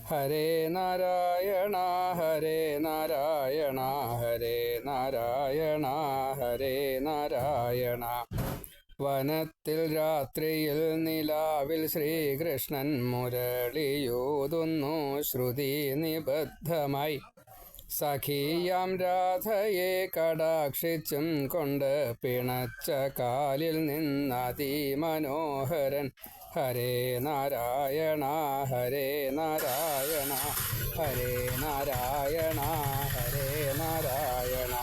ഹരേ നാരായണ ഹരേ നാരായണ ഹരേ നാരായണ ഹരേ നാരായണ. വനത്തിൽ രാത്രിയിൽ നിലാവിൽ ശ്രീകൃഷ്ണൻ മുരളിയൂതുന്നു ശ്രുതി നിബദ്ധമായി. സഖിയാം രാധയെ കടാക്ഷിച്ചും കൊണ്ട് പിണച്ച കാലിൽ നിന്നതിമനോഹരൻ. ഹരേ നാരായണ ഹരേ നാരായണ ഹരേ നാരായണ ഹരേ നാരായണ.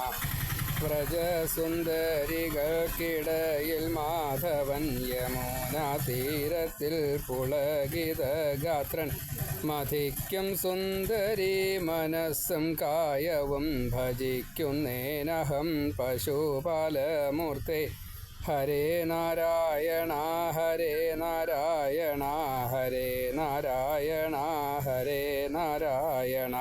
വ്രജസുന്ദരികൾക്കിടയിൽ മാധവൻ യമുനാ തീരത്തിൽ പുളകിത ഗാത്രൻ. മഥിക്കും സുന്ദരി മനസ്സും കായവും ഭജിക്കുന്നേനഹം പശുപാലമൂർത്തെ. ഹരേ നാരായണ ഹരേ നാരായണ ഹരേ നാരായണ ഹരേ നാരായണ.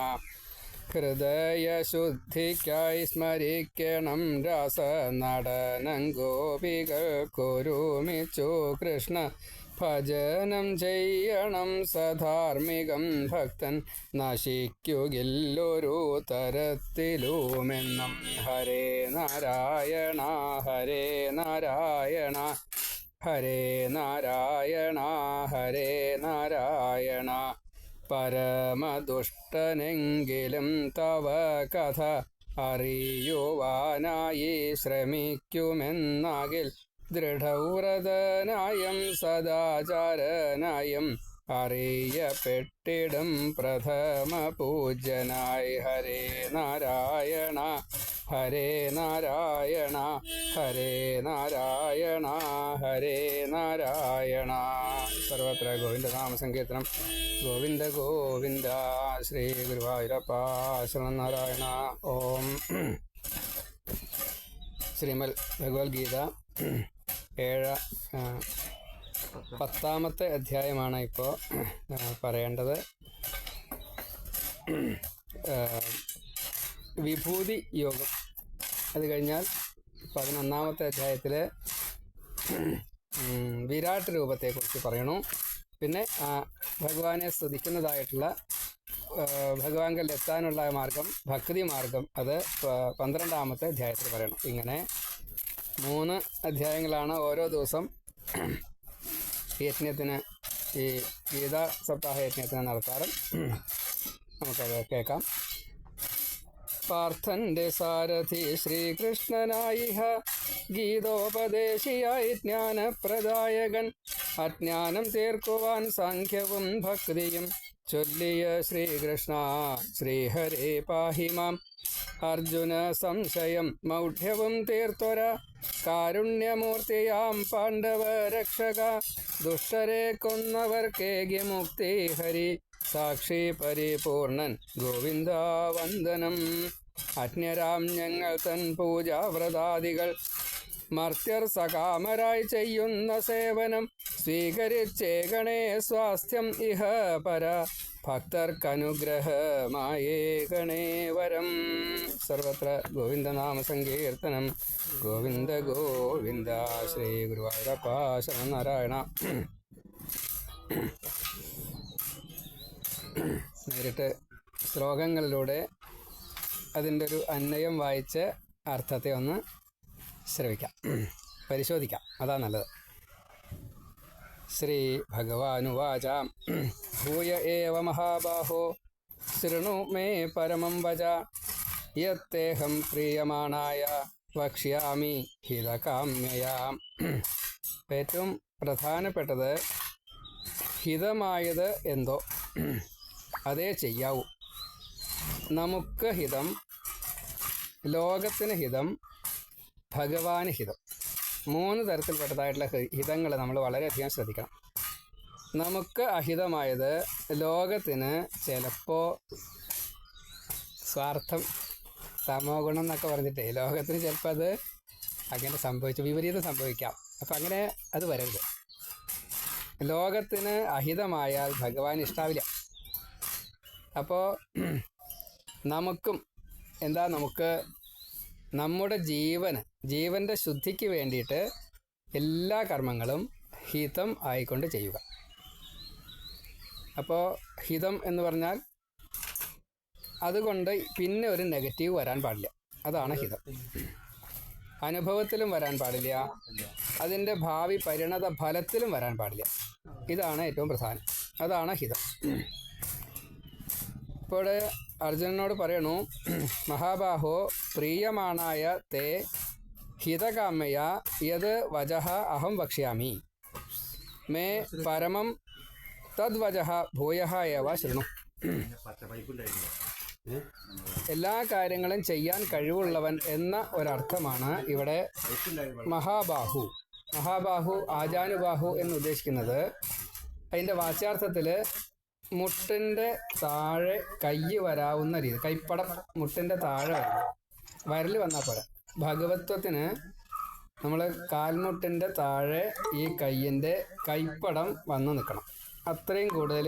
ഹൃദയശുദ്ധിക്കായി സ്മരിക്കണം രാസനടനം ഗോപികൾക്കൊരുമിച്ചു കൃഷ്ണ. ഭജനം ചെയ്യണം സധാർമ്മികം ഭക്തൻ നശിക്കുകില്ലൊരു തരത്തിലുമെന്നും. ഹരേ നാരായണ ഹരേ നാരായണ ഹരേ നാരായണ ഹരേ നാരായണ. പരമദുഷ്ടനെങ്കിലും തവ കഥ അറിയുവാനായി ശ്രമിക്കുമെന്നാകിൽ ദൃഢവ്രതനായും സദാചാരനായും അറിയപ്പെട്ടിടും പ്രഥമ പൂജ്യനായി. ഹരേ നാരായണ ഹരേ നാരായണ ഹരേ നാരായണ ഹരേ നാരായണ. സർവത്ര ഗോവിന്ദനാമ സങ്കീർത്തനം. ഗോവിന്ദ ഗോവിന്ദ. ശ്രീ ഗുരുവായൂരപ്പ ശരണം നാരായണ. ഓം. ശ്രീമദ് ഭഗവത്ഗീത 10ാമത്തെ അധ്യായമാണ് ഇപ്പോൾ പറയേണ്ടത്. വിഭൂതി യോഗം. അത് കഴിഞ്ഞാൽ 11ാമത്തെ അധ്യായത്തിൽ വിരാട് രൂപത്തെക്കുറിച്ച് പറയണു. പിന്നെ ഭഗവാനെ സ്തുതിക്കുന്നതായിട്ടുള്ള ഭഗവാങ്കൽ എത്താനുള്ള മാർഗം, ഭക്തി മാർഗം, അത് 12ാമത്തെ അധ്യായത്തിൽ പറയണം. ഇങ്ങനെ 3 അധ്യായങ്ങളാണ് ഓരോ ദിവസം യജ്ഞത്തിന്, ഈ ഗീതാ സപ്താഹ യജ്ഞത്തിന് നടത്താറ്. നമുക്കത് കേൾക്കാം. പാർത്ഥന്റെ സാരഥി ശ്രീകൃഷ്ണനായിഹ ഗീതോപദേശിയായി ജ്ഞാനപ്രദായകൻ. അജ്ഞാനം തീർക്കുവാൻ സാഖ്യവും ഭക്തിയും ചൊല്ലിയ ശ്രീകൃഷ്ണ ശ്രീഹരേ പാഹിമാം. അർജുന സംശയം മൗഢ്യവും തീർത്തൊര കാരുണ്യമൂർത്തിയാം പാണ്ഡവരക്ഷക. ദുഷ്ടരെ കൊന്നവർക്കേകി മുക്തി ഹരി. സാക്ഷി പരിപൂർണൻ ഗോവിന്ദ വന്ദനം. അജ്ഞരാം ഞങ്ങൾ തൻ പൂജാവ്രതാദികൾ മർത്യർ സകാമരായി ചെയ്യുന്ന സേവനം സ്വീകരിച്ചേകണേ സ്വാസ്ഥ്യം ഇഹ പര. ഭക്തർക്കനുഗ്രഹമായേകണേ വരം. സർവത്ര ഗോവിന്ദനാമ സങ്കീർത്തനം. ഗോവിന്ദ ഗോവിന്ദ. ശ്രീ ഗുരുവായൂരപ്പ ശരണം നാരായണ. നേരിട്ട് ശ്ലോകങ്ങളിലൂടെ അതിൻ്റെ ഒരു അന്വയം വായിച്ച് അർത്ഥത്തെ ഒന്ന് ശ്രവിക്കാം, പരിശോധിക്കാം. അതാ നല്ലത്. ശ്രീ ഭഗവാനുവാച. ഭൂയ ഏവ മഹാബാഹോ ശൃണു മേ പരമം വച. യത്തേഹം പ്രീയമാണായ വക്ഷ്യാമി ഹിതകാമ്യയാം. ഏറ്റവും പ്രധാനപ്പെട്ടത് ഹിതമായത് എന്തോ അതേ ചെയ്യാവൂ. നമുക്ക് ഹിതം, ലോകത്തിന് ഹിതം, ഭഗവാന് ഹിതം. 3 തരത്തിൽപ്പെട്ടതായിട്ടുള്ള ഹിതങ്ങൾ നമ്മൾ വളരെയധികം ശ്രദ്ധിക്കണം. നമുക്ക് അഹിതമായത് ലോകത്തിന് ചിലപ്പോൾ സ്വാർത്ഥം, തമോ ഗുണം എന്നൊക്കെ പറഞ്ഞിട്ടേ ലോകത്തിന് ചിലപ്പോൾ അത് അങ്ങനെ വിപരീതം സംഭവിക്കാം. അപ്പം അങ്ങനെ അത് വരരുത്. ലോകത്തിന് അഹിതമായാൽ ഭഗവാൻ ഇഷ്ടാവില്ല. അപ്പോൾ നമുക്കും നമുക്ക് നമ്മുടെ ജീവൻ്റെ ശുദ്ധിക്ക് വേണ്ടിയിട്ട് എല്ലാ കർമ്മങ്ങളും ഹിതം ആയിക്കൊണ്ട് ചെയ്യുക. അപ്പോൾ ഹിതം എന്ന് പറഞ്ഞാൽ അതുകൊണ്ട് പിന്നെ ഒരു നെഗറ്റീവ് വരാൻ പാടില്ല. അതാണ് ഹിതം. അനുഭവത്തിലും വരാൻ പാടില്ല, അതിൻ്റെ ഭാവി പരിണത ഫലത്തിലും വരാൻ പാടില്ല. ഇതാണ് ഏറ്റവും പ്രധാനം. അതാണ് ഹിതം. ഇപ്പോൾ അർജുനനോട് പറയണു, മഹാബാഹോ പ്രീയമാണായ തേ ഹിതകാമ്യയ യത് വചഃ അഹം വക്ഷ്യാമി മേ പരമം തദ്വചഃ ഭൂയഃ ഏവ ശൃണു. എല്ലാ കാര്യങ്ങളും ചെയ്യാൻ കഴിവുള്ളവൻ എന്ന ഒരർത്ഥമാണ് ഇവിടെ മഹാബാഹു. മഹാബാഹു, ആജാനുബാഹു എന്ന് ഉദ്ദേശിക്കുന്നത് അതിൻ്റെ വാച്യാർത്ഥത്തിൽ മുട്ടിൻ്റെ താഴെ കൈ വരാവുന്ന രീതി, കൈപ്പടം മുട്ടിൻ്റെ താഴെ വരണം, വരൽ വന്നാൽ പോരാ. ഭഗവത്വത്തിന് നമ്മൾ കാൽമുട്ടിൻ്റെ താഴെ ഈ കയ്യിൻ്റെ കൈപ്പടം വന്ന് നിൽക്കണം. അത്രയും കൂടുതൽ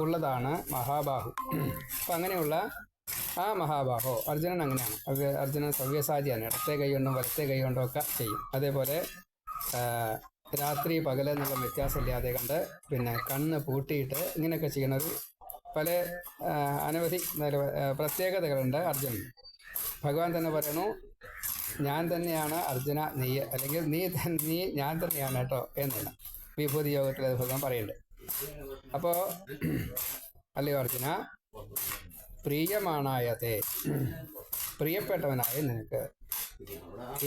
ഉള്ളതാണ് മഹാബാഹു. അപ്പം അങ്ങനെയുള്ള ആ മഹാബാഹോ അർജുനൻ അങ്ങനെയാണ്. അത് അർജുനൻ സവ്യസാചിയാണ്. ഇടത്തെ കൈ കൊണ്ടും വലത്തെ കൈ കൊണ്ടും ഒക്കെ ചെയ്യും. അതേപോലെ രാത്രി പകലെന്നുള്ള വ്യത്യാസമില്ലാതെ കണ്ട് പിന്നെ കണ്ണ് പൂട്ടിയിട്ട് ഇങ്ങനെയൊക്കെ ചെയ്യുന്നൊരു പല അനവധി പ്രത്യേകതകളുണ്ട് അർജുനൻ. ഭഗവാൻ തന്നെ പറയണു, ഞാൻ തന്നെയാണ് അർജുന നീ, അല്ലെങ്കിൽ നീ ഞാൻ തന്നെയാണ് കേട്ടോ എന്നുള്ള വിഭൂതി യോഗത്തിൽ അത് ഭഗവാൻ പറയുന്നുണ്ട്. അപ്പോൾ അല്ലയോ അർജുന, പ്രിയമാണായതേ, പ്രിയപ്പെട്ടവനായ നിനക്ക്,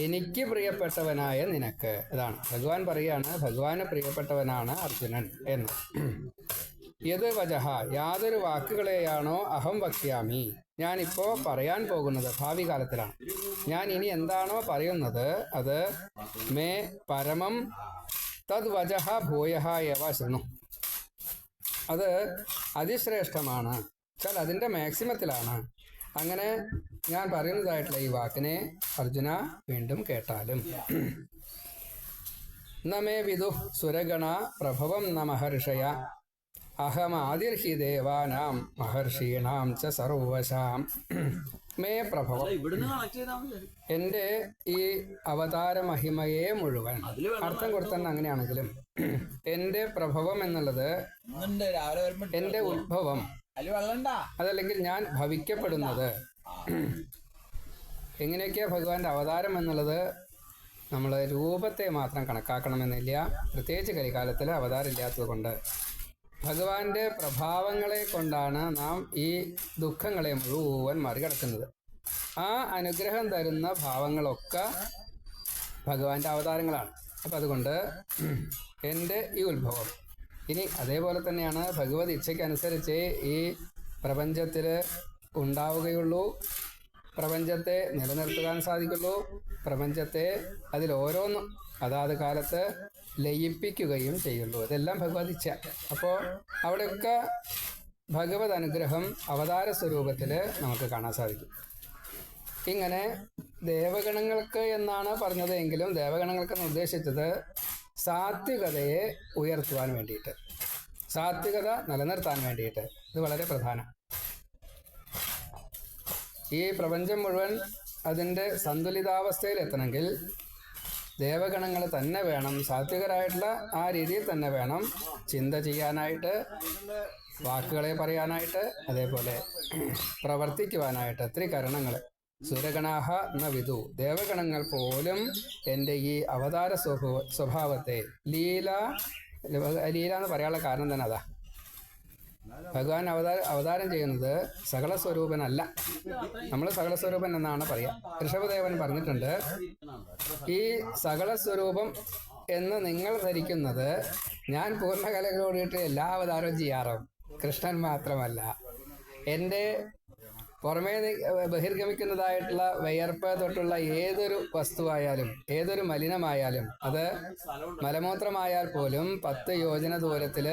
എനിക്ക് പ്രിയപ്പെട്ടവനായ നിനക്ക്. ഇതാണ് ഭഗവാൻ പറയാണ്, ഭഗവാന് പ്രിയപ്പെട്ടവനാണ് അർജുനൻ എന്ന്. യത് വചഃ, യാതൊരു വാക്കുകളെയാണോ അഹം വക്ഷ്യാമി, ഞാനിപ്പോൾ പറയാൻ പോകുന്നത് ഭാവി കാലത്തിലാണ്. ഞാൻ ഇനി എന്താണോ പറയുന്നത് അത് മേ പരമം തദ് വചഃ ഭൂയഃ ഏവ ശൃണു, അത് അതിശ്രേഷ്ഠമാണ്, വെച്ചാൽ അതിൻ്റെ മാക്സിമത്തിലാണ്. അങ്ങനെ ഞാൻ പറയുന്നതായിട്ടുള്ള ഈ വാക്കിനെ അർജുന വീണ്ടും കേട്ടാലും. നമേ വിദു സുരഗണ പ്രഭവം ന മഹർഷയ അഹമാദിർഹി ദേവാനാം മഹർഷീണാം ച സർവശാം മേ പ്രഭവം. എൻ്റെ ഈ അവതാര മഹിമയെ മുഴുവൻ, അർത്ഥം കൊടുത്തന്നെ അങ്ങനെയാണെങ്കിലും എൻ്റെ പ്രഭവം എന്നുള്ളത് എൻ്റെ ഉത്ഭവം, അതല്ലെങ്കിൽ ഞാൻ ഭവിക്കപ്പെടുന്നത്. എങ്ങനെയൊക്കെയാ ഭഗവാന്റെ അവതാരം എന്നുള്ളത് നമ്മൾ രൂപത്തെ മാത്രം കണക്കാക്കണമെന്നില്ല. പ്രത്യേകിച്ച് കലികാലത്തിൽ അവതാരം ഇല്ലാത്തത് കൊണ്ട് ഭഗവാന്റെ പ്രഭാവങ്ങളെ കൊണ്ടാണ് നാം ഈ ദുഃഖങ്ങളെ മുഴുവൻ മറികടക്കുന്നത്. ആ അനുഗ്രഹം തരുന്ന ഭാവങ്ങളൊക്കെ ഭഗവാന്റെ അവതാരങ്ങളാണ്. അപ്പം അതുകൊണ്ട് എൻ്റെ ഈ ഉത്ഭവം ഇനി അതേപോലെ തന്നെയാണ് ഭഗവത് ഇച്ഛയ്ക്കനുസരിച്ച് ഈ പ്രപഞ്ചത്തിൽ ഉണ്ടാവുകയുള്ളൂ, പ്രപഞ്ചത്തെ നിലനിർത്തുവാൻ സാധിക്കുള്ളൂ, പ്രപഞ്ചത്തെ അതിലോരോന്നും അതാത് കാലത്ത് ലയിപ്പിക്കുകയും ചെയ്യുള്ളൂ. ഇതെല്ലാം ഭഗവത് ഇച്ഛ. അപ്പോൾ അവിടെയൊക്കെ ഭഗവത് അനുഗ്രഹം അവതാര സ്വരൂപത്തിൽ നമുക്ക് കാണാൻ സാധിക്കും. ഇങ്ങനെ ദേവഗണങ്ങൾക്ക് എന്നാണ് പറഞ്ഞത് എങ്കിലും ദേവഗണങ്ങൾക്കെന്ന് ഉദ്ദേശിച്ചത് സാത്വികതയെ ഉയർത്തുവാൻ വേണ്ടിയിട്ട്, സാത്വികത നിലനിർത്താൻ വേണ്ടിയിട്ട്. ഇത് വളരെ പ്രധാനം. ഈ പ്രപഞ്ചം മുഴുവൻ അതിൻ്റെ സന്തുലിതാവസ്ഥയിൽ എത്തണമെങ്കിൽ ദേവഗണങ്ങൾ തന്നെ വേണം, സാത്വികരായിട്ടുള്ള ആ രീതിയിൽ തന്നെ വേണം ചിന്ത ചെയ്യാനായിട്ട്, വാക്കുകളെ പറയാനായിട്ട്, അതേപോലെ പ്രവർത്തിക്കുവാനായിട്ട്. ത്രികരണങ്ങൾ സുരഗണാഹ ന വിദു, ദേവഗണങ്ങൾ പോലും എൻ്റെ ഈ അവതാര സ്വഭാവത്തെ ലീല എന്ന് പറയാനുള്ള കാരണം തന്നെ അതാ. ഭഗവാൻ അവതാരം ചെയ്യുന്നത് സകലസ്വരൂപനല്ല, നമ്മൾ സകലസ്വരൂപൻ എന്നാണ് പറയുക. ഋഷഭദേവൻ പറഞ്ഞിട്ടുണ്ട്, ഈ സകലസ്വരൂപം എന്ന് നിങ്ങൾ ധരിക്കുന്നത് ഞാൻ പൂർണ്ണകലകളോടിയിട്ട് എല്ലാ അവതാരവും ചെയ്യാറും, കൃഷ്ണൻ മാത്രമല്ല. എൻ്റെ പുറമേ ബഹിർഗമിക്കുന്നതായിട്ടുള്ള വിയർപ്പ് തൊട്ടുള്ള ഏതൊരു വസ്തുവായാലും, ഏതൊരു മലിനമായാലും, അത് മലമൂത്രമായാൽ പോലും 10 യോജന ദൂരത്തിൽ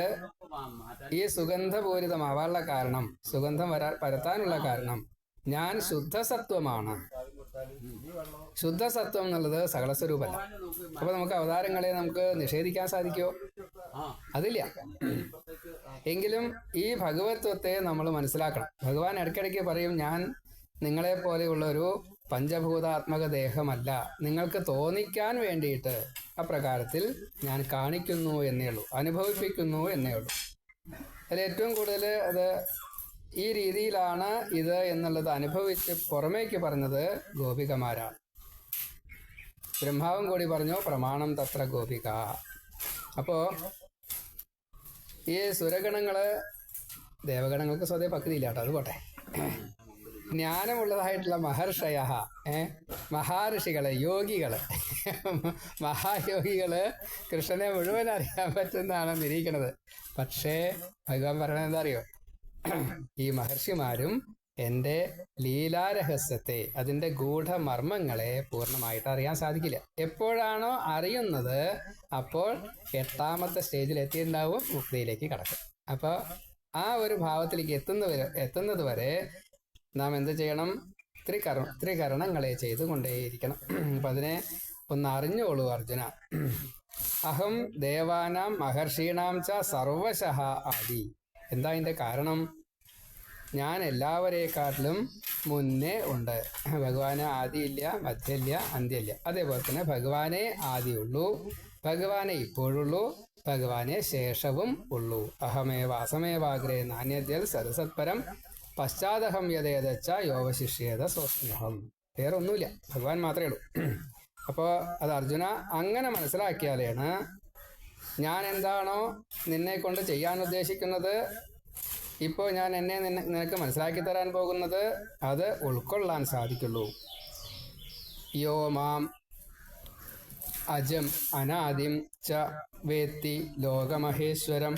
ഈ സുഗന്ധപൂരിതമാവാനുള്ള കാരണം, സുഗന്ധം പരത്താനുള്ള കാരണം ഞാൻ ശുദ്ധസത്വമാണ്. ശുദ്ധസത്വം എന്നുള്ളത് സകലസ്വരൂപമല്ല. അപ്പൊ നമുക്ക് അവതാരങ്ങളെ നമുക്ക് നിഷേധിക്കാൻ സാധിക്കുമോ? അതില്ല. എങ്കിലും ഈ ഭഗവത്വത്തെ നമ്മൾ മനസ്സിലാക്കണം. ഭഗവാൻ ഇടയ്ക്കിടയ്ക്ക് പറയും, ഞാൻ നിങ്ങളെപ്പോലെയുള്ള ഒരു പഞ്ചഭൂതാത്മക ദേഹമല്ല, നിങ്ങൾക്ക് തോന്നിക്കാൻ വേണ്ടിയിട്ട് അപ്രകാരത്തിൽ ഞാൻ കാണിക്കുന്നു എന്നേ ഉള്ളൂ, അനുഭവിപ്പിക്കുന്നു എന്നേ ഉള്ളൂ. അതിലേറ്റവും കൂടുതൽ അത് ഈ രീതിയിലാണ് ഇത് എന്നുള്ളത് അനുഭവിച്ച് പുറമേക്ക് പറഞ്ഞത് ഗോപികമാരാണ്. ബ്രഹ്മാവും കൂടി പറഞ്ഞു പ്രമാണം തത്ര ഗോപിക. അപ്പോൾ ഈ സുരഗണങ്ങള്, ദേവഗണങ്ങൾക്ക് സ്വതേ പക്തിയില്ല കേട്ടോ, അത് പോട്ടെ. ജ്ഞാനമുള്ളതായിട്ടുള്ള മഹർഷയ, മഹാഋഷികള്, യോഗികള്, മഹായോഗികള് കൃഷ്ണനെ മുഴുവൻ അറിയാൻ പറ്റുന്നതാണ് നിരീക്കണത്. പക്ഷേ ഭഗവാൻ പറയണത് എന്താ അറിയോ? ഈ മഹർഷിമാരും എൻ്റെ ലീലാരഹസ്യത്തെ, അതിൻ്റെ ഗൂഢമർമ്മങ്ങളെ പൂർണ്ണമായിട്ട് അറിയാൻ സാധിക്കില്ല. എപ്പോഴാണോ അറിയുന്നത് അപ്പോൾ 8ാമത്തെ സ്റ്റേജിൽ എത്തിയിട്ടുണ്ടാവും, മുക്തിയിലേക്ക് കടക്കും. അപ്പോൾ ആ ഒരു ഭാവത്തിലേക്ക് എത്തുന്നത് വരെ നാം എന്ത് ചെയ്യണം? ത്രികരണങ്ങളെ ചെയ്തുകൊണ്ടേയിരിക്കണം. അപ്പം അതിനെ ഒന്ന് അറിഞ്ഞോളൂ അർജുന. അഹം ദേവാനാം മഹർഷീണാം ച സർവശഃ ആദി. എന്താ അതിൻ്റെ കാരണം? ഞാൻ എല്ലാവരെക്കാട്ടിലും മുന്നേ ഉണ്ട്. ഭഗവാന് ആദിയില്ല, മധ്യമില്ല, അന്ത്യമില്ല. അതേപോലെ തന്നെ ഭഗവാനെ ആദിയുള്ളൂ, ഭഗവാനെ ഇപ്പോഴുള്ളൂ, ഭഗവാനെ ശേഷവും ഉള്ളൂ. അഹമേവ അസമേവാഗ്രേ നാണ്യദ്യൽ സരസത്പരം പശ്ചാത്തഹം യഥേതച്ച യോവശിഷ്യേത സ്വസ്മ്യഹം. വേറെ ഒന്നുമില്ല, ഭഗവാൻ മാത്രമേ ഉള്ളൂ. അപ്പോൾ അത് അർജുന അങ്ങനെ മനസ്സിലാക്കിയാലാണ് ഞാൻ എന്താണോ നിന്നെ കൊണ്ട് ചെയ്യാൻ ഉദ്ദേശിക്കുന്നത്, ഇപ്പോൾ ഞാൻ നിനക്ക് മനസ്സിലാക്കി തരാൻ പോകുന്നത്, അത് ഉൾക്കൊള്ളാൻ സാധിക്കുള്ളൂ. യോ മാം അജം അനാദിം ച വേത്തി ലോകമഹേശ്വരം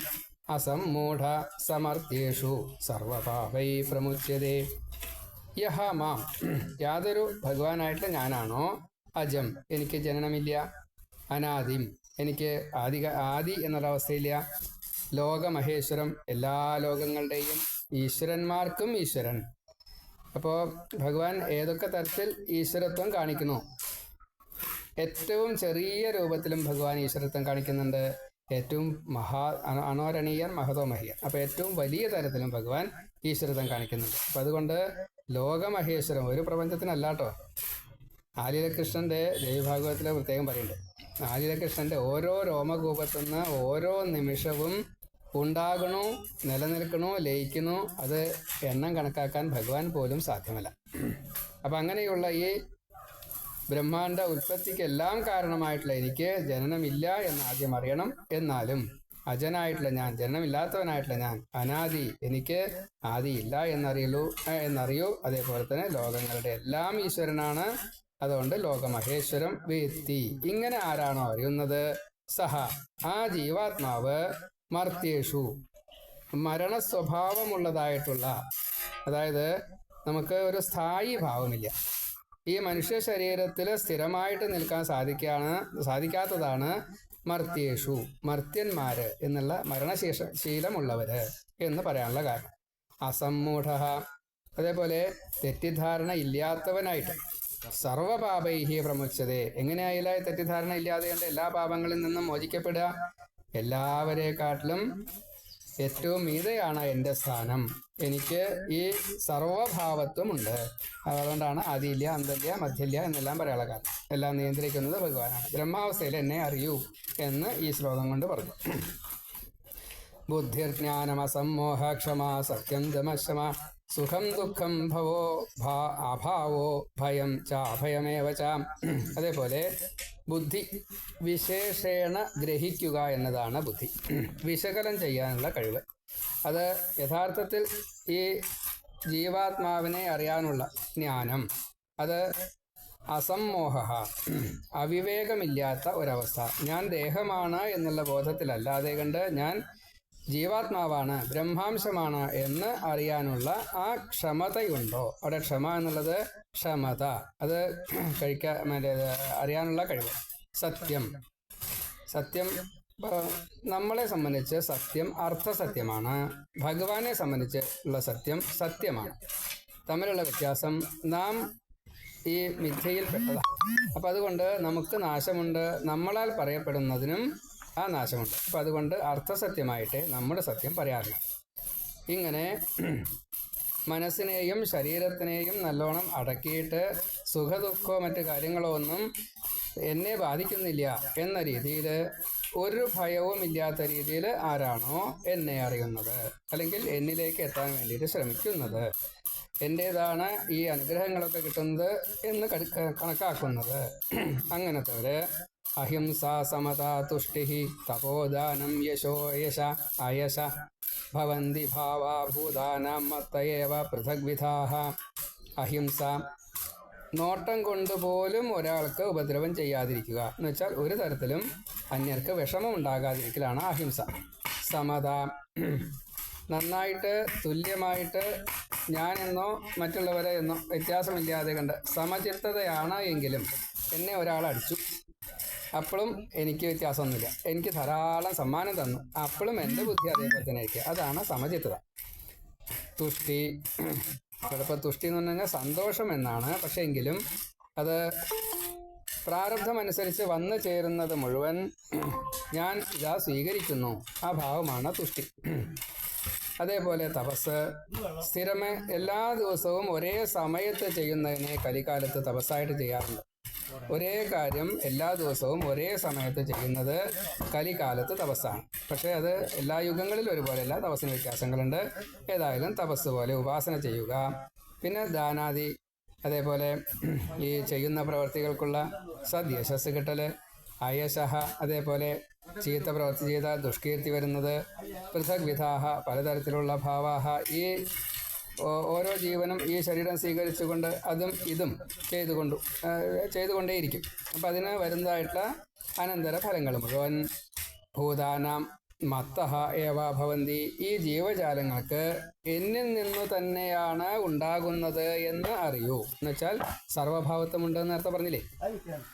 അസമ്മൂഢ സമർത്ഥ്യേഷു സർവപാപൈ പ്രമുച്യതേ. യഹ മാം, യാതൊരു ഭഗവാനായിട്ട് ഞാനാണോ അജം, എനിക്ക് ജനനമില്ല, അനാദിം, എനിക്ക് ആദി എന്നൊരവസ്ഥയില്ല, ലോകമഹേശ്വരം, എല്ലാ ലോകങ്ങളുടെയും ഈശ്വരന്മാർക്കും ഈശ്വരൻ. അപ്പോൾ ഭഗവാൻ ഏതൊക്കെ തരത്തിൽ ഈശ്വരത്വം കാണിക്കുന്നു? ഏറ്റവും ചെറിയ രൂപത്തിലും ഭഗവാൻ ഈശ്വരത്വം കാണിക്കുന്നുണ്ട്. ഏറ്റവും അണോരണീയർ മഹതോ മഹിയർ. അപ്പോൾ ഏറ്റവും വലിയ തരത്തിലും ഭഗവാൻ ഈശ്വരത്വം കാണിക്കുന്നുണ്ട്. അപ്പം അതുകൊണ്ട് ലോകമഹേശ്വരം ഒരു പ്രപഞ്ചത്തിനല്ലാട്ടോ. ആലിലകൃഷ്ണന്റെ ദേവിഭാഗവതത്തിലെ പ്രത്യേകം പറയുന്നുണ്ട്, ആലിലകൃഷ്ണന്റെ ഓരോ രോമകൂപത്തുനിന്ന് ഓരോ നിമിഷവും ഉണ്ടാകണു, നിലനിൽക്കണു, ലയിക്കണു. അത് എണ്ണം കണക്കാക്കാൻ ഭഗവാൻ പോലും സാധ്യമല്ല. അപ്പം അങ്ങനെയുള്ള ഈ ബ്രഹ്മാണ്ട ഉൽപ്പത്തിക്കെല്ലാം കാരണമായിട്ടുള്ള എനിക്ക് ജനനമില്ല എന്ന് ആദ്യം അറിയണം. എന്നാലും അജനായിട്ടുള്ള ഞാൻ, ജനനമില്ലാത്തവനായിട്ടുള്ള ഞാൻ, അനാദി, എനിക്ക് ആദിയില്ല എന്നറിയൂ. അതേപോലെ തന്നെ ലോകങ്ങളുടെ എല്ലാം ഈശ്വരനാണ്. അതുകൊണ്ട് ലോകമഹേശ്വരം വേത്തി. ഇങ്ങനെ ആരാണോ അറിയുന്നത്, സഹ, ആ ജീവാത്മാവ്, മർത്തേഷു, മരണസ്വഭാവമുള്ളതായിട്ടുള്ള, അതായത് നമുക്ക് ഒരു സ്ഥായി ഭാവമില്ല, ഈ മനുഷ്യ ശരീരത്തിൽ സ്ഥിരമായിട്ട് നിൽക്കാൻ സാധിക്കാത്തതാണ് മർത്തേഷു, മർത്യന്മാര് എന്നുള്ള മരണശീലമുള്ളവര് എന്ന് പറയാനുള്ള കാരണം. അസമ്മൂഢ, അതേപോലെ തെറ്റിദ്ധാരണ ഇല്ലാത്തവനായിട്ട്, സർവപാപൈഹി പ്രമുച്യതേ. എങ്ങനെയായാലും തെറ്റിദ്ധാരണ ഇല്ലാതെ കൊണ്ട് എല്ലാ പാപങ്ങളിൽ നിന്നും മോചിക്കപ്പെടുക. എല്ലാവരെക്കാട്ടിലും ഏറ്റവും മീതെയാണ് എൻ്റെ സ്ഥാനം. എനിക്ക് ഈ സർവഭാവത്വമുണ്ട്. അതുകൊണ്ടാണ് ആദിയില്ല, അന്തമില്ല, മധ്യമില്ല എന്നെല്ലാം പറയാനുള്ള കാരണം. എല്ലാം നിയന്ത്രിക്കുന്നത് ഭഗവാനാണ്. ബ്രഹ്മാവസ്ഥയിൽ എന്നെ അറിയൂ എന്ന് ഈ ശ്ലോകം കൊണ്ട് പറഞ്ഞു. ബുദ്ധിർജ്ഞാനമസമ്മോഹ ക്ഷമ സത്യം ദമശമ സുഖം ദുഃഖം ഭവോ അഭാവോ ഭയം ചാഭയമേവ ചാം. അതേപോലെ ബുദ്ധി, വിശേഷേണ ഗ്രഹിക്കുക എന്നതാണ് ബുദ്ധി, വിശകലനം ചെയ്യാനുള്ള കഴിവ്. അത് യഥാർത്ഥത്തിൽ ഈ ജീവാത്മാവിനെ അറിയാനുള്ള ജ്ഞാനം, അത് അസമ്മോഹ, അവിവേകമില്ലാത്ത ഒരവസ്ഥ. ഞാൻ ദേഹമാണ് എന്നുള്ള ബോധത്തിലല്ലാതെ കണ്ട് ഞാൻ ജീവാത്മാവാണ്, ബ്രഹ്മാംശമാണ് എന്ന് അറിയാനുള്ള ആ ക്ഷമതയുണ്ടോ? അവിടെ ക്ഷമ എന്നുള്ളത് ക്ഷമത, അത് അറിയാനുള്ള കഴിവ്. സത്യം, സത്യം നമ്മളെ സംബന്ധിച്ച് സത്യം അർത്ഥസത്യമാണ്. ഭഗവാനെ സംബന്ധിച്ച് ഉള്ള സത്യം സത്യമാണ്. തമ്മിലുള്ള വ്യത്യാസം നാം ഈ മിഥ്യയിൽപ്പെട്ടതാണ്. അപ്പം അതുകൊണ്ട് നമുക്ക് നാശമുണ്ട്, നമ്മളാൽ പറയപ്പെടുന്നതിനും ആ നാശമുണ്ട്. അപ്പം അതുകൊണ്ട് അർത്ഥസത്യമായിട്ട് നമ്മുടെ സത്യം പറയാറില്ല. ഇങ്ങനെ മനസ്സിനെയും ശരീരത്തിനെയും നല്ലോണം അടക്കിയിട്ട് സുഖദുഃഖമോ മറ്റു കാര്യങ്ങളോ ഒന്നും എന്നെ ബാധിക്കുന്നില്ല എന്ന രീതിയിൽ, ഒരു ഭയവും ഇല്ലാത്ത രീതിയിൽ ആരാണോ എന്നെ അറിയുന്നത്, അല്ലെങ്കിൽ എന്നിലേക്ക് എത്താൻ വേണ്ടിയിട്ട് ശ്രമിക്കുന്നത്, എൻ്റേതാണ് ഈ അനുഗ്രഹങ്ങളൊക്കെ കിട്ടുന്നത് എന്ന് കണക്കാക്കുന്നത്, അങ്ങനത്തവര് അഹിംസ സമത തുഷ്ടി തപോദാനം യശോ യശ അയശ ഭവന്തി ഭാവാ ഭൂതാനാം മത്തയേവ പൃഥഗ്വിധാഃ. അഹിംസ, നോട്ടം കൊണ്ടുപോലും ഒരാൾക്ക് ഉപദ്രവം ചെയ്യാതിരിക്കുക എന്ന് വെച്ചാൽ ഒരു തരത്തിലും അന്യർക്ക് വിഷമം ഉണ്ടാകാതിരിക്കലാണ് അഹിംസ. സമത, നന്നായിട്ട് തുല്യമായിട്ട് ഞാനെന്നോ മറ്റുള്ളവരെ എന്നോ വ്യത്യാസമില്ലാതെ കണ്ട് സമചിത്തതയാണ് എങ്കിലും എന്നെ ഒരാൾ അടിച്ചു, അപ്പോഴും എനിക്ക് വ്യത്യാസമൊന്നുമില്ല, എനിക്ക് ധാരാളം സമ്മാനം തന്നു, അപ്പോഴും എൻ്റെ ബുദ്ധി അതേപോലെ തന്നെ ആയിരിക്കുക, അതാണ് സമചിത്തത. തുഷ്ടി, ചിലപ്പോൾ തുഷ്ടി എന്ന് പറഞ്ഞു കഴിഞ്ഞാൽ സന്തോഷം എന്നാണ്, പക്ഷേ എങ്കിലും അത് പ്രാരബ്ധമനുസരിച്ച് വന്നു ചേരുന്നത് മുഴുവൻ ഞാൻ ഇതാ സ്വീകരിക്കുന്നു, ആ ഭാവമാണ് തുഷ്ടി. അതേപോലെ തപസ്, സ്ഥിരമേ എല്ലാ ദിവസവും ഒരേ സമയത്ത് ചെയ്യുന്നതിനെ കലികാലത്ത് തപസ്സായിട്ട് ചെയ്യാറുണ്ട്. ഒരേ കാര്യം എല്ലാ ദിവസവും ഒരേ സമയത്ത് ചെയ്യുന്നത് കലികാലത്ത് തപസ്സാണ്. പക്ഷേ അത് എല്ലാ യുഗങ്ങളിലും ഒരുപോലെയല്ല, തപസ്സിന് വ്യത്യാസങ്ങളുണ്ട്. ഏതായാലും തപസ് പോലെ ഉപാസന ചെയ്യുക. പിന്നെ ദാനാദി, അതേപോലെ ഈ ചെയ്യുന്ന പ്രവൃത്തികൾക്കുള്ള സദ്യശസ് കിട്ടൽ, അയശഃ, അതേപോലെ ചീത്ത പ്രവൃത്തി ചെയ്താൽ ദുഷ്കീർത്തി വരുന്നത്, പൃഥക് വിധാഹ, പലതരത്തിലുള്ള ഭാവാഹ, ഈ ഓരോ ജീവനും ഈ ശരീരം സ്വീകരിച്ചുകൊണ്ട് അതും ഇതും ചെയ്തുകൊണ്ടേയിരിക്കും. അപ്പം അതിന് വരുന്നതായിട്ടുള്ള അനന്തര ഫലങ്ങൾ മുഴുവൻ ഭൂതാനാം മത്തഃ ഏവ ഭവന്തി, ഈ ജീവജാലങ്ങൾക്ക് എന്നിൽ നിന്നു തന്നെയാണ് ഉണ്ടാകുന്നത് എന്ന് അറിയൂ. എന്നുവെച്ചാൽ സർവഭാവത്വമുണ്ട് എന്ന് നേരത്തെ പറഞ്ഞില്ലേ,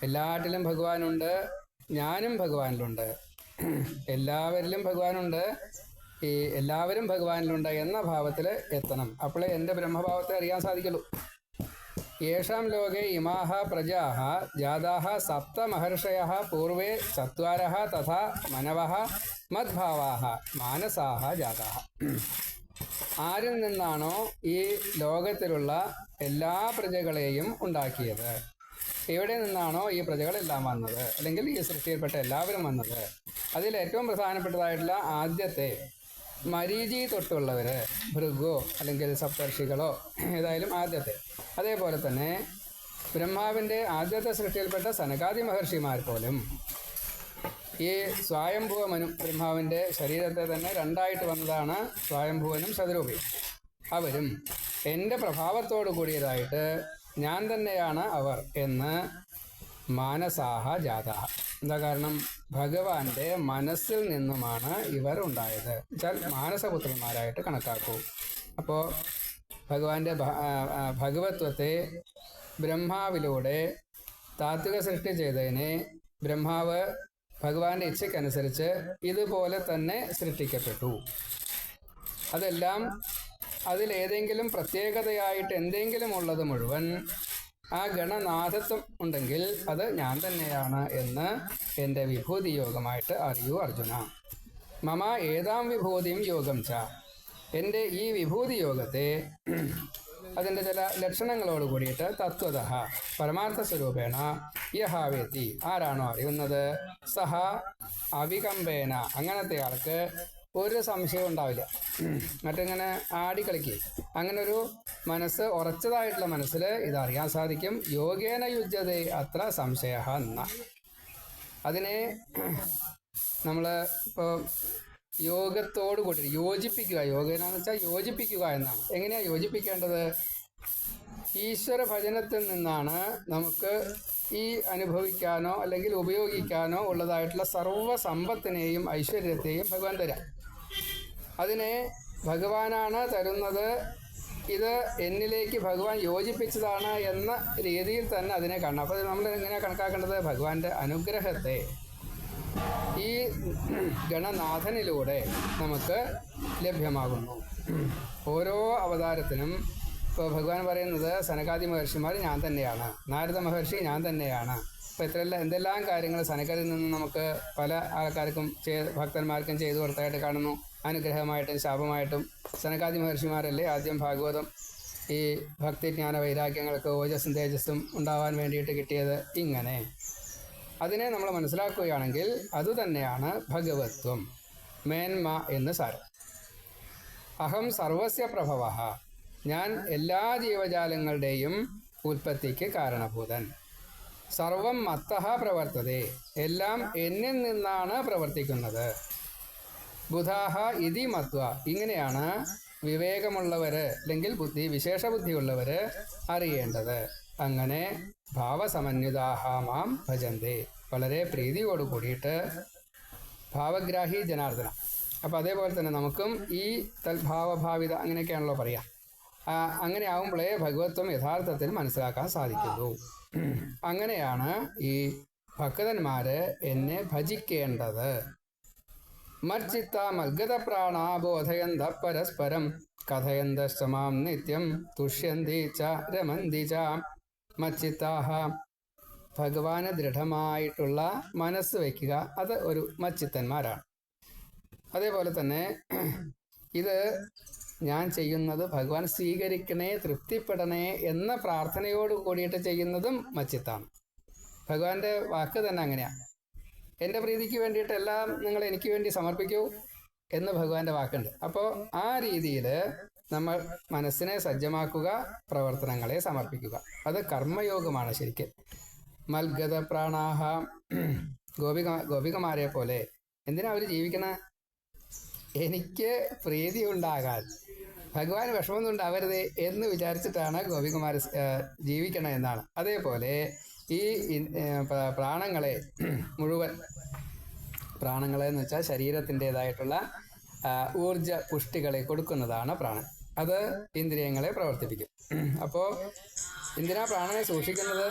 എല്ലാറ്റിലും ഭഗവാനുണ്ട്, ഞാനും ഭഗവാനിലുണ്ട്, എല്ലാവരിലും ഭഗവാനുണ്ട്, ഈ എല്ലാവരും ഭഗവാനിലുണ്ട് എന്ന ഭാവത്തിൽ എത്തണം. അപ്പോഴേ എൻ്റെ ബ്രഹ്മഭാവത്തെ അറിയാൻ സാധിക്കുള്ളൂ. യേഷാം ലോകേ ഇമാഹ പ്രജാഹ ജാതാഹ സപ്ത മഹർഷയഃ പൂർവേ ചത്വാരഃ തഥാ മനവഃ മദ്ഭാവാഹ മാനസാഹ ജാതാഹ. ആരിൽ നിന്നാണോ ഈ ലോകത്തിലുള്ള എല്ലാ പ്രജകളെയും ഉണ്ടാക്കിയത്, എവിടെ നിന്നാണോ ഈ പ്രജകളെല്ലാം വന്നത്, അല്ലെങ്കിൽ ഈ സൃഷ്ടിയിൽപ്പെട്ട എല്ലാവരും വന്നത്, അതിൽ ഏറ്റവും പ്രധാനപ്പെട്ടതായിട്ടുള്ള ആദ്യത്തെ മരീചി തൊട്ടുള്ളവർ, ഭൃഗോ അല്ലെങ്കിൽ സപ്തർഷികളോ, ഏതായാലും ആദ്യത്തെ, അതേപോലെ തന്നെ ബ്രഹ്മാവിൻ്റെ ആദ്യത്തെ സൃഷ്ടിയിൽപ്പെട്ട സനകാദി മഹർഷിമാർ പോലും ഈ സ്വയംഭുവ മനു, ബ്രഹ്മാവിൻ്റെ ശരീരത്തെ തന്നെ രണ്ടായിട്ട് വന്നതാണ് സ്വയംഭുവനും ശതരൂപയും. അവരും എൻ്റെ പ്രഭാവത്തോടു കൂടിയതായിട്ട് ഞാൻ തന്നെയാണ് അവർ എന്ന് മാനസാഹ ജാതാഹ. എന്താ കാരണം? ഭഗവാന്റെ മനസ്സിൽ നിന്നുമാണ് ഇവർ ഉണ്ടായത് വെച്ചാൽ മാനസപുത്രന്മാരായിട്ട് കണക്കാക്കൂ. അപ്പോൾ ഭഗവാന്റെ ഭഗവത്വത്തെ ബ്രഹ്മാവിലൂടെ താത്വിക സൃഷ്ടി ചെയ്തതിനെ ബ്രഹ്മാവ് ഭഗവാന്റെ ഇച്ഛയ്ക്കനുസരിച്ച് ഇതുപോലെ തന്നെ സൃഷ്ടിക്കപ്പെട്ടു. അതെല്ലാം അതിലേതെങ്കിലും പ്രത്യേകതയായിട്ട് എന്തെങ്കിലും ഉള്ളത് മുഴുവൻ ആ ഗണനാഥത്വം ഉണ്ടെങ്കിൽ അത് ഞാൻ തന്നെയാണ് എന്ന് എൻ്റെ വിഭൂതി യോഗമായിട്ട് അറിയൂ അർജുന. മമ ഏതാം വിഭൂതിയും യോഗം ച, എൻ്റെ ഈ വിഭൂതി യോഗത്തെ അതിൻ്റെ ചില ലക്ഷണങ്ങളോട് കൂടിയിട്ട് തത്വതഃ പരമാർത്ഥ സ്വരൂപേണ യഹാവേത്തി, ആരാണോ അറിയുന്നത്, സഹ അവികമ്പേന, അങ്ങനത്തെ ആൾക്ക് ഒരു സംശയവും ഉണ്ടാവില്ല. മറ്റിങ്ങനെ ആടിക്കളിക്കുക, അങ്ങനെ ഒരു മനസ്സ് ഉറച്ചതായിട്ടുള്ള മനസ്സിൽ ഇതറിയാൻ സാധിക്കും. യോഗേന യുജ്യതേ അത്ര സംശയ എന്ന അതിനെ നമ്മൾ ഇപ്പോൾ യോഗത്തോട് കൂടി യോജിപ്പിക്കുക, യോഗേന എന്ന് വെച്ചാൽ യോജിപ്പിക്കുക എന്നാണ്. എങ്ങനെയാണ് യോജിപ്പിക്കേണ്ടത്? ഈശ്വര ഭജനത്തിൽ നിന്നാണ് നമുക്ക് ഈ അനുഭവിക്കാനോ അല്ലെങ്കിൽ ഉപയോഗിക്കാനോ ഉള്ളതായിട്ടുള്ള സർവ്വ സമ്പത്തിനെയും ഐശ്വര്യത്തെയും ഭഗവാൻ തരാം. അതിനെ ഭഗവാനാണ് തരുന്നത്, ഇത് എന്നിലേക്ക് ഭഗവാൻ യോജിപ്പിച്ചതാണ് എന്ന രീതിയിൽ തന്നെ അതിനെ കാണണം. അപ്പോൾ നമ്മൾ എങ്ങനെയാണ് കണക്കാക്കേണ്ടത്? ഭഗവാന്റെ അനുഗ്രഹത്തെ ഈ ഗണനാഥനിലൂടെ നമുക്ക് ലഭ്യമാകുന്നു. ഓരോ അവതാരത്തിനും ഇപ്പോൾ ഭഗവാൻ പറയുന്നത് സനകാദി മഹർഷിമാർ ഞാൻ തന്നെയാണ്, നാരദ മഹർഷി ഞാൻ തന്നെയാണ്. അപ്പോൾ എന്തെല്ലാം കാര്യങ്ങൾ സനകരിൽ നിന്ന് നമുക്ക് പല ആൾക്കാർക്കും ഭക്തന്മാർക്കും ചെയ്തു കൊടുത്തായിട്ട് കാണുന്നു. അനുഗ്രഹമായിട്ടും ശാപമായിട്ടും സനകാദി മഹർഷിമാരല്ലേ ആദ്യം ഭാഗവതം ഈ ഭക്തിജ്ഞാന വൈരാഗ്യങ്ങൾക്ക് ഓജസ്സും തേജസ്സും ഉണ്ടാവാൻ വേണ്ടിയിട്ട് കിട്ടിയത്. ഇങ്ങനെ അതിനെ നമ്മൾ മനസ്സിലാക്കുകയാണെങ്കിൽ അതുതന്നെയാണ് ഭഗവത്വം, മേന്മ എന്ന് സാരം. അഹം സർവസ്യ പ്രഭവ, ഞാൻ എല്ലാ ജീവജാലങ്ങളുടെയും ഉൽപ്പത്തിക്ക് കാരണഭൂതൻ. സർവം മത്തഃ പ്രവർത്തതേ, എല്ലാം എന്നിൽ നിന്നാണ് പ്രവർത്തിക്കുന്നത്. ബുധാഹ ഇതി മത്വ, ഇങ്ങനെയാണ് വിവേകമുള്ളവര് അല്ലെങ്കിൽ വിശേഷ ബുദ്ധിയുള്ളവര് അറിയേണ്ടത്. അങ്ങനെ ഭാവസമന്വിതാഹ മാം ഭജന്തേ, വളരെ പ്രീതിയോട് കൂടിയിട്ട് ഭാവഗ്രാഹി ജനാർദ്ദന. അപ്പം അതേപോലെ തന്നെ നമുക്കും ഈ തൽഭാവഭാവിത അങ്ങനെയൊക്കെയാണല്ലോ പറയാം. അങ്ങനെ ആവുമ്പോഴേ ഭഗവത്വം യഥാർത്ഥത്തിൽ മനസ്സിലാക്കാൻ സാധിക്കുള്ളൂ. അങ്ങനെയാണ് ഈ ഭക്തന്മാര് എന്നെ ഭജിക്കേണ്ടത്. മർച്ചിത്ത മൽഗത പ്രാണ ബോധയന്ത പരസ്പരം കഥയന്തശ്ച മാം നിത്യം തുഷ്യന്തി ച രമന്തി ച. മച്ചിത്താഹ, ഭഗവാന് ദൃഢമായിട്ടുള്ള മനസ്സ് വയ്ക്കുക, അത് ഒരു മച്ചിത്തന്മാരാണ്. അതേപോലെ തന്നെ ഇത് ഞാൻ ചെയ്യുന്നത് ഭഗവാൻ സ്വീകരിക്കണേ, തൃപ്തിപ്പെടണേ എന്ന പ്രാർത്ഥനയോട് കൂടിയിട്ട് ചെയ്യുന്നതും മച്ചിത്താണ്. ഭഗവാന്റെ വാക്ക് തന്നെ അങ്ങനെയാണ്. എൻ്റെ പ്രീതിക്ക് വേണ്ടിയിട്ട് എല്ലാം നിങ്ങൾ എനിക്ക് വേണ്ടി സമർപ്പിക്കൂ എന്ന് ഭഗവാന്റെ വാക്കുണ്ട്. അപ്പോൾ ആ രീതിയിൽ നമ്മൾ മനസ്സിനെ സജ്ജമാക്കുക, പ്രവർത്തനങ്ങളെ സമർപ്പിക്കുക. അത് കർമ്മയോഗമാണ് ശരിക്കും. മൽഗത പ്രാണാഹ, ഗോപികമാരെ പോലെ. എന്തിനാ അവർ ജീവിക്കണ? എനിക്ക് പ്രീതി ഉണ്ടാകാൻ, ഭഗവാൻ വിഷമമൊന്നും ഉണ്ടാവരുത് എന്ന് വിചാരിച്ചിട്ടാണ് ഗോപികുമാർ ജീവിക്കണം എന്നാണ്. അതേപോലെ ഈ പ്രാണങ്ങളെ മുഴുവൻ, പ്രാണങ്ങളെ എന്ന് വെച്ചാൽ ശരീരത്തിൻ്റെതായിട്ടുള്ള ഊർജ പുഷ്ടികളെ കൊടുക്കുന്നതാണ് പ്രാണൻ. അത് ഇന്ദ്രിയങ്ങളെ പ്രവർത്തിപ്പിക്കും. അപ്പോൾ എന്തിനാ പ്രാണനെ സൂക്ഷിക്കുന്നത്?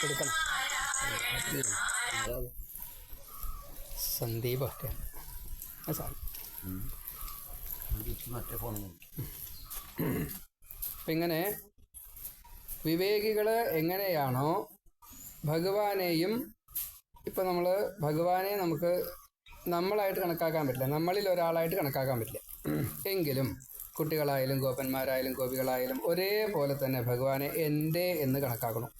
കൊടുക്കണം. സന്ദീപ് ഒക്കെയാണ് സാർ. അപ്പം ഇങ്ങനെ വിവേകികൾ എങ്ങനെയാണോ ഭഗവാനെയും, ഇപ്പം നമ്മൾ ഭഗവാനെ നമുക്ക് നമ്മളായിട്ട് കണക്കാക്കാൻ പറ്റില്ല, നമ്മളിൽ ഒരാളായിട്ട് കണക്കാക്കാൻ പറ്റില്ല. എങ്കിലും കുട്ടികളായാലും ഗോപന്മാരായാലും ഗോപികളായാലും ഒരേപോലെ തന്നെ ഭഗവാനെ എൻ്റെ എന്ന് കണക്കാക്കണം.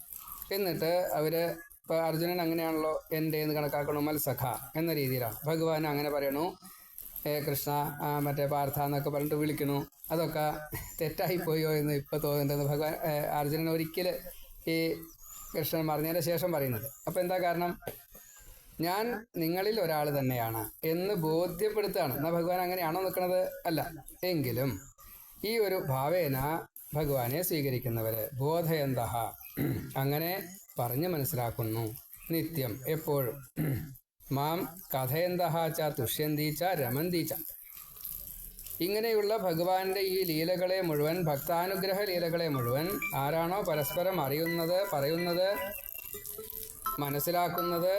എന്നിട്ട് അവർ, ഇപ്പോൾ അർജുനൻ അങ്ങനെയാണല്ലോ, എൻ്റെ എന്ന് കണക്കാക്കണു, മത്സഖ എന്ന രീതിയിലാണ്. ഭഗവാൻ അങ്ങനെ പറയണു, കൃഷ്ണ മറ്റേ പാർത്ഥ എന്നൊക്കെ പറഞ്ഞിട്ട് വിളിക്കണു. അതൊക്കെ തെറ്റായിപ്പോയോ എന്ന് ഇപ്പോൾ തോന്നുന്നുണ്ടെന്ന് ഭഗവാൻ അർജുനൻ ഒരിക്കൽ ഈ കൃഷ്ണൻ മറിഞ്ഞതിന് ശേഷം പറയുന്നത്. അപ്പം എന്താ കാരണം? ഞാൻ നിങ്ങളിൽ ഒരാൾ തന്നെയാണ് എന്ന് ബോധ്യപ്പെടുത്തുകയാണ്. എന്നാൽ ഭഗവാൻ അങ്ങനെയാണോ നിൽക്കുന്നത്? അല്ല. എങ്കിലും ഈ ഒരു ഭാവേന ഭഗവാനെ സ്വീകരിക്കുന്നവര് ബോധയന്തഹ, അങ്ങനെ പറഞ്ഞു മനസ്സിലാക്കുന്നു നിത്യം എപ്പോഴും. മാം കഥയന്തഹ ച തുഷ്യന്തി ച രമന്തി ച. ഇങ്ങനെയുള്ള ഭഗവാന്റെ ഈ ലീലകളെ മുഴുവൻ, ഭക്താനുഗ്രഹ ലീലകളെ മുഴുവൻ ആരാണോ പരസ്പരം അറിയുന്നത്, പറയുന്നത്, മനസ്സിലാക്കുന്നത്,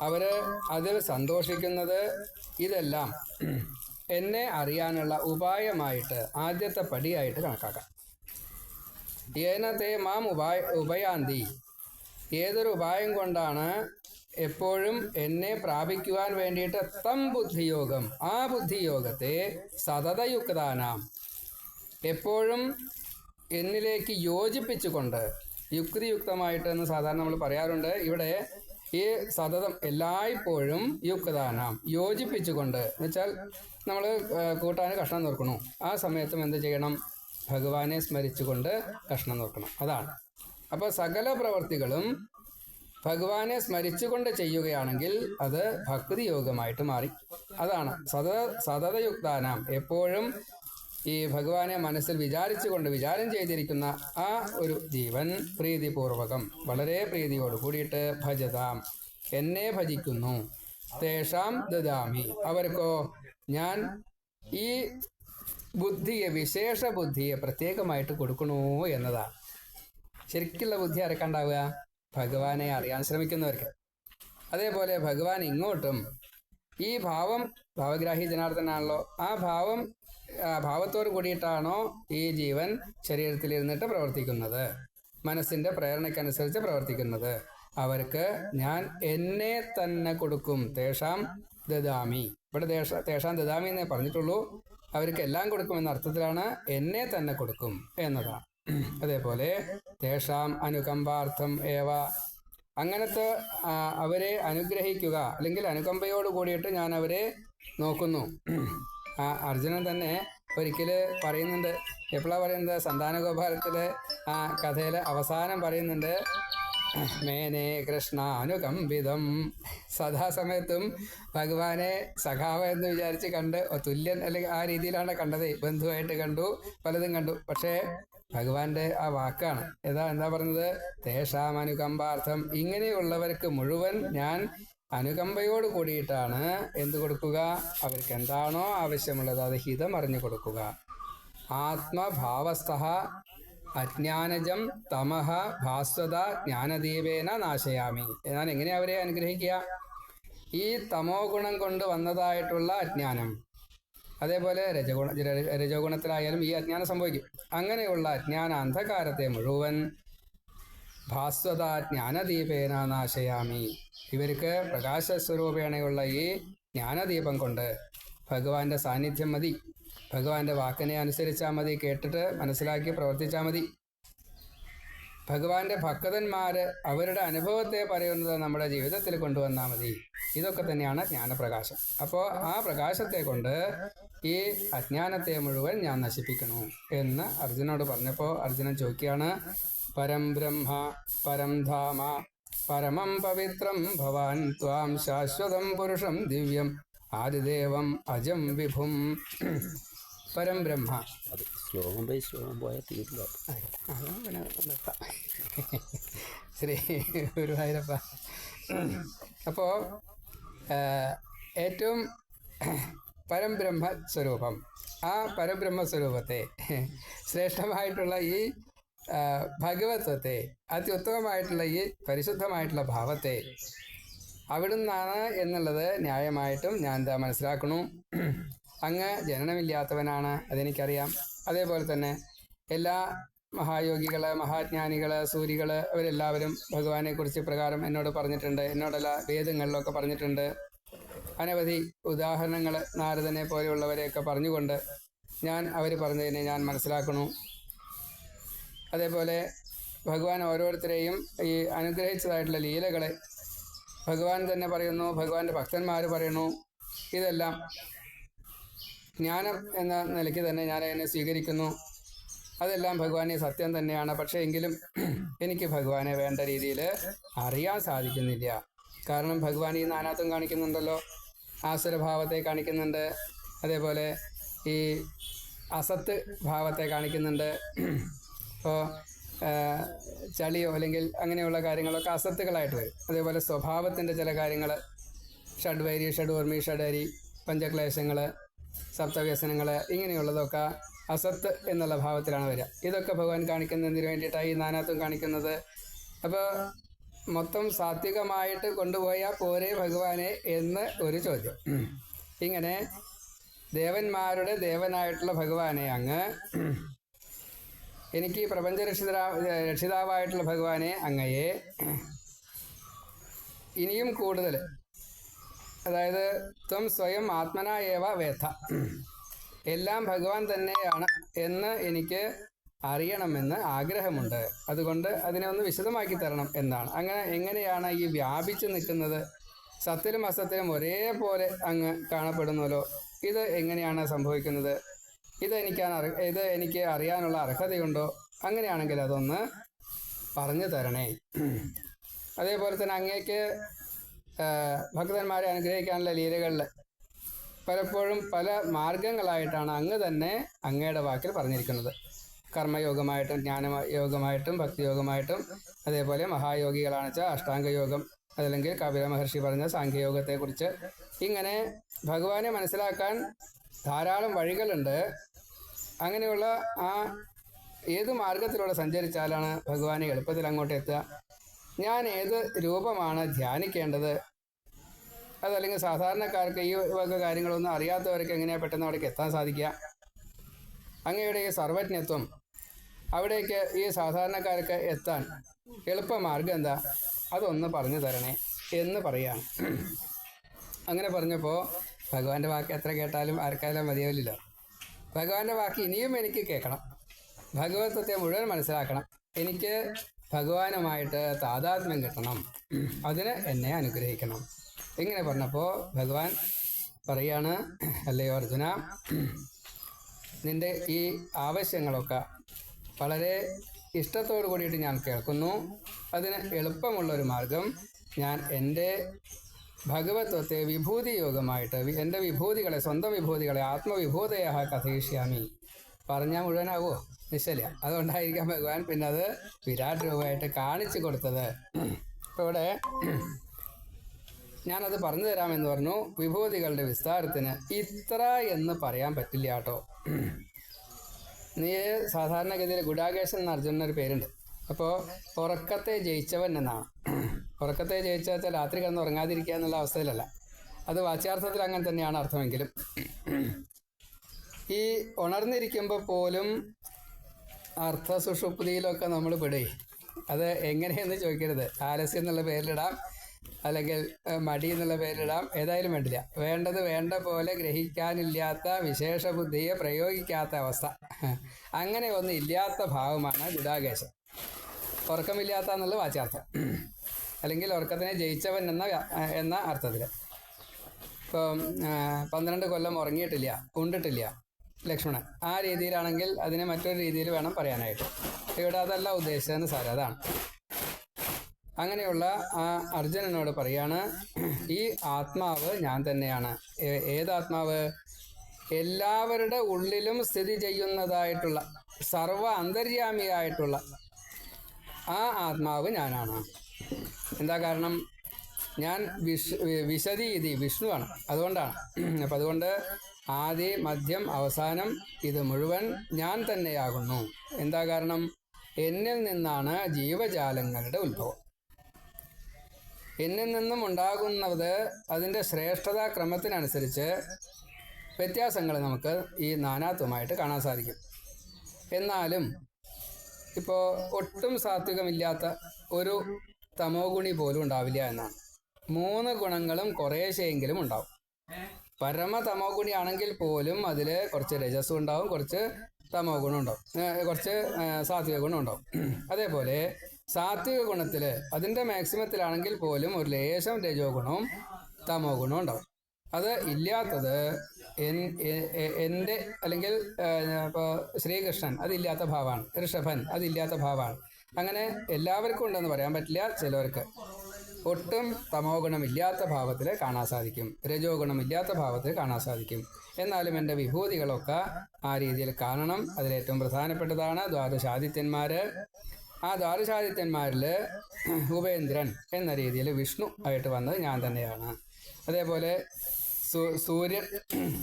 അവര് അതിൽ സന്തോഷിക്കുന്നത്, ഇതെല്ലാം എന്നെ അറിയാനുള്ള ഉപായമായിട്ട്, ആദ്യത്തെ പടിയായിട്ട് കണക്കാക്കാം. ഏനത്തെ മാം ഉഭയാന്തി, ഏതൊരു ഉപായം കൊണ്ടാണ് എപ്പോഴും എന്നെ പ്രാപിക്കുവാൻ വേണ്ടിയിട്ട് തം ബുദ്ധിയോഗം, ആ ബുദ്ധിയോഗത്തെ സതതയുക്താനാം, എപ്പോഴും എന്നിലേക്ക് യോജിപ്പിച്ചുകൊണ്ട്, യുക്തിയുക്തമായിട്ട് എന്ന് സാധാരണ നമ്മൾ പറയാറുണ്ട്. ഇവിടെ ഈ സതതം എല്ലായ്പ്പോഴും യുക്താനാം, യോജിപ്പിച്ചുകൊണ്ട് എന്ന് വെച്ചാൽ നമ്മൾ കൂട്ടാൻ കഷ്ണം നോക്കണു, ആ സമയത്തും എന്ത് ചെയ്യണം? ഭഗവാനെ സ്മരിച്ചുകൊണ്ട് കഷ്ണം നോക്കണം. അതാണ്. അപ്പോൾ സകല പ്രവർത്തികളും ഭഗവാനെ സ്മരിച്ചുകൊണ്ട് ചെയ്യുകയാണെങ്കിൽ അത് ഭക്തി യോഗമായിട്ട് മാറി. അതാണ് സതതയുക്താനാം, എപ്പോഴും ഈ ഭഗവാനെ മനസ്സിൽ വിചാരിച്ചുകൊണ്ട് വിചാരം ചെയ്തിരിക്കുന്ന ആ ഒരു ജീവൻ പ്രീതിപൂർവകം, വളരെ പ്രീതിയോട് കൂടിയിട്ട് ഭജതാം, എന്നെ ഭജിക്കുന്നു. തേഷാം ദദാമി, അവർക്കോ ഞാൻ ഈ ബുദ്ധിയെ, വിശേഷ ബുദ്ധിയെ പ്രത്യേകമായിട്ട് കൊടുക്കണോ എന്നതാണ്. ശരിക്കുള്ള ബുദ്ധി ആരൊക്കെയുണ്ടാവുക? ഭഗവാനെ അറിയാൻ ശ്രമിക്കുന്നവർക്ക്. അതേപോലെ ഭഗവാൻ ഇങ്ങോട്ടും ഈ ഭാവം, ഭാവഗ്രാഹി ജനാർദ്ദനാണല്ലോ, ആ ഭാവത്തോട് കൂടിയിട്ടാണോ ഈ ജീവൻ ശരീരത്തിലിരുന്നിട്ട് പ്രവർത്തിക്കുന്നത്, മനസ്സിന്റെ പ്രേരണയ്ക്കനുസരിച്ച് പ്രവർത്തിക്കുന്നത്, അവർക്ക് ഞാൻ എന്നെ തന്നെ കൊടുക്കും. തേഷാം ദദാമി, ഇവിടെ തേഷാം ദദാമി എന്നേ പറഞ്ഞിട്ടുള്ളൂ. അവർക്ക് എല്ലാം കൊടുക്കുമെന്ന അർത്ഥത്തിലാണ് എന്നെ തന്നെ കൊടുക്കും എന്നതാണ്. അതേപോലെ തേഷാം അനുകമ്പാർത്ഥം ഏവ, അങ്ങനത്തെ അവരെ അനുഗ്രഹിക്കുക, അല്ലെങ്കിൽ അനുകമ്പയോട് കൂടിയിട്ട് ഞാൻ അവരെ നോക്കുന്നു. അർജുനൻ തന്നെ ഒരിക്കൽ പറയുന്നുണ്ട്, എപ്പോഴാണ് പറയുന്നത്, സന്താനഗോപാലത്തിലെ കഥയിലെ അവസാനം പറയുന്നുണ്ട്, മേനെ കൃഷ്ണാനുകമ്പിതം. സദാസമയത്തും ഭഗവാനെ സഖാവ എന്ന് വിചാരിച്ച് കണ്ട് തുല്യൻ അല്ലെങ്കിൽ ആ രീതിയിലാണ് കണ്ടത്. ബന്ധുവായിട്ട് കണ്ടു, പലതും കണ്ടു. പക്ഷേ ഭഗവാന്റെ ആ വാക്കാണ് എന്താ പറഞ്ഞത്, തേഷാം അനുകമ്പാർത്ഥം. ഇങ്ങനെയുള്ളവർക്ക് മുഴുവൻ ഞാൻ അനുകമ്പയോട് കൂടിയിട്ടാണ് എന്ത് കൊടുക്കുക, അവർക്ക് എന്താണോ ആവശ്യമുള്ളത് അത് ഹിതം അറിഞ്ഞു കൊടുക്കുക. ആത്മഭാവസ്ഥ അജ്ഞാനജം തമഹ ഭാസ്വത ജ്ഞാനദീപേന നാശയാമി. ഞാൻ എങ്ങനെ അവരെ അനുഗ്രഹിക്കുക, ഈ തമോ ഗുണം കൊണ്ട് വന്നതായിട്ടുള്ള അജ്ഞാനം, അതേപോലെ രജോഗുണത്തിലായാലും ഈ അജ്ഞാനം സംഭവിക്കും. അങ്ങനെയുള്ള അജ്ഞാന അന്ധകാരത്തെ മുഴുവൻ ഭാസ്വത ജ്ഞാനദീപേന നാശയാമി. ഇവർക്ക് പ്രകാശസ്വരൂപേണയുള്ള ഈ ജ്ഞാനദീപം കൊണ്ട് ഭഗവാന്റെ സാന്നിധ്യം മതി, ഭഗവാന്റെ വാക്കിനെ അനുസരിച്ചാൽ മതി, കേട്ടിട്ട് മനസ്സിലാക്കി പ്രവർത്തിച്ചാൽ മതി. ഭഗവാന്റെ ഭക്തന്മാര് അവരുടെ അനുഭവത്തെ പറയുന്നത് നമ്മുടെ ജീവിതത്തിൽ കൊണ്ടുവന്നാൽ മതി. ഇതൊക്കെ തന്നെയാണ് ജ്ഞാനപ്രകാശം. അപ്പോൾ ആ പ്രകാശത്തെ കൊണ്ട് ഈ അജ്ഞാനത്തെ മുഴുവൻ ഞാൻ നശിപ്പിക്കുന്നു എന്ന് അർജുനോട് പറഞ്ഞപ്പോൾ അർജുനൻ ചോദിക്കുകയാണ്, പരം ബ്രഹ്മ പരം ധാമ പരമം പവിത്രം ഭവാൻ ത്വാം ശാശ്വതം പുരുഷം ദിവ്യം ആദിദേവം അജം വിഭും. പരം ബ്രഹ്മ, അത് ശ്ലോകം പോയി ശ്ലോകം പോയാൽ തീരില്ല. ശ്രീ ഗുരുവായൂരപ്പ. അപ്പോൾ ഏറ്റവും പരംബ്രഹ്മ സ്വരൂപം, ആ പരബ്രഹ്മസ്വരൂപത്തെ, ശ്രേഷ്ഠമായിട്ടുള്ള ഈ ഭഗവത്വത്തെ, അത്യുത്തമമായിട്ടുള്ള ഈ പരിശുദ്ധമായിട്ടുള്ള ഭാവത്തെ അവിടുന്നാണ് എന്നുള്ളത് ന്യായമായിട്ടും ഞാൻ എന്താ മനസ്സിലാക്കണു. അങ്ങ് ജനനമില്ലാത്തവനാണ്, അതെനിക്കറിയാം. അതേപോലെ തന്നെ എല്ലാ മഹായോഗികള്, മഹാജ്ഞാനികള്, സൂരികള്, അവരെല്ലാവരും ഭഗവാനെക്കുറിച്ച് പ്രകാരം എന്നോട് പറഞ്ഞിട്ടുണ്ട്. എന്നോടെല്ലാ വേദങ്ങളിലൊക്കെ പറഞ്ഞിട്ടുണ്ട്. അനവധി ഉദാഹരണങ്ങൾ നാരദനെ പോലെയുള്ളവരെയൊക്കെ പറഞ്ഞുകൊണ്ട് അവർ പറഞ്ഞതിനെ ഞാൻ മനസ്സിലാക്കണു. അതേപോലെ ഭഗവാൻ ഓരോരുത്തരെയും ഈ അനുഗ്രഹിച്ചതായിട്ടുള്ള ലീലകളെ ഭഗവാൻ തന്നെ പറയുന്നു, ഭഗവാന്റെ ഭക്തന്മാർ പറയുന്നു. ഇതെല്ലാം ജ്ഞാനം എന്ന നിലയ്ക്ക് തന്നെ ഞാൻ അതിനെ സ്വീകരിക്കുന്നു. അതെല്ലാം ഭഗവാനെ സത്യം തന്നെയാണ്. പക്ഷേ എങ്കിലും എനിക്ക് ഭഗവാനെ വേണ്ട രീതിയിൽ അറിയാൻ സാധിക്കുന്നില്ല. കാരണം ഭഗവാൻ ഈ നാനാത്വം കാണിക്കുന്നുണ്ടല്ലോ, ആസുരഭാവത്തെ കാണിക്കുന്നുണ്ട്, അതേപോലെ ഈ അസത്ത് ഭാവത്തെ കാണിക്കുന്നുണ്ട്. ഇപ്പോൾ ചളിയോ അല്ലെങ്കിൽ അങ്ങനെയുള്ള കാര്യങ്ങളൊക്കെ അസത്തുകളായിട്ട് വരും. അതേപോലെ സ്വഭാവത്തിൻ്റെ ചില കാര്യങ്ങൾ, ഷഡ്വൈരി, ഷഡ്വർമി, ഷഡരി, പഞ്ചക്ലേശങ്ങൾ, സപ്തവ്യസനങ്ങൾ, ഇങ്ങനെയുള്ളതൊക്കെ അസത്ത് എന്നുള്ള ഭാവത്തിലാണ് വരിക. ഇതൊക്കെ ഭഗവാൻ കാണിക്കുന്നതിന് വേണ്ടിയിട്ടാണ് ഈ നാനാത്വം കാണിക്കുന്നത്. അപ്പോൾ മൊത്തം സാത്വികമായിട്ട് കൊണ്ടുപോയാൽ പോരെ ഭഗവാനെ എന്ന് ഒരു ചോദ്യം. ഇങ്ങനെ ദേവന്മാരുടെ ദേവനായിട്ടുള്ള ഭഗവാനെ അങ്ങ്, എനിക്ക് പ്രപഞ്ച രക്ഷിതാവായിട്ടുള്ള ഭഗവാനെ അങ്ങയെ ഇനിയും കൂടുതൽ, അതായത് ത്വം സ്വയം ആത്മനാ ഏവ വേദ, എല്ലാം ഭഗവാൻ തന്നെയാണ് എന്ന് എനിക്ക് അറിയണമെന്ന് ആഗ്രഹമുണ്ട്. അതുകൊണ്ട് അതിനെ ഒന്ന് വിശദമാക്കി തരണം എന്നാണ്. അങ്ങനെ എങ്ങനെയാണ് ഈ വ്യാപിച്ചു നിൽക്കുന്നത്, സത്തിലും അസത്തിലും ഒരേപോലെ അങ്ങ് കാണപ്പെടുന്നല്ലോ, ഇത് എങ്ങനെയാണ് സംഭവിക്കുന്നത്? ഇത് എനിക്ക് അറിയാനുള്ള അർഹതയുണ്ടോ? അങ്ങനെയാണെങ്കിൽ അതൊന്ന് പറഞ്ഞു തരണേ. അതേപോലെ തന്നെ അങ്ങേക്ക് ഭക്തന്മാരെ അനുഗ്രഹിക്കാനുള്ള ലീലകളിൽ പലപ്പോഴും പല മാർഗങ്ങളായിട്ടാണ് അങ്ങ് തന്നെ അങ്ങയുടെ വാക്കിൽ പറഞ്ഞിരിക്കുന്നത്. കർമ്മയോഗമായിട്ടും ജ്ഞാനയോഗമായിട്ടും ഭക്തിയോഗമായിട്ടും, അതേപോലെ മഹായോഗികളാണെന്ന് വെച്ചാൽ അഷ്ടാംഗയോഗം, അതല്ലെങ്കിൽ കപില മഹർഷി പറഞ്ഞ സാഖ്യയോഗത്തെക്കുറിച്ച്. ഇങ്ങനെ ഭഗവാനെ മനസ്സിലാക്കാൻ ധാരാളം വഴികളുണ്ട്. അങ്ങനെയുള്ള ഏത് മാർഗത്തിലൂടെ സഞ്ചരിച്ചാലാണ് ഭഗവാനെ എളുപ്പത്തിൽ അങ്ങോട്ട് എത്തുക? ഞാൻ ഏത് രൂപമാണ് ധ്യാനിക്കേണ്ടത്? അതല്ലെങ്കിൽ സാധാരണക്കാർക്ക് ഈ വക കാര്യങ്ങളൊന്നും അറിയാത്തവർക്ക് എങ്ങനെയാണ് പെട്ടെന്ന് അവിടേക്ക് എത്താൻ സാധിക്കുക? അങ്ങയുടെ ഈ സർവജ്ഞത്വം, അവിടേക്ക് ഈ സാധാരണക്കാർക്ക് എത്താൻ എളുപ്പമാർഗം എന്താ? അതൊന്ന് പറഞ്ഞു തരണേ എന്ന് പറയുകയാണ്. അങ്ങനെ പറഞ്ഞപ്പോൾ ഭഗവാന്റെ വാക്ക് എത്ര കേട്ടാലും ആർക്കായാലും മതിയാവില്ലല്ലോ. ഭഗവാന്റെ വാക്ക് ഇനിയും എനിക്ക് കേൾക്കണം. ഭഗവത്വത്തെ മുഴുവൻ മനസ്സിലാക്കണം. എനിക്ക് ഭഗവാനുമായിട്ട് താതാത്മ്യം കിട്ടണം. അതിന് എന്നെ അനുഗ്രഹിക്കണം. ഇങ്ങനെ പറഞ്ഞപ്പോൾ ഭഗവാൻ പറയാണ്, അല്ലയോ അർജുന, നിന്റെ ഈ ആവശ്യങ്ങളൊക്കെ വളരെ ഇഷ്ടത്തോടു കൂടിയിട്ട് ഞാൻ കേൾക്കുന്നു. അതിന് എളുപ്പമുള്ളൊരു മാർഗം, ഞാൻ എൻ്റെ ഭഗവത്വത്തെ വിഭൂതി യോഗമായിട്ട് എൻ്റെ വിഭൂതികളെ, സ്വന്തം വിഭൂതികളെ ആത്മവിഭൂതയാ കഥയിഷ്യാമി. പറഞ്ഞാൽ മുഴുവനാവോ? നിശ്ചല. അതുകൊണ്ടായിരിക്കാം ഭഗവാൻ പിന്നെ അത് വിരാട് രൂപമായിട്ട് കാണിച്ചു കൊടുത്തത്. ഇപ്പോൾ ഇവിടെ ഞാനത് പറഞ്ഞു തരാമെന്ന് പറഞ്ഞു. വിഭൂതികളുടെ വിസ്താരത്തിന് ഇത്ര എന്ന് പറയാൻ പറ്റില്ല കേട്ടോ. നീ സാധാരണഗതിയിൽ ഗുഡാകേശൻ എന്ന അർജുനൊരു പേരുണ്ട്. അപ്പോൾ ഉറക്കത്തെ ജയിച്ചവൻ എന്നാണ്. ഉറക്കത്തെ ജയിച്ചാൽ രാത്രി കിടന്ന് ഉറങ്ങാതിരിക്കുക എന്നുള്ള അവസ്ഥയിലല്ല. അത് വാച്യാർത്ഥത്തിൽ അങ്ങനെ തന്നെയാണ് അർത്ഥമെങ്കിലും, ഈ ഉണർന്നിരിക്കുമ്പോൾ പോലും അർത്ഥസുഷുപ്തിയിലൊക്കെ നമ്മൾ പെടുകയെ. അത് എങ്ങനെയെന്ന് ചോദിക്കരുത്. ആലസ്യം എന്നുള്ള പേരിലിടാം, അല്ലെങ്കിൽ മടി എന്നുള്ള പേരിലിടാം, ഏതായാലും വേണ്ടില്ല. വേണ്ടത് വേണ്ട പോലെ ഗ്രഹിക്കാനില്ലാത്ത വിശേഷ ബുദ്ധിയെ പ്രയോഗിക്കാത്ത അവസ്ഥ, അങ്ങനെ ഒന്നും ഇല്ലാത്ത ഭാവമാണ് ഗുഡാകേശം. ഉറക്കമില്ലാത്ത എന്നുള്ള വാച്യാർത്ഥം, അല്ലെങ്കിൽ ഉറക്കത്തിനെ ജയിച്ചവൻ എന്ന അർത്ഥത്തിൽ. ഇപ്പം 12 കൊല്ലം ഉറങ്ങിയിട്ടില്ല, ഉണ്ടിട്ടില്ല ലക്ഷ്മണൻ, ആ രീതിയിലാണെങ്കിൽ അതിനെ മറ്റൊരു രീതിയിൽ വേണം പറയാനായിട്ട്. ഇവിടെ അതല്ല ഉദ്ദേശിച്ചതെന്ന് സാരം, അതാണ്. അങ്ങനെയുള്ള ആ അർജുനനോട് പറയാണ്, ഈ ആത്മാവ് ഞാൻ തന്നെയാണ്. ഏതാത്മാവ്? എല്ലാവരുടെ ഉള്ളിലും സ്ഥിതി ചെയ്യുന്നതായിട്ടുള്ള, സർവ അന്തര്യാമിയായിട്ടുള്ള ആ ആത്മാവ് ഞാനാണ്. എന്താ കാരണം? ഞാൻ വിശദീതി വിഷ്ണുവാണ്, അതുകൊണ്ടാണ്. അപ്പം അതുകൊണ്ട് ആദി മധ്യം അവസാനം ഇത് മുഴുവൻ ഞാൻ തന്നെയാകുന്നു. എന്താ കാരണം? എന്നിൽ നിന്നാണ് ജീവജാലങ്ങളുടെ ഉത്ഭവം. എന്നിൽ നിന്നും ഉണ്ടാകുന്നത് അതിൻ്റെ ശ്രേഷ്ഠതാ ക്രമത്തിനനുസരിച്ച് വ്യത്യാസങ്ങൾ നമുക്ക് ഈ നാനാത്വമായിട്ട് കാണാൻ സാധിക്കും. എന്നാലും ഇപ്പോൾ ഒട്ടും സാത്വികമില്ലാത്ത ഒരു തമോ ഗുണി പോലും ഉണ്ടാവില്ല എന്നാണ്. 3 ഗുണങ്ങളും കുറേശ്ശെയെങ്കിലും ഉണ്ടാവും. പരമ തമോ ഗുണിയാണെങ്കിൽ പോലും അതിൽ കുറച്ച് രജസ്സും ഉണ്ടാവും, കുറച്ച് തമോ ഗുണം ഉണ്ടാവും, കുറച്ച് സാത്വിക ഗുണം ഉണ്ടാവും. അതേപോലെ സാത്വിക ഗുണത്തിൽ അതിൻ്റെ മാക്സിമത്തിലാണെങ്കിൽ പോലും ഒരു ലേശം രജോ ഗുണവും തമോ ഗുണവും ഉണ്ടാവും. അത് ഇല്ലാത്തത് എൻ്റെ, അല്ലെങ്കിൽ ഇപ്പോൾ ശ്രീകൃഷ്ണൻ അതില്ലാത്ത ഭാവമാണ്, ഋഷഭൻ അതില്ലാത്ത ഭാവമാണ്. അങ്ങനെ എല്ലാവർക്കും ഉണ്ടെന്ന് പറയാൻ പറ്റില്ല. ചിലവർക്ക് ഒട്ടും തമോ ഗുണമില്ലാത്ത ഭാവത്തിൽ കാണാൻ സാധിക്കും, രജോ ഗുണമില്ലാത്ത ഭാവത്തിൽ കാണാൻ സാധിക്കും. എന്നാലും എൻ്റെ വിഭൂതികളൊക്കെ ആ രീതിയിൽ കാണണം. അതിലേറ്റവും പ്രധാനപ്പെട്ടതാണ് ദ്വാദശാദിത്യന്മാർ. ആ ദ്വാദശാദിത്യന്മാരിൽ ഉപേന്ദ്രൻ എന്ന രീതിയിൽ വിഷ്ണു ആയിട്ട് വന്നത് ഞാൻ തന്നെയാണ്. അതേപോലെ സൂര്യൻ,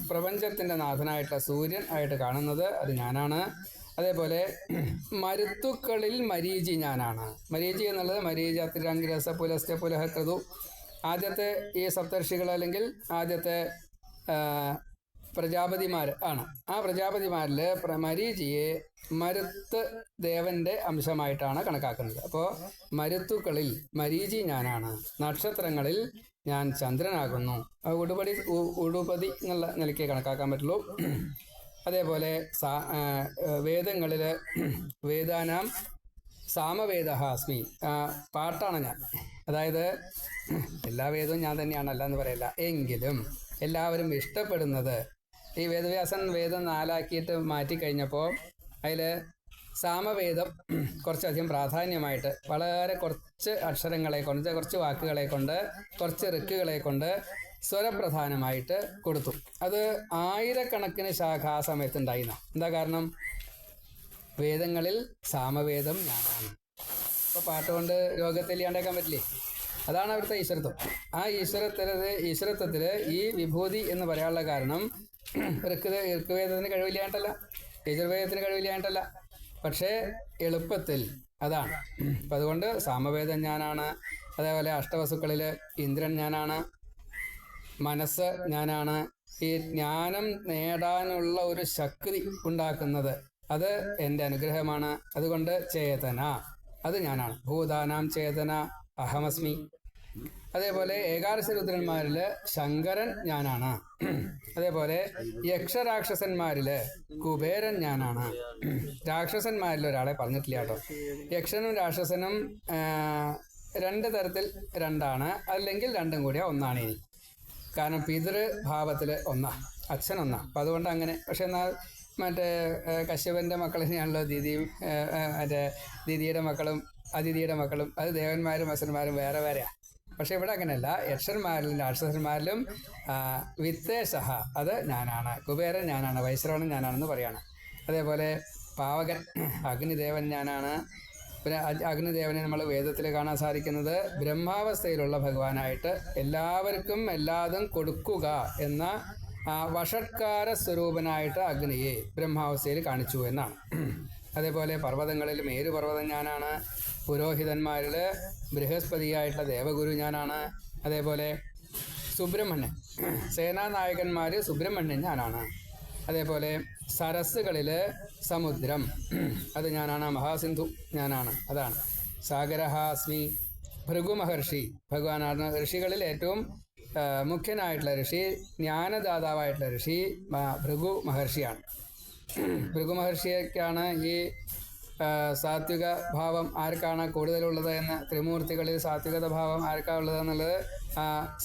പ്രപഞ്ചത്തിൻ്റെ നാഥനായിട്ടുള്ള സൂര്യൻ ആയിട്ട് കാണുന്നത് അത് ഞാനാണ്. അതേപോലെ മരുത്തുക്കളിൽ മരീചി ഞാനാണ്. മരീചി എന്നുള്ളത് മരീച തിരങ്കിരസ പുലസ്ത്യ പുലഹ ക്രതു, ആദ്യത്തെ ഈ സപ്തർഷികൾ അല്ലെങ്കിൽ ആദ്യത്തെ പ്രജാപതിമാർ ആണ്. ആ പ്രജാപതിമാരിൽ മരീചിയെ മരുത്ത് ദേവന്റെ അംശമായിട്ടാണ് കണക്കാക്കുന്നത്. അപ്പോൾ മരുത്തുക്കളിൽ മരീചി ഞാനാണ്. നക്ഷത്രങ്ങളിൽ ഞാൻ ചന്ദ്രനാകുന്നു. ഉടുപതി എന്നുള്ള നിലയ്ക്ക് കണക്കാക്കാൻ പറ്റുള്ളൂ. അതേപോലെ വേദങ്ങളിൽ വേദാനാം സാമവേദഹാസ്മി, പാട്ടാണ് ഞാൻ. അതായത് എല്ലാ വേദവും ഞാൻ തന്നെയാണല്ല എന്ന് പറയില്ല, എങ്കിലും എല്ലാവരും ഇഷ്ടപ്പെടുന്നത് ഈ വേദവ്യാസൻ വേദം 4 മാറ്റിക്കഴിഞ്ഞപ്പോൾ അതിൽ സാമവേദം കുറച്ചധികം പ്രാധാന്യമായിട്ട് വളരെ കുറച്ച് അക്ഷരങ്ങളെ കൊണ്ട്, കുറച്ച് വാക്കുകളെ കൊണ്ട്, കുറച്ച് ഋക്കുകളെ കൊണ്ട് സ്വരപ്രധാനമായിട്ട് കൊടുത്തു. അത് 1000കണക്കിന് ശാഖ ആ സമയത്ത് ഉണ്ടായിരുന്നു. എന്താ കാരണം? വേദങ്ങളിൽ സാമവേദം ഞാനാണ്. അപ്പോൾ പാട്ടുകൊണ്ട് രോഗത്തെ ഇല്ലാണ്ടാക്കാൻ പറ്റില്ലേ? അതാണ് അവിടുത്തെ ഈശ്വരത്വം. ആ ഈശ്വരത്വത്തിൽ ഈ വിഭൂതി എന്ന് പറയാനുള്ള കാരണം ഋഗ്വേദത്തിന് കഴിവില്ലായിട്ടല്ല, യജുർവേദത്തിന് കഴിവില്ലായിട്ടല്ല, പക്ഷേ എളുപ്പത്തിൽ അതാണ്. അപ്പം അതുകൊണ്ട് സാമവേദം ഞാനാണ്. അതേപോലെ അഷ്ടവസുക്കളിൽ ഇന്ദ്രൻ ഞാനാണ്. മനസ്സ് ഞാനാണ്. ഈ ജ്ഞാനം നേടാനുള്ള ഒരു ശക്തി ഉണ്ടാക്കുന്നത് അത് എൻ്റെ അനുഗ്രഹമാണ്. അതുകൊണ്ട് ചേതന അത് ഞാനാണ്. ഭൂതാനാം ചേതന അഹമസ്മി. അതേപോലെ ഏകാദശ രുദ്രന്മാരിൽ ശങ്കരൻ ഞാനാണ്. അതേപോലെ യക്ഷരാക്ഷസന്മാരിൽ കുബേരൻ ഞാനാണ്. രാക്ഷസന്മാരിൽ ഒരാളെ പറഞ്ഞിട്ടില്ല കേട്ടോ. യക്ഷനും രാക്ഷസനും രണ്ട് തരത്തിൽ രണ്ടാണ്, അല്ലെങ്കിൽ രണ്ടും കൂടിയ ഒന്നാണ് ഇനി. കാരണം പിതൃഭാവത്തിൽ ഒന്നാ, അച്ഛൻ ഒന്നാ. അപ്പം അതുകൊണ്ട് അങ്ങനെ. പക്ഷെ എന്നാൽ മറ്റേ കശ്യപൻ്റെ മക്കൾ തന്നെയാണല്ലോ ദിതിയും മറ്റേ ദിതിയുടെ മക്കളും അതിഥിയുടെ മക്കളും. അത് ദേവന്മാരും അസുരന്മാരും വേറെ വേറെയാണ്. പക്ഷെ ഇവിടെ അങ്ങനെയല്ല. യക്ഷന്മാരിലും രാക്ഷസന്മാരിലും വിത്തേശഹ അത് ഞാനാണ്. കുബേരൻ ഞാനാണ്. വൈശ്രവണൻ ഞാനാണെന്ന് പറയാണ്. അതേപോലെ പാവകൻ അഗ്നിദേവൻ ഞാനാണ്. പിന്നെ അഗ്നിദേവനെ നമ്മൾ വേദത്തിൽ കാണാൻ സാധിക്കുന്നത് ബ്രഹ്മാവസ്ഥയിലുള്ള ഭഗവാനായിട്ട് എല്ലാവർക്കും എല്ലാതും കൊടുക്കുക എന്ന വഷട്കാര സ്വരൂപനായിട്ട് അഗ്നിയെ ബ്രഹ്മാവസ്ഥയിൽ കാണിച്ചു എന്നാണ്. അതേപോലെ പർവ്വതങ്ങളിൽ മേരുപർവ്വതം ഞാനാണ്. പുരോഹിതന്മാരിൽ ബൃഹസ്പതിയായിട്ടുള്ള ദേവഗുരു ഞാനാണ്. അതേപോലെ സുബ്രഹ്മണ്യൻ സേനാനായകന്മാർ സുബ്രഹ്മണ്യൻ ഞാനാണ്. അതേപോലെ സരസ്സുകളിൽ സമുദ്രം അത് ഞാനാണ്. മഹാസിന്ധു ഞാനാണ്. അതാണ് സാഗരഹാസ്മി. ഭൃഗു മഹർഷി ഭഗവാനാണ്. ഋഷികളിൽ ഏറ്റവും മുഖ്യനായിട്ടുള്ള ഋഷി, ജ്ഞാനദാതാവായിട്ടുള്ള ഋഷി ഭൃഗു മഹർഷിയാണ്. ഭൃഗു മഹർഷിയൊക്കെയാണ് ഈ സാത്വിക ഭാവം ആർക്കാണ് കൂടുതലുള്ളത് എന്ന്, ത്രിമൂർത്തികളിൽ സാത്വികത ഭാവം ആർക്കാണ് ഉള്ളത് എന്നുള്ളത്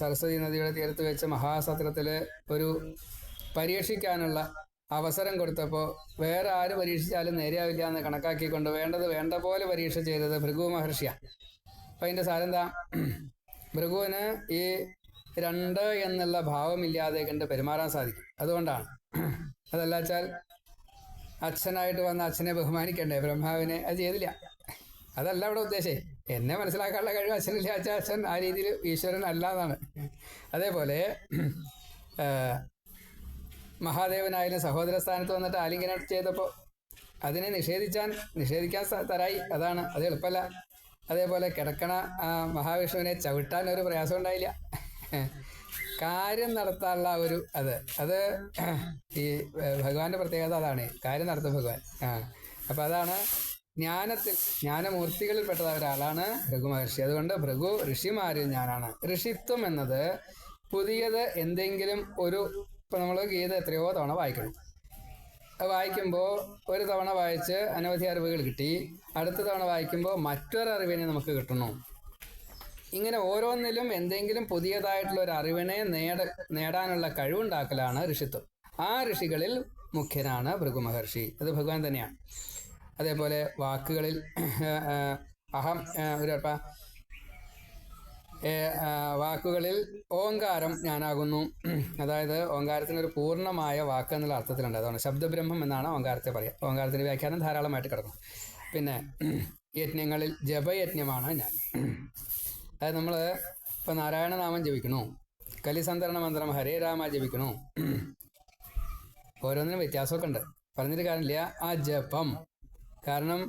സരസ്വതി നദിയുടെ തീരത്ത് വെച്ച് മഹാസത്രത്തിൽ ഒരു പരീക്ഷിക്കാനുള്ള അവസരം കൊടുത്തപ്പോൾ വേറെ ആര് പരീക്ഷിച്ചാലും നേരെയാവില്ല എന്ന് കണക്കാക്കിക്കൊണ്ട് വേണ്ടത് വേണ്ട പോലെ പരീക്ഷ ചെയ്തത് ഭൃഗു മഹർഷിയാണ്. അപ്പം അതിൻ്റെ സാരെന്താ? ഭൃഗുവിന് ഈ രണ്ട് എന്നുള്ള ഭാവമില്ലാതെ കണ്ട് പെരുമാറാൻ സാധിക്കും. അതുകൊണ്ടാണ്. അതല്ല വെച്ചാൽ അച്ഛനായിട്ട് വന്ന അച്ഛനെ ബഹുമാനിക്കണ്ടേ ബ്രഹ്മാവിനെ? അത് ചെയ്തില്ല. അതല്ല ഇവിടെ ഉദ്ദേശം. എന്നെ മനസ്സിലാക്കാനുള്ള കഴിവ് അച്ഛനില്ല വെച്ചാൽ അച്ഛൻ ആ രീതിയിൽ ഈശ്വരൻ അല്ലാതാണ്. അതേപോലെ മഹാദേവനായാലും സഹോദര സ്ഥാനത്ത് വന്നിട്ട് ആലിംഗനം ചെയ്തപ്പോൾ അതിനെ നിഷേധിക്കാൻ തരായി. അതാണ്. അത് എളുപ്പമല്ല. അതേപോലെ കിടക്കണ മഹാവിഷ്ണുവിനെ ചവിട്ടാൻ ഒരു പ്രയാസം ഉണ്ടായില്ല. കാര്യം നടത്താനുള്ള ഒരു അത് ഈ ഭഗവാന്റെ പ്രത്യേകത അതാണ്. കാര്യം നടത്തും ഭഗവാൻ. അപ്പം അതാണ് ജ്ഞാനമൂർത്തികളിൽപ്പെട്ട ഒരാളാണ് ഭൃഗു മഹർഷി. അതുകൊണ്ട് ഭൃഗു ഋഷിമാരിൽ ഞാനാണ്. ഋഷിത്വം എന്നത് പുതിയത് എന്തെങ്കിലും ഇപ്പം നമ്മൾ ഗീത എത്രയോ തവണ വായിക്കണം. വായിക്കുമ്പോൾ ഒരു തവണ വായിച്ച് അനവധി അറിവുകൾ കിട്ടി. അടുത്ത തവണ വായിക്കുമ്പോൾ മറ്റൊരറിവിനെ നമുക്ക് കിട്ടുന്നു. ഇങ്ങനെ ഓരോന്നിലും എന്തെങ്കിലും പുതിയതായിട്ടുള്ള ഒരു അറിവിനെ നേടാനുള്ള കഴിവുണ്ടാക്കലാണ് ഋഷിത്വം. ആ ഋഷികളിൽ മുഖ്യനാണ് ഭൃഗു മഹർഷി. അത് ഭഗവാൻ തന്നെയാണ്. അതേപോലെ വാക്കുകളിൽ വാക്കുകളിൽ ഓങ്കാരം ഞാനാകുന്നു. അതായത് ഓങ്കാരത്തിനൊരു പൂർണ്ണമായ വാക്ക് എന്നുള്ള അർത്ഥത്തിലുണ്ട്. അതാണ് ശബ്ദബ്രഹ്മം എന്നാണ് ഓങ്കാരത്തെ പറയുക. ഓങ്കാരത്തിൻ്റെ വ്യാഖ്യാനം ധാരാളമായിട്ട് കിടക്കും. പിന്നെ യജ്ഞങ്ങളിൽ ജപയജ്ഞമാണ് ഞാൻ. അതായത് നമ്മൾ ഇപ്പോൾ നാരായണനാമം ജപിക്കണു, കലിസന്തരണ മന്ത്രം ഹരേ രാമ ജപിക്കണു. ഓരോന്നിനും വ്യത്യാസമൊക്കെ ഉണ്ട്. പറഞ്ഞിട്ട് കാര്യമില്ല. ആ ജപം കാരണം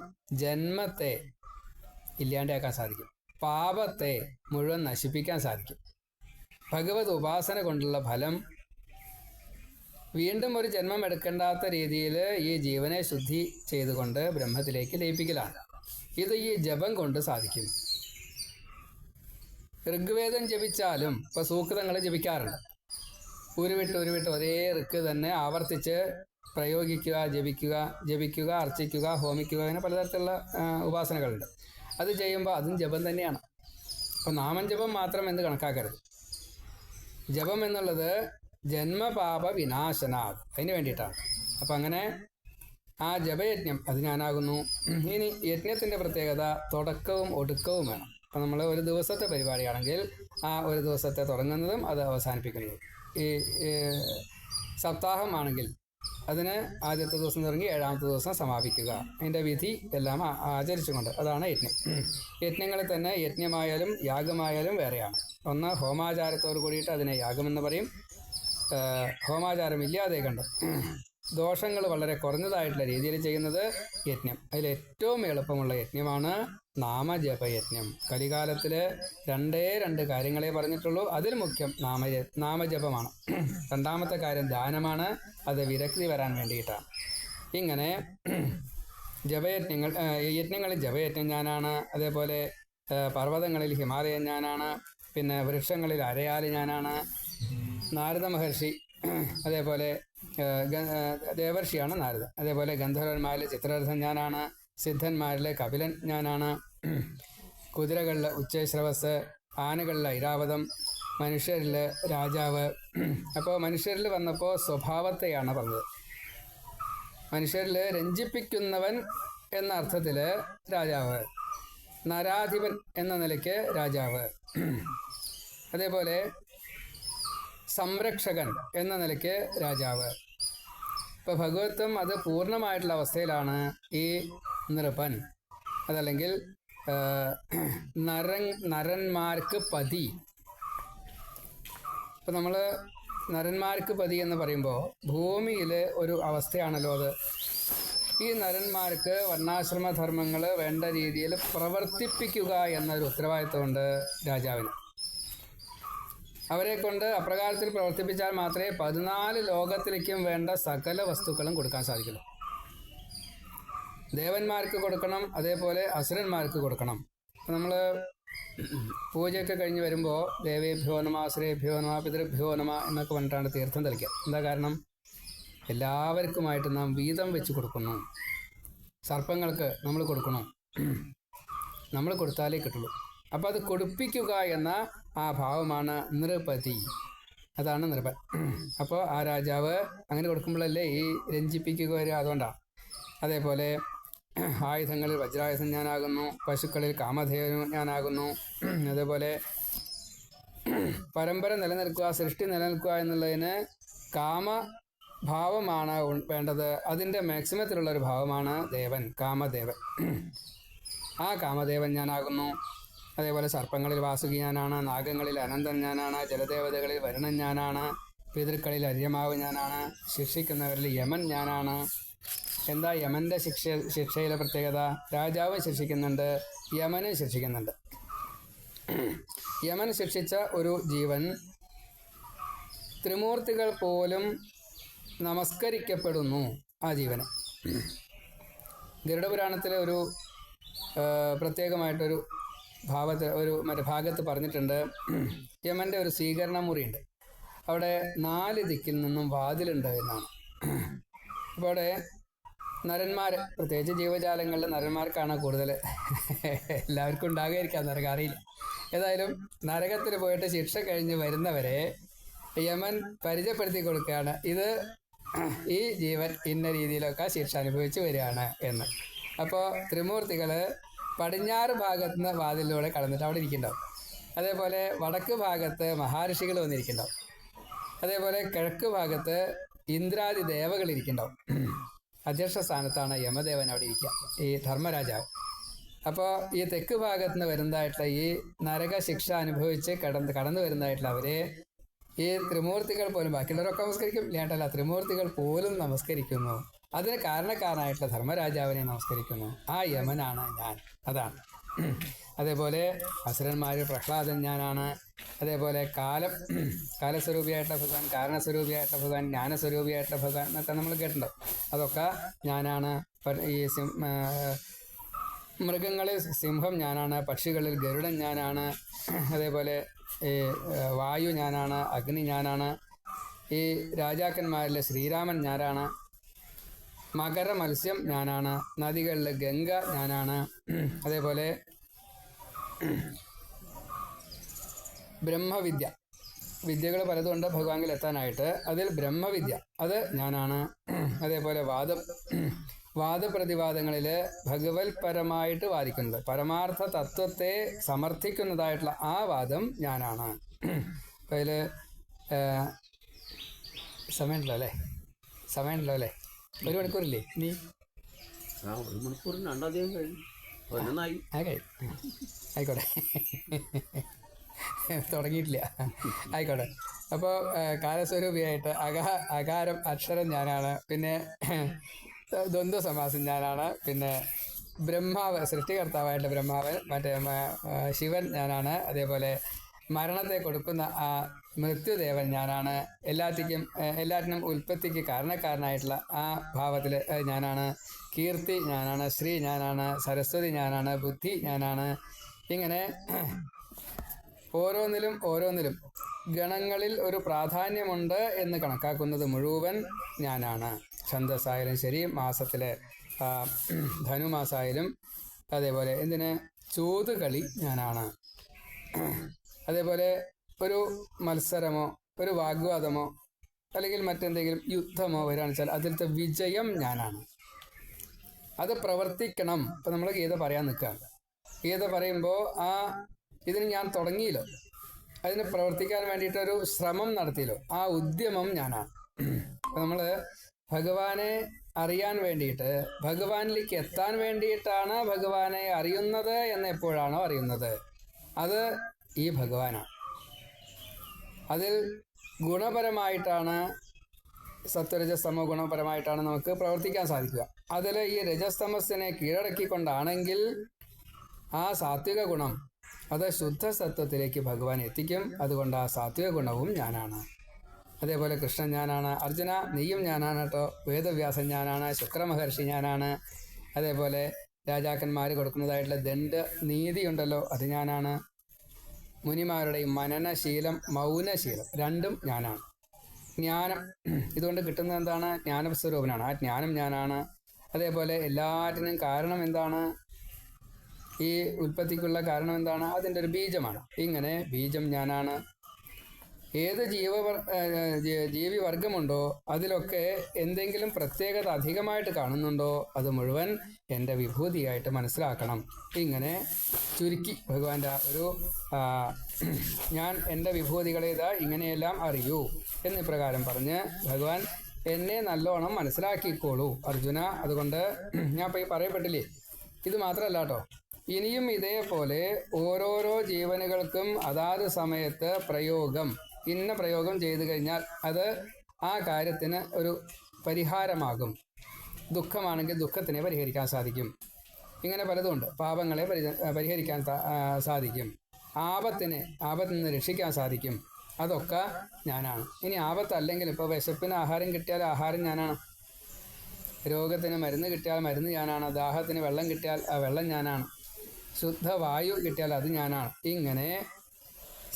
ജന്മത്തെ ഇല്ലാണ്ടാക്കാൻ സാധിക്കും. പാപത്തെ മുഴുവൻ നശിപ്പിക്കാൻ സാധിക്കും. ഭഗവത് ഉപാസന കൊണ്ടുള്ള ഫലം വീണ്ടും ഒരു ജന്മം എടുക്കേണ്ടാത്ത രീതിയിൽ ഈ ജീവനെ ശുദ്ധി ചെയ്തുകൊണ്ട് ബ്രഹ്മത്തിലേക്ക് ലയിപ്പിക്കലാണ്. ഇത് ഈ ജപം കൊണ്ട് സാധിക്കും. ഋഗ്വേദം ജപിച്ചാലും ഇപ്പോൾ സൂക്തങ്ങൾ ജപിക്കാറുണ്ട്. ഉരുവിട്ട് ഒരേ ഋക്ക് തന്നെ ആവർത്തിച്ച് പ്രയോഗിക്കുക, ജപിക്കുക, അർച്ചിക്കുക, ഹോമിക്കുക, അങ്ങനെ പലതരത്തിലുള്ള ഉപാസനകളുണ്ട്. അത് ചെയ്യുമ്പോൾ അതും ജപം തന്നെയാണ്. അപ്പോൾ നാമം ജപം മാത്രം എന്ന് കണക്കാക്കരുത്. ജപം എന്നുള്ളത് ജന്മപാപ വിനാശനാ, അതിന് വേണ്ടിയിട്ടാണ്. അപ്പം അങ്ങനെ ആ ജപയജ്ഞം അത് ഞാനാകുന്നു. ഇനി യജ്ഞത്തിൻ്റെ പ്രത്യേകത തുടക്കവും ഒടുക്കവും വേണം. അപ്പം നമ്മൾ ഒരു ദിവസത്തെ പരിപാടിയാണെങ്കിൽ ആ ഒരു ദിവസത്തെ തുടങ്ങുന്നതും അത് അവസാനിപ്പിക്കുന്നതും. ഈ സപ്താഹമാണെങ്കിൽ അതിന് ആദ്യത്തെ ദിവസം തുടങ്ങി 7ാമത്തെ ദിവസം സമാപിക്കുക. അതിൻ്റെ വിധി എല്ലാം ആചരിച്ചുകൊണ്ട്, അതാണ് യജ്ഞം. യജ്ഞങ്ങളിൽ തന്നെ യജ്ഞമായാലും യാഗമായാലും വേറെയാണ്. ഒന്ന് ഹോമാചാരത്തോട് കൂടിയിട്ട് അതിനെ യാഗമെന്ന് പറയും. ഹോമാചാരമില്ലാതെ കണ്ട് ദോഷങ്ങൾ വളരെ കുറഞ്ഞതായിട്ടുള്ള രീതിയിൽ ചെയ്യുന്നത് യജ്ഞം. അതിലേറ്റവും എളുപ്പമുള്ള യജ്ഞമാണ് നാമജപയജ്ഞം. കലികാലത്തിൽ 2 കാര്യങ്ങളെ പറഞ്ഞിട്ടുള്ളൂ. അതിൽ മുഖ്യം നാമജപമാണ്. 2ാമത്തെ കാര്യം ധ്യാനമാണ്. അത് വിരക്തി വരാൻ വേണ്ടിയിട്ടാണ്. ഇങ്ങനെ യജ്ഞങ്ങളിൽ ജപയജ്ഞം ഞാനാണ്. അതേപോലെ പർവ്വതങ്ങളിൽ ഹിമാലയൻ ഞാനാണ്. പിന്നെ വൃക്ഷങ്ങളിൽ അരയാല് ഞാനാണ്. നാരദ മഹർഷി അതേപോലെ ദേവർഷിയാണ് നാരദ. അതേപോലെ ഗന്ധർവന്മാരിലെ ചിത്രരഥൻ ഞാനാണ്. സിദ്ധന്മാരിലെ കപിലൻ ഞാനാണ്. കുതിരകളിലെ ഉച്ചശ്രവസ്, ആനകളിലെ ഐരാവതം, മനുഷ്യരിൽ രാജാവ്. അപ്പോൾ മനുഷ്യരിൽ വന്നപ്പോൾ സ്വഭാവത്തെയാണ് പറഞ്ഞത്. മനുഷ്യരിൽ രഞ്ജിപ്പിക്കുന്നവൻ എന്ന അർത്ഥത്തിൽ രാജാവ്, നരാധിപൻ എന്ന നിലയ്ക്ക് രാജാവ്, അതേപോലെ സംരക്ഷകൻ എന്ന നിലയ്ക്ക് രാജാവ്. ഇപ്പോൾ ഭഗവത്വം അത് പൂർണ്ണമായിട്ടുള്ള അവസ്ഥയിലാണ് ഈ നൃപൻ, അതല്ലെങ്കിൽ നരന്മാർക്ക് പതി. ഇപ്പം നമ്മൾ നരന്മാർക്ക് പതി എന്ന് പറയുമ്പോൾ ഭൂമിയിൽ ഒരു അവസ്ഥയാണല്ലോ അത്. ഈ നരന്മാർക്ക് വർണ്ണാശ്രമധർമ്മങ്ങൾ വേണ്ട രീതിയിൽ പ്രവർത്തിപ്പിക്കുക എന്നൊരു ഉത്തരവാദിത്വമുണ്ട് രാജാവിന്. അവരെ കൊണ്ട് അപ്രകാരത്തിൽ പ്രവർത്തിപ്പിച്ചാൽ മാത്രമേ 14 ലോകത്തിലേക്കും വേണ്ട സകല വസ്തുക്കളും കൊടുക്കാൻ സാധിക്കുള്ളൂ. ദേവന്മാർക്ക് കൊടുക്കണം, അതേപോലെ അസുരന്മാർക്ക് കൊടുക്കണം. നമ്മൾ പൂജയൊക്കെ കഴിഞ്ഞ് വരുമ്പോൾ ദേവേഭ്യോ നമ, അസുരേഭ്യോ നമ, പിതൃഭ്യോ നമ എന്നൊക്കെ പറഞ്ഞിട്ടാണ് തീർത്ഥം തെളിക്കുക. എന്താ കാരണം? എല്ലാവർക്കുമായിട്ട് നാം വീതം വെച്ച് കൊടുക്കുന്നു. സർപ്പങ്ങൾക്ക് നമ്മൾ കൊടുക്കണം, നമ്മൾ കൊടുത്താലേ കിട്ടുള്ളൂ. അപ്പം അത് കൊടുപ്പിക്കുക എന്ന ആ ഭാവമാണ് നൃപതി, അതാണ് നൃപൻ. അപ്പോൾ ആ രാജാവ് അങ്ങനെ കൊടുക്കുമ്പോഴല്ലേ ഈ രഞ്ജിപ്പിക്കുക വരിക, അതുകൊണ്ടാണ്. അതേപോലെ ആയുധങ്ങളിൽ വജ്രായുധം ഞാനാകുന്നു, പശുക്കളിൽ കാമധേനു ഞാനാകുന്നു. അതേപോലെ പരമ്പര നിലനിൽക്കുക, സൃഷ്ടി നിലനിൽക്കുക എന്നുള്ളതിന് കാമഭാവമാണ് വേണ്ടത്. അതിൻ്റെ മാക്സിമത്തിലുള്ള ഒരു ഭാവമാണ് ദേവൻ, കാമദേവൻ. ആ കാമദേവൻ ഞാനാകുന്നു. അതേപോലെ സർപ്പങ്ങളിൽ വാസുകി ഞാനാണ്, നാഗങ്ങളിൽ അനന്തൻ ഞാനാണ്, ജലദേവതകളിൽ വരുണൻ ഞാനാണ്, പിതൃക്കളിൽ അര്യമാവ് ഞാനാണ്, ശിക്ഷിക്കുന്നവരിൽ യമൻ ഞാനാണ്. എന്താ യമൻ്റെ ശിക്ഷയിലെ പ്രത്യേകത? രാജാവ് ശിക്ഷിക്കുന്നുണ്ട്, യമനും ശിക്ഷിക്കുന്നുണ്ട്. യമൻ ശിക്ഷിച്ച ഒരു ജീവൻ ത്രിമൂർത്തികൾ പോലും നമസ്കരിക്കപ്പെടുന്നു ആ ജീവന്. ഗരുഡപുരാണത്തിലെ ഒരു പ്രത്യേകമായിട്ടൊരു ഭാഗത്ത് പറഞ്ഞിട്ടുണ്ട്, യമൻ്റെ ഒരു സ്വീകരണ മുറിയുണ്ട്. അവിടെ 4 ദിക്കിൽ നിന്നും വാതിലുണ്ട് എന്നാണ്. അപ്പോൾ അവിടെ നരന്മാർ, പ്രത്യേകിച്ച് ജീവജാലങ്ങളിൽ നരന്മാർക്കാണ് കൂടുതൽ, എല്ലാവർക്കും ഉണ്ടാകുമായിരിക്കാം, നരകം അറിയില്ല. ഏതായാലും നരകത്തിൽ പോയിട്ട് ശിക്ഷ കഴിഞ്ഞ് വരുന്നവരെ യമൻ പരിചയപ്പെടുത്തി കൊടുക്കുകയാണ്, ഇത് ഈ ജീവൻ ഇന്ന രീതിയിലൊക്കെ ശിക്ഷ അനുഭവിച്ച് വരികയാണ് എന്ന്. അപ്പോൾ ത്രിമൂർത്തികൾ പടിഞ്ഞാറ് ഭാഗത്ത് നിന്ന് വാതിലിലൂടെ കടന്നിട്ട് അവിടെ ഇരിക്കുന്നുണ്ടാവും. അതേപോലെ വടക്ക് ഭാഗത്ത് മഹാഋഷികൾ വന്നിരിക്കുന്നുണ്ടാവും. അതേപോലെ കിഴക്ക് ഭാഗത്ത് ഇന്ദ്രാദി ദേവകൾ ഇരിക്കുന്നുണ്ടാവും. അധ്യക്ഷ സ്ഥാനത്താണ് യമദേവൻ അവിടെ ഇരിക്കുക, ഈ ധർമ്മരാജാവ്. അപ്പോൾ ഈ തെക്ക് ഭാഗത്ത് നിന്ന് വരുന്നതായിട്ടുള്ള ഈ നരക ശിക്ഷ അനുഭവിച്ച് കടന്നു വരുന്നതായിട്ടുള്ള അവരെ ഈ ത്രിമൂർത്തികൾ പോലും, ബാക്കിയുള്ളവരൊക്കെ നമസ്കരിക്കും, ഇല്ലാണ്ടല്ല, ത്രിമൂർത്തികൾ പോലും നമസ്കരിക്കുന്നു. അതിന് കാരണക്കാരനായിട്ടുള്ള ധർമ്മരാജാവിനെ നമസ്കരിക്കുന്നു. ആ യമനാണ് ഞാൻ, അതാണ്. അതേപോലെ അസുരന്മാർ പ്രഹ്ലാദൻ ഞാനാണ്. അതേപോലെ കാലസ്വരൂപിയായിട്ടുള്ള ഭഗവാൻ, കാരണസ്വരൂപിയായിട്ടുള്ള ഭഗവാൻ, ജ്ഞാനസ്വരൂപിയായിട്ടുള്ള ഭഗവാൻ എന്നൊക്കെ നമ്മൾ കേട്ടിട്ടുണ്ടാവും. അതൊക്കെ ഞാനാണ്. ഈ മൃഗങ്ങളിൽ സിംഹം ഞാനാണ്, പക്ഷികളിൽ ഗരുഡൻ ഞാനാണ്, അതേപോലെ ഈ വായു ഞാനാണ്, അഗ്നി ഞാനാണ്, ഈ രാജാക്കന്മാരിൽ ശ്രീരാമൻ ഞാനാണ്, മകര മത്സ്യം ഞാനാണ്, നദികളിൽ ഗംഗ ഞാനാണ്, അതേപോലെ ബ്രഹ്മവിദ്യ, വിദ്യകൾ പലതുകൊണ്ട് ഭഗവാനിൽ എത്താനായിട്ട്, അതിൽ ബ്രഹ്മവിദ്യ അത് ഞാനാണ്. അതേപോലെ വാദപ്രതിവാദങ്ങളിൽ ഭഗവത്പരമായിട്ട് വാദിക്കുന്നത്, പരമാർത്ഥ തത്വത്തെ സമർത്ഥിക്കുന്നതായിട്ടുള്ള ആ വാദം ഞാനാണ്. അപ്പോൾ അതിൽ സമയമുണ്ടല്ലോ അല്ലേ? 1 മണിക്കൂറില്ലേ ഇനി? 1 മണിക്കൂറിന് 2 അധികം കഴിഞ്ഞു. ആയിക്കോട്ടെ, തുടങ്ങിയിട്ടില്ല, ആയിക്കോട്ടെ. അപ്പോൾ കാലസ്വരൂപിയായിട്ട് അകാരം അക്ഷരം ഞാനാണ്. പിന്നെ ദ്വന്ദ്വ സമാസം ഞാനാണ്. പിന്നെ ബ്രഹ്മാവ്, സൃഷ്ടികർത്താവായിട്ട് ബ്രഹ്മാവ്, മറ്റേ ശിവൻ ഞാനാണ്. അതേപോലെ മരണത്തെ കൊടുക്കുന്ന ആ മൃത്യുദേവൻ ഞാനാണ്. എല്ലാറ്റിനും ഉൽപ്പത്തിക്ക് കാരണക്കാരനായിട്ടുള്ള ആ ഭാവത്തിൽ ഞാനാണ്. കീർത്തി ഞാനാണ്, ശ്രീ ഞാനാണ്, സരസ്വതി ഞാനാണ്, ബുദ്ധി ഞാനാണ്. ഇങ്ങനെ ഓരോന്നിലും ഗണങ്ങളിൽ ഒരു പ്രാധാന്യമുണ്ട് എന്ന് കണക്കാക്കുന്നത് മുഴുവൻ ഞാനാണ്. ഛന്ദസ്സായാലും ശരി, മാസത്തിലെ ധനുമാസമായാലും, അതേപോലെ ചൂതുകളി ഞാനാണ്. അതേപോലെ ഒരു മത്സരമോ ഒരു വാഗ്വാദമോ അല്ലെങ്കിൽ മറ്റെന്തെങ്കിലും യുദ്ധമോ വരികയാണെന്ന് വെച്ചാൽ അതിലത്തെ വിജയം ഞാനാണ്. അത് പ്രവർത്തിക്കണം. ഇപ്പം നമ്മൾ ഗീത പറയാൻ നിൽക്കുകയാണ്. ഗീത പറയുമ്പോൾ ഇതിന് ഞാൻ തുടങ്ങിയല്ലോ, അതിന് പ്രവർത്തിക്കാൻ വേണ്ടിയിട്ടൊരു ശ്രമം നടത്തിയല്ലോ, ആ ഉദ്യമം ഞാനാണ്. അപ്പം നമ്മൾ ഭഗവാനെ അറിയാൻ വേണ്ടിയിട്ട്, ഭഗവാനിലേക്ക് എത്താൻ വേണ്ടിയിട്ടാണ് ഭഗവാനെ അറിയുന്നത് എന്ന് എപ്പോഴാണോ അറിയുന്നത്, അത് ഈ ഭഗവാനാണ്. അതിൽ ഗുണപരമായിട്ടാണ്, സത്വരജസ്തമോ ഗുണപരമായിട്ടാണ് നമുക്ക് പ്രവർത്തിക്കാൻ സാധിക്കുക. അതിൽ ഈ രജസ്തമസിനെ കീഴടക്കിക്കൊണ്ടാണെങ്കിൽ ആ സാത്വിക ഗുണം അത് ശുദ്ധ സത്വത്തിലേക്ക് ഭഗവാൻ എത്തിക്കും. അതുകൊണ്ട് ആ സാത്വിക ഗുണവും ഞാനാണ്. അതേപോലെ കൃഷ്ണൻ ഞാനാണ്, അർജുന നീയും ഞാനാണ് കേട്ടോ, വേദവ്യാസൻ ഞാനാണ്, ശുക്രമഹർഷി ഞാനാണ്, അതേപോലെ രാജാക്കന്മാർ കൊടുക്കുന്നതായിട്ടുള്ള ദണ്ഡ നീതിയുണ്ടല്ലോ അത് ഞാനാണ്, മുനിമാരുടെയും മനനശീലം മൗനശീലം രണ്ടും ഞാനാണ്. ജ്ഞാനം ഇതുകൊണ്ട് കിട്ടുന്നത് എന്താണ്? ജ്ഞാനസ്വരൂപനാണ്, ആ ജ്ഞാനം ഞാനാണ്. അതേപോലെ എല്ലാറ്റിനും കാരണം എന്താണ്? ഈ ഉൽപ്പത്തിക്കുള്ള കാരണം എന്താണ്? അതിൻ്റെ ഒരു ബീജമാണ്. ഇങ്ങനെ ബീജം ഞാനാണ്. ഏത് ജീവിവർഗമുണ്ടോ അതിലൊക്കെ എന്തെങ്കിലും പ്രത്യേകത അധികമായിട്ട് കാണുന്നുണ്ടോ അത് മുഴുവൻ എൻ്റെ വിഭൂതിയായിട്ട് മനസ്സിലാക്കണം. ഇങ്ങനെ ചുരുക്കി ഭഗവാന്റെ ഒരു ഞാൻ എൻ്റെ വിഭൂതികളേതാ ഇങ്ങനെയെല്ലാം അറിയൂ എന്നിപ്രകാരം പറഞ്ഞ് ഭഗവാൻ എന്നെ നല്ലോണം മനസ്സിലാക്കിക്കോളൂ അർജുന. അതുകൊണ്ട് ഞാൻ ഇപ്പോൾ ഈ പറയപ്പെട്ടില്ലേ, ഇത് മാത്രമല്ല കേട്ടോ, ഇനിയും ഇതേപോലെ ഓരോരോ ജീവനുകൾക്കും അതാത് സമയത്ത് ഇന്ന പ്രയോഗം ചെയ്തു കഴിഞ്ഞാൽ അത് ആ കാര്യത്തിന് ഒരു പരിഹാരമാകും. ദുഃഖമാണെങ്കിൽ ദുഃഖത്തിനെ പരിഹരിക്കാൻ സാധിക്കും. ഇങ്ങനെ പലതുമുണ്ട്. പാപങ്ങളെ പരിഹരിക്കാൻ സാധിക്കും. ആപത്തിൽ നിന്ന് രക്ഷിക്കാൻ സാധിക്കും. അതൊക്കെ ഞാനാണ്. ഇനി ആപത്തല്ലെങ്കിൽ ഇപ്പോൾ വിശപ്പിന് ആഹാരം കിട്ടിയാൽ ആഹാരം ഞാനാണ്, രോഗത്തിന് മരുന്ന് കിട്ടിയാൽ മരുന്ന് ഞാനാണ്, ദാഹത്തിന് വെള്ളം കിട്ടിയാൽ ആ വെള്ളം ഞാനാണ്, ശുദ്ധവായു കിട്ടിയാൽ അത് ഞാനാണ്. ഇങ്ങനെ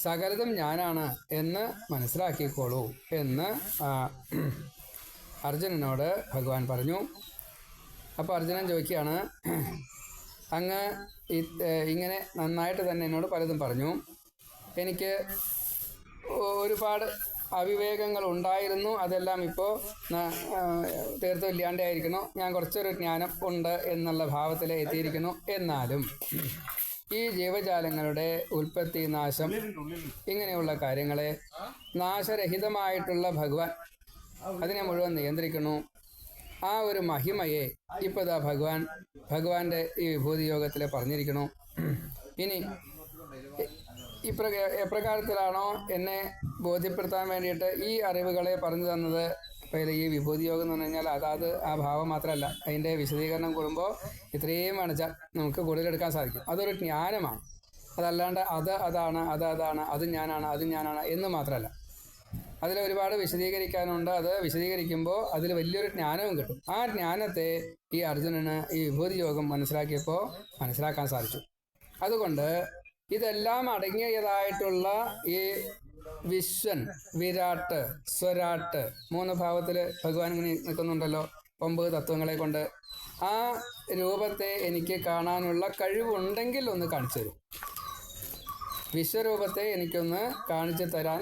സകലതും ഞാനാണ് എന്ന് മനസ്സിലാക്കിക്കോളൂ എന്ന് അർജുനനോട് ഭഗവാൻ പറഞ്ഞു. അപ്പോൾ അർജുനൻ ചോദിക്കുകയാണ്, അങ്ങ് ഇങ്ങനെ നന്നായിട്ട് തന്നെ എന്നോട് പലതും പറഞ്ഞു, എനിക്ക് ഒരുപാട് അവിവേകങ്ങൾ ഉണ്ടായിരുന്നു, അതെല്ലാം ഇപ്പോൾ തീർത്തും ഇല്ലാണ്ടായിരിക്കുന്നു, ഞാൻ കുറച്ചൊരു ജ്ഞാനം ഉണ്ട് എന്നുള്ള ഭാവത്തിൽ എത്തിയിരിക്കുന്നു. എന്നാലും ഈ ജീവജാലങ്ങളുടെ ഉൽപ്പത്തി, നാശം, ഇങ്ങനെയുള്ള കാര്യങ്ങളെ നാശരഹിതമായിട്ടുള്ള ഭഗവാൻ അതിനെ മുഴുവൻ നിയന്ത്രിക്കുന്നു. ആ ഒരു മഹിമയെ ഇപ്പോൾ ഇതാ ഭഗവാന്റെ ഈ വിഭൂതി യോഗത്തിൽ പറഞ്ഞിരിക്കുന്നു. ഇനി എപ്രകാരത്തിലാണോ എന്നെ ബോധ്യപ്പെടുത്താൻ വേണ്ടിയിട്ട് ഈ അറിവുകളെ പറഞ്ഞു തന്നത്, അപ്പോൾ ഈ വിഭൂതി യോഗം എന്ന് പറഞ്ഞു കഴിഞ്ഞാൽ അതാത് ആ ഭാവം മാത്രമല്ല, അതിൻ്റെ വിശദീകരണം കൂടുമ്പോൾ ഇത്രയും വേണിച്ചാൽ നമുക്ക് കൂടുതലെടുക്കാൻ സാധിക്കും. അതൊരു ജ്ഞാനമാണ്. അതല്ലാണ്ട് അതാണ് അത് ഞാനാണ് എന്ന് മാത്രമല്ല, അതിൽ ഒരുപാട് വിശദീകരിക്കാനുണ്ട്. അത് വിശദീകരിക്കുമ്പോൾ അതിൽ വലിയൊരു ജ്ഞാനവും കിട്ടും. ആ ജ്ഞാനത്തെ ഈ അർജുനന് ഈ വിഭൂതി യോഗം മനസ്സിലാക്കിയപ്പോൾ മനസ്സിലാക്കാൻ സാധിച്ചു. അതുകൊണ്ട് ഇതെല്ലാം അടങ്ങിയതായിട്ടുള്ള ഈ വിശ്വൻ, വിരാട്ട്, സ്വരാട്ട് 3 ഭാവത്തിൽ ഭഗവാൻ ഇങ്ങനെ നിൽക്കുന്നുണ്ടല്ലോ 9 തത്വങ്ങളെ കൊണ്ട്. ആ രൂപത്തെ എനിക്ക് കാണാനുള്ള കഴിവുണ്ടെങ്കിൽ ഒന്ന് കാണിച്ചു തരും. വിശ്വരൂപത്തെ എനിക്കൊന്ന് കാണിച്ചു തരാൻ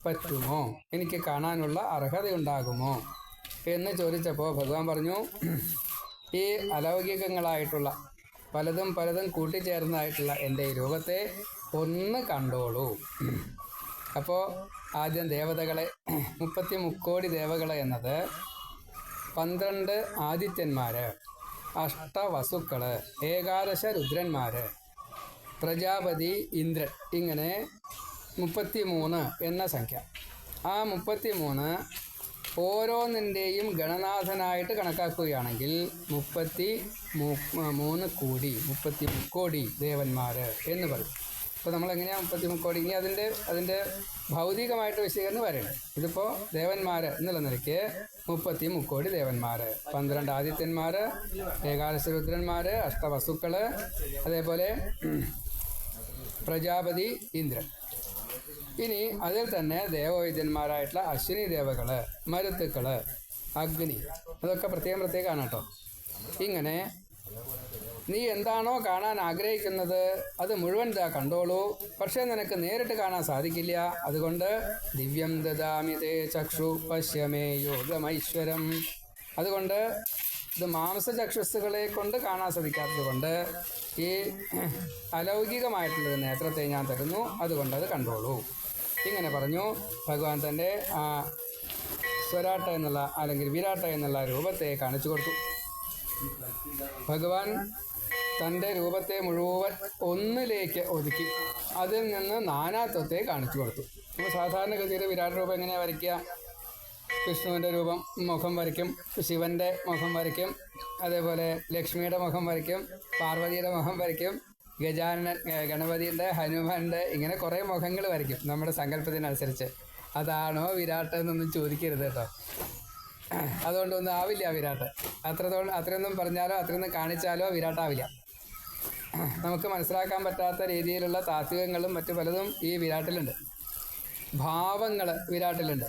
പറ്റുമോ, എനിക്ക് കാണാനുള്ള അർഹതയുണ്ടാകുമോ എന്ന് ചോദിച്ചപ്പോൾ ഭഗവാൻ പറഞ്ഞു, ഈ അലൗകികങ്ങളായിട്ടുള്ള പലതും കൂട്ടിച്ചേർന്നതായിട്ടുള്ള എൻ്റെ ഈ രൂപത്തെ ഒന്ന് കണ്ടോളൂ. അപ്പോൾ ആദ്യം ദേവതകളെ 33 കോടി ദേവകളെ എന്നത് 12 ആദിത്യന്മാർ, 8 വസുക്കൾ, 11 രുദ്രന്മാർ, പ്രജാപതി, ഇന്ദ്രൻ, ഇങ്ങനെ 33 എന്ന സംഖ്യ. ആ 33 ഓരോന്നിൻ്റെയും ഗണനാഥനായിട്ട് കണക്കാക്കുകയാണെങ്കിൽ 33 കോടി ദേവന്മാർ എന്ന് പറയും. അപ്പോൾ നമ്മളെങ്ങനെയാണ് 33 കോടി? ഇനി അതിൻ്റെ ഭൗതികമായിട്ട് വിശദീകരണം വരണം. ഇതിപ്പോൾ ദേവന്മാർ എന്നുള്ള നിലയ്ക്ക് 33 കോടി ദേവന്മാർ, 12 ആദിത്യന്മാർ, 11 രുദ്രന്മാർ, 8 വസുക്കൾ, അതേപോലെ പ്രജാപതി ഇന്ദ്രൻ. ഇനി അതിൽ തന്നെ ദേവവൈദ്യന്മാരായിട്ടുള്ള അശ്വിനി ദേവകള്, മരുത്തുക്കള്, അഗ്നി, അതൊക്കെ പ്രത്യേകമാണ് കേട്ടോ. ഇങ്ങനെ നീ എന്താണോ കാണാൻ ആഗ്രഹിക്കുന്നത് അത് മുഴുവൻ കണ്ടോളൂ. പക്ഷേ നിനക്ക് നേരിട്ട് കാണാൻ സാധിക്കില്ല. അതുകൊണ്ട് ദിവ്യം ദദാമി തേ ചക്ഷു പശ്യമേ യോഗമൈശ്വരം. അതുകൊണ്ട് ഇത് മാംസചക്ഷുസ്സുകളെ കൊണ്ട് കാണാൻ സാധിക്കാത്തത് കൊണ്ട് ഈ അലൗകികമായിട്ടുള്ളൊരു നേത്രത്തെ ഞാൻ തരുന്നു. അതുകൊണ്ട് അത് കണ്ടോളൂ. ഇങ്ങനെ പറഞ്ഞു ഭഗവാൻ തൻ്റെ ആ സ്വരാട്ട എന്നുള്ള അല്ലെങ്കിൽ വിരാട്ട എന്നുള്ള രൂപത്തെ കാണിച്ചു കൊടുത്തു. ഭഗവാൻ തൻ്റെ രൂപത്തെ മുഴുവൻ ഒന്നിലേക്ക് ഒതുക്കി അതിൽ നിന്ന് നാനാത്വത്തെ കാണിച്ചു കൊടുത്തു. നമ്മൾ സാധാരണഗതിയിൽ വിരാട രൂപം എങ്ങനെയാണ് വരയ്ക്കുക? വിഷ്ണുവിൻ്റെ രൂപം മുഖം വരയ്ക്കും, ശിവൻ്റെ മുഖം വരയ്ക്കും, അതേപോലെ ലക്ഷ്മിയുടെ മുഖം വരയ്ക്കും, പാർവതിയുടെ മുഖം വരയ്ക്കും, ഗജാനൻ, ഗണപതിയുടെ, ഹനുമാൻ്റെ, ഇങ്ങനെ കുറേ മുഖങ്ങൾ വരയ്ക്കും നമ്മുടെ സങ്കല്പത്തിനനുസരിച്ച്. അതാണോ വിരാട്ട് എന്നൊന്നും ചോദിക്കരുത് കേട്ടോ. അതുകൊണ്ടൊന്നും ആവില്ല വിരാട്ട്. അത്രയൊന്നും പറഞ്ഞാലോ അത്രയൊന്നും കാണിച്ചാലോ വിരാട്ടാവില്ല. നമുക്ക് മനസ്സിലാക്കാൻ പറ്റാത്ത രീതിയിലുള്ള താത്വികങ്ങളും മറ്റു പലതും ഈ വിരാട്ടിലുണ്ട്. ഭാവങ്ങൾ വിരാട്ടിലുണ്ട്.